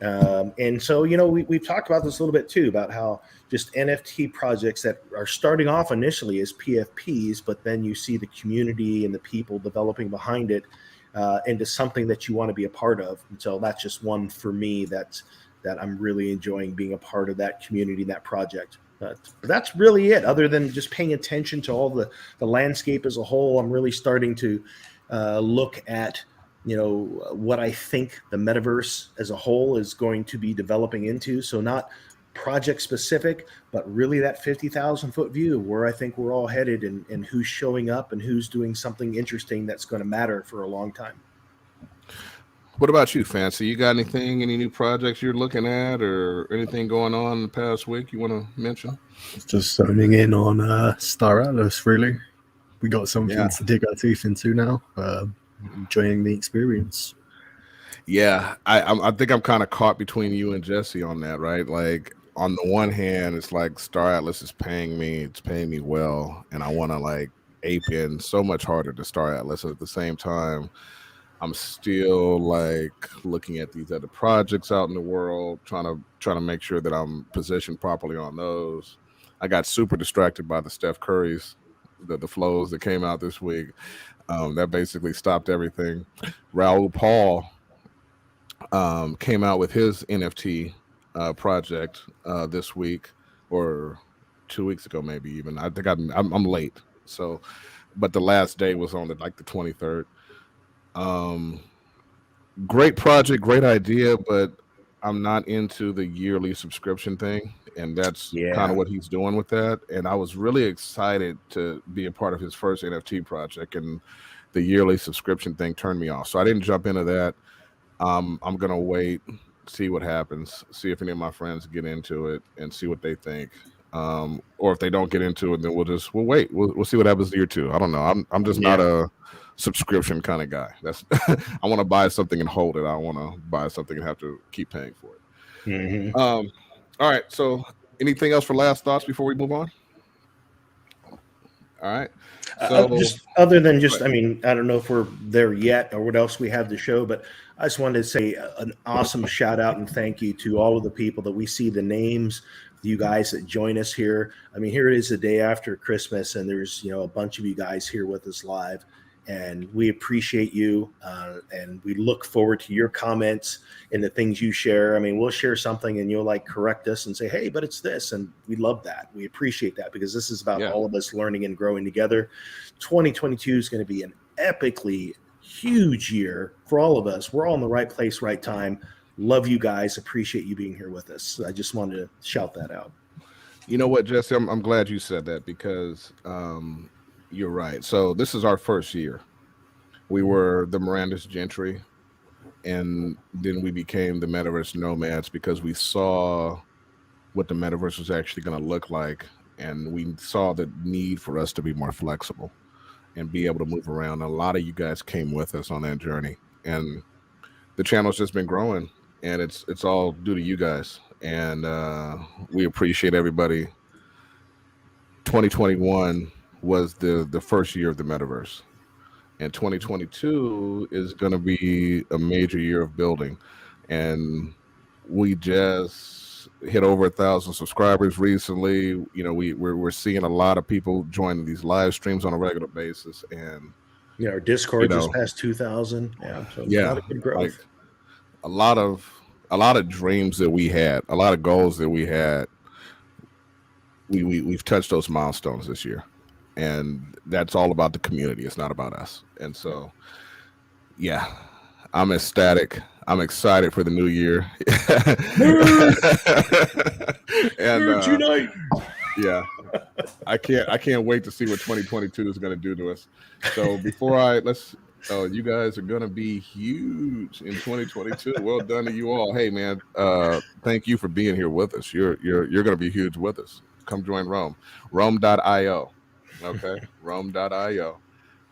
And so, we've talked about this a little bit too, about how just NFT projects that are starting off initially as PFPs, but then you see the community and the people developing behind it into something that you want to be a part of. And so that's just one for me that I'm really enjoying being a part of that community, that project. But that's really it. Other than just paying attention to all the landscape as a whole, I'm really starting to look at what I think the metaverse as a whole is going to be developing into. So not project specific, but really that 50,000 foot view of where I think we're all headed and who's showing up and who's doing something interesting that's going to matter for a long time. What about you, Fancy? You got any new projects you're looking at or anything going on in the past week you want to mention? Just zoning in on Star Atlas, really. We got something to dig our teeth into now. Enjoying the experience. Yeah, I think I'm kind of caught between you and Jesse on that, right? Like on the one hand, it's like Star Atlas is paying me, it's paying me well, and I want to like ape in so much harder to Star Atlas. At the same time, I'm still like looking at these other projects out in the world, trying to make sure that I'm positioned properly on those. I got super distracted by the Steph Curry's, the flows that came out this week. That basically stopped everything. Raul Paul came out with his NFT project this week or 2 weeks ago, maybe even. I think I'm late. So, but the last day was on the 23rd. Great project, great idea, but I'm not into the yearly subscription thing, and that's kind of what he's doing with that. And I was really excited to be a part of his first NFT project, and the yearly subscription thing turned me off. So I didn't jump into that. I'm gonna wait, see what happens, see if any of my friends get into it, and see what they think. Or if they don't get into it, then we'll wait. We'll see what happens year 2. I don't know. I'm just not a subscription kind of guy. That's I want to buy something and hold it. I want to buy something and have to keep paying for it. Mm-hmm. All right. So anything else for last thoughts before we move on? All right. So just other than just, I mean, I don't know if we're there yet or what else we have to show, but I just wanted to say an awesome shout out and thank you to all of the people that we see the names, you guys that join us here. I mean, here it is the day after Christmas, and there's a bunch of you guys here with us live. And we appreciate you, and we look forward to your comments and the things you share. I mean, we'll share something and you'll correct us and say, hey, but it's this. And we love that. We appreciate that because this is about all of us learning and growing together. 2022 is going to be an epically huge year for all of us. We're all in the right place, right time. Love you guys. Appreciate you being here with us. I just wanted to shout that out. You know what, Jesse? I'm glad you said that because you're right. So this is our first year. We were the Miranda's Gentry, and then we became the Metaverse Nomads because we saw what the Metaverse was actually going to look like, and we saw the need for us to be more flexible and be able to move around. A lot of you guys came with us on that journey, and the channel's just been growing, and it's all due to you guys, and we appreciate everybody. 2021 was the first year of the metaverse, and 2022 is going to be a major year of building, and we just hit over 1,000 subscribers recently. We're seeing a lot of people joining these live streams on a regular basis, and our Discord just passed 2,000. So a lot of good growth. Like a lot of dreams that we had, a lot of goals that we had. We've touched those milestones this year. and that's all about the community. It's not about us. And so, yeah, I'm ecstatic. I'm excited for the new year. And yeah, I can't wait to see what 2022 is going to do to us. So you guys are going to be huge in 2022. Well done to you all. Hey man, thank you for being here with us. You're going to be huge with us. Come join Rome. Rome.io. Okay. Rome.io.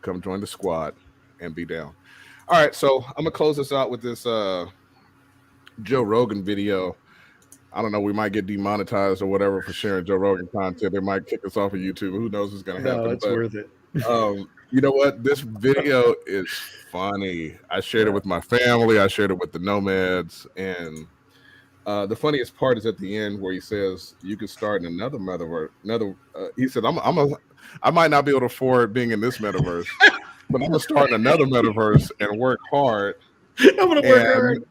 Come join the squad and be down. All right, so I'm gonna close this out with this Joe Rogan video. I don't know, we might get demonetized or whatever for sharing Joe Rogan content. They might kick us off of YouTube. Who knows what's gonna happen? No, it's worth it. You know what? This video is funny. I shared it with my family. I shared it with the Nomads, and the funniest part is at the end where he says you could start in another metaverse. He said, I might not be able to afford being in this metaverse, but I'm gonna start in another metaverse and work hard. I'm gonna work hard.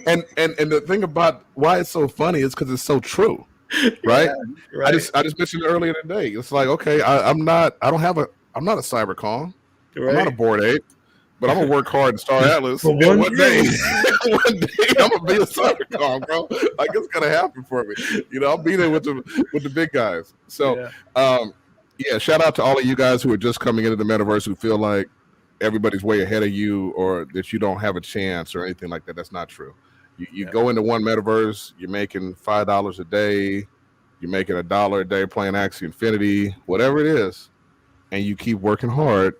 and the thing about why it's so funny is because it's so true, right? Yeah, right. I just mentioned earlier today. It's like, okay, I'm not a cybercon. Right. I'm not a Bored Ape, but I'm gonna work hard in Star Atlas. Well, one day I'm gonna be a cybercon, bro. Like it's gonna happen for me. I'll be there with the big guys. So yeah, shout out to all of you guys who are just coming into the metaverse who feel like everybody's way ahead of you or that you don't have a chance or anything like that. That's not true. You go into one metaverse, you're making $5 a day, you're making $1 a day playing Axie Infinity, whatever it is, and you keep working hard,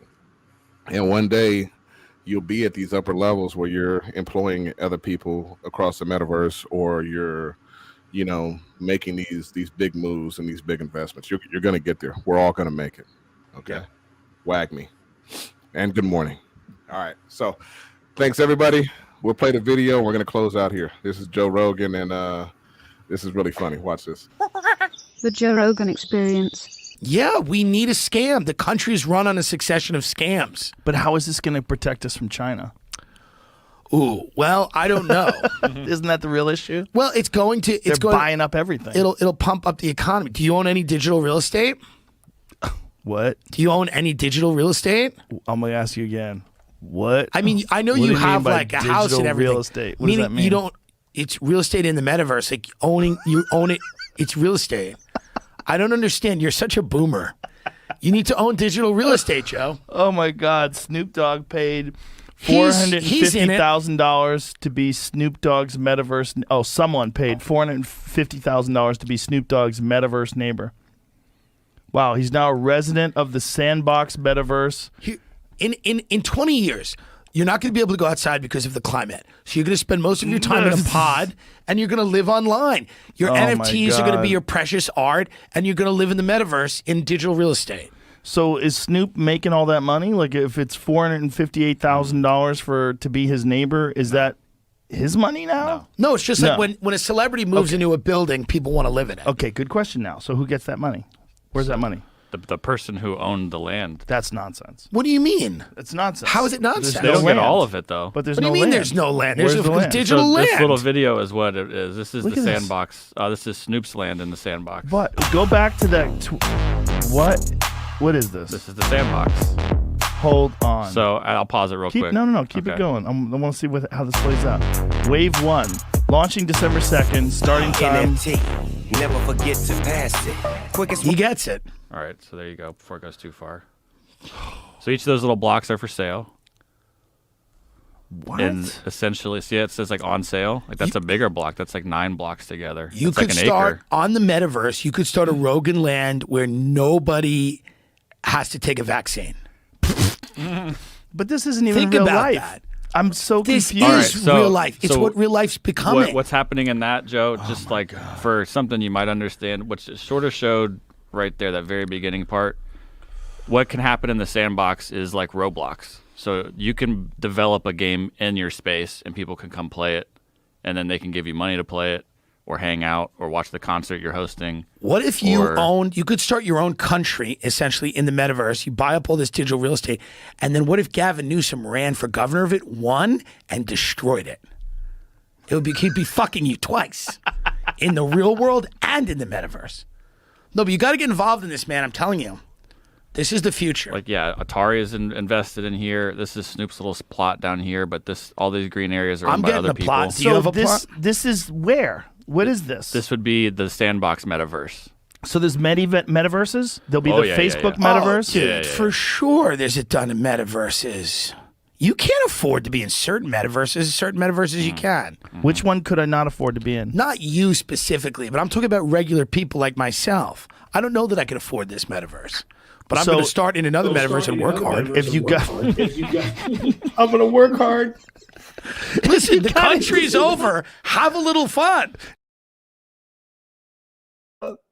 and one day you'll be at these upper levels where you're employing other people across the metaverse, or you're making these big moves and these big investments. You're going to get there. We're all going to make it. Okay. Yeah. Wag me. And good morning. All right. So thanks everybody. We'll play the video. We're going to close out here. This is Joe Rogan, and this is really funny. Watch this. The Joe Rogan Experience. Yeah, we need a scam. The country is run on a succession of scams. But how is this going to protect us from China? Ooh, well, I don't know. Isn't that the real issue? Well, they're buying up everything. It'll pump up the economy. Do you own any digital real estate? What? Do you own any digital real estate? I'm going to ask you again. What? I mean, I know What do you you have mean by like a house and digital everything. real estate? What does that mean? You don't. It's real estate in the metaverse. Like you own it. It's real estate. I don't understand. You're such a boomer. You need to own digital real estate, Joe. Oh my God! Snoop Dogg paid $450,000 to be Snoop Dogg's metaverse. Oh, someone paid $450,000 to be Snoop Dogg's metaverse neighbor. Wow, he's now a resident of the Sandbox metaverse. In 20 years, you're not going to be able to go outside because of the climate. So you're going to spend most of your time in a pod, and you're going to live online. Your NFTs are going to be your precious art, and you're going to live in the metaverse in digital real estate. So is Snoop making all that money? Like if it's $458,000 to be his neighbor, is that his money now? No, it's just like when a celebrity moves into a building, people want to live in it. Okay, good question now. So who gets that money? Where's that money? The person who owned the land. That's nonsense. What do you mean? It's nonsense. How is it nonsense? They don't get all of it, though. But there's What do no you mean land. there's no land? Where's There's the land? digital So land. this little video is what it is. This is Look the at this. sandbox. This is Snoop's land in the sandbox. But go back to that. What is this? This is the sandbox. Hold on. So I'll pause it real quick. No. Keep it going. I want to see how this plays out. Wave 1, launching December 2nd, starting time. Never forget to pass it. Quickest He gets it. All right, so there you go. Before it goes too far. So each of those little blocks are for sale. What? And essentially, see, it says like on sale. Like that's a bigger block. That's like 9 blocks together. You It's could like an start acre. on the metaverse. You could start a Rogan land where nobody has to take a vaccine. But this isn't even Think real about life. that. I'm so This confused. All right, is so- real life. It's so what real life's becoming. What's happening in that, Joe? Just like for something you might understand, which it sort of showed right there, that very beginning part. What can happen in the sandbox is like Roblox. So you can develop a game in your space, and people can come play it, and then they can give you money to play it, or hang out, or watch the concert you're hosting. What if you you could start your own country, essentially, in the metaverse. You buy up all this digital real estate. And then what if Gavin Newsom ran for governor of it, won, and destroyed it? He'd be fucking you twice. In the real world and in the metaverse. No, but you got to get involved in this, man. I'm telling you. This is the future. Like, yeah, Atari is invested in here. This is Snoop's little plot down here, but all these green areas are owned by other people. Plot. Do you have a plot? This is where? What is this? This would be the Sandbox Metaverse. So there's metaverses? There'll be Facebook Metaverse? Oh, dude, for sure there's a ton of metaverses. You can't afford to be in certain metaverses. You can. Which one could I not afford to be in? Not you specifically, but I'm talking about regular people like myself. I don't know that I can afford this metaverse. But I'm going to start in another metaverse and work hard. If you got, I'm going to work hard. Listen, the country's over. Have a little fun.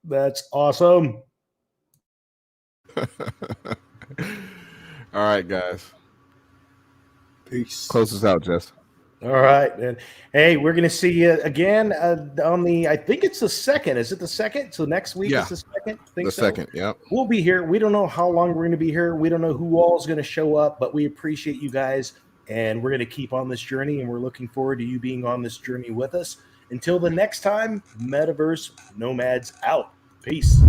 That's awesome. All right, guys. Peace. Close us out, Jess. All right, man. Hey, we're going to see you again on I think it's the 2nd. Is it the 2nd? So next week is the 2nd? The 2nd, yep. We'll be here. We don't know how long we're going to be here. We don't know who all is going to show up, but we appreciate you guys, and we're going to keep on this journey, and we're looking forward to you being on this journey with us. Until the next time, Metaverse Nomads out. Peace.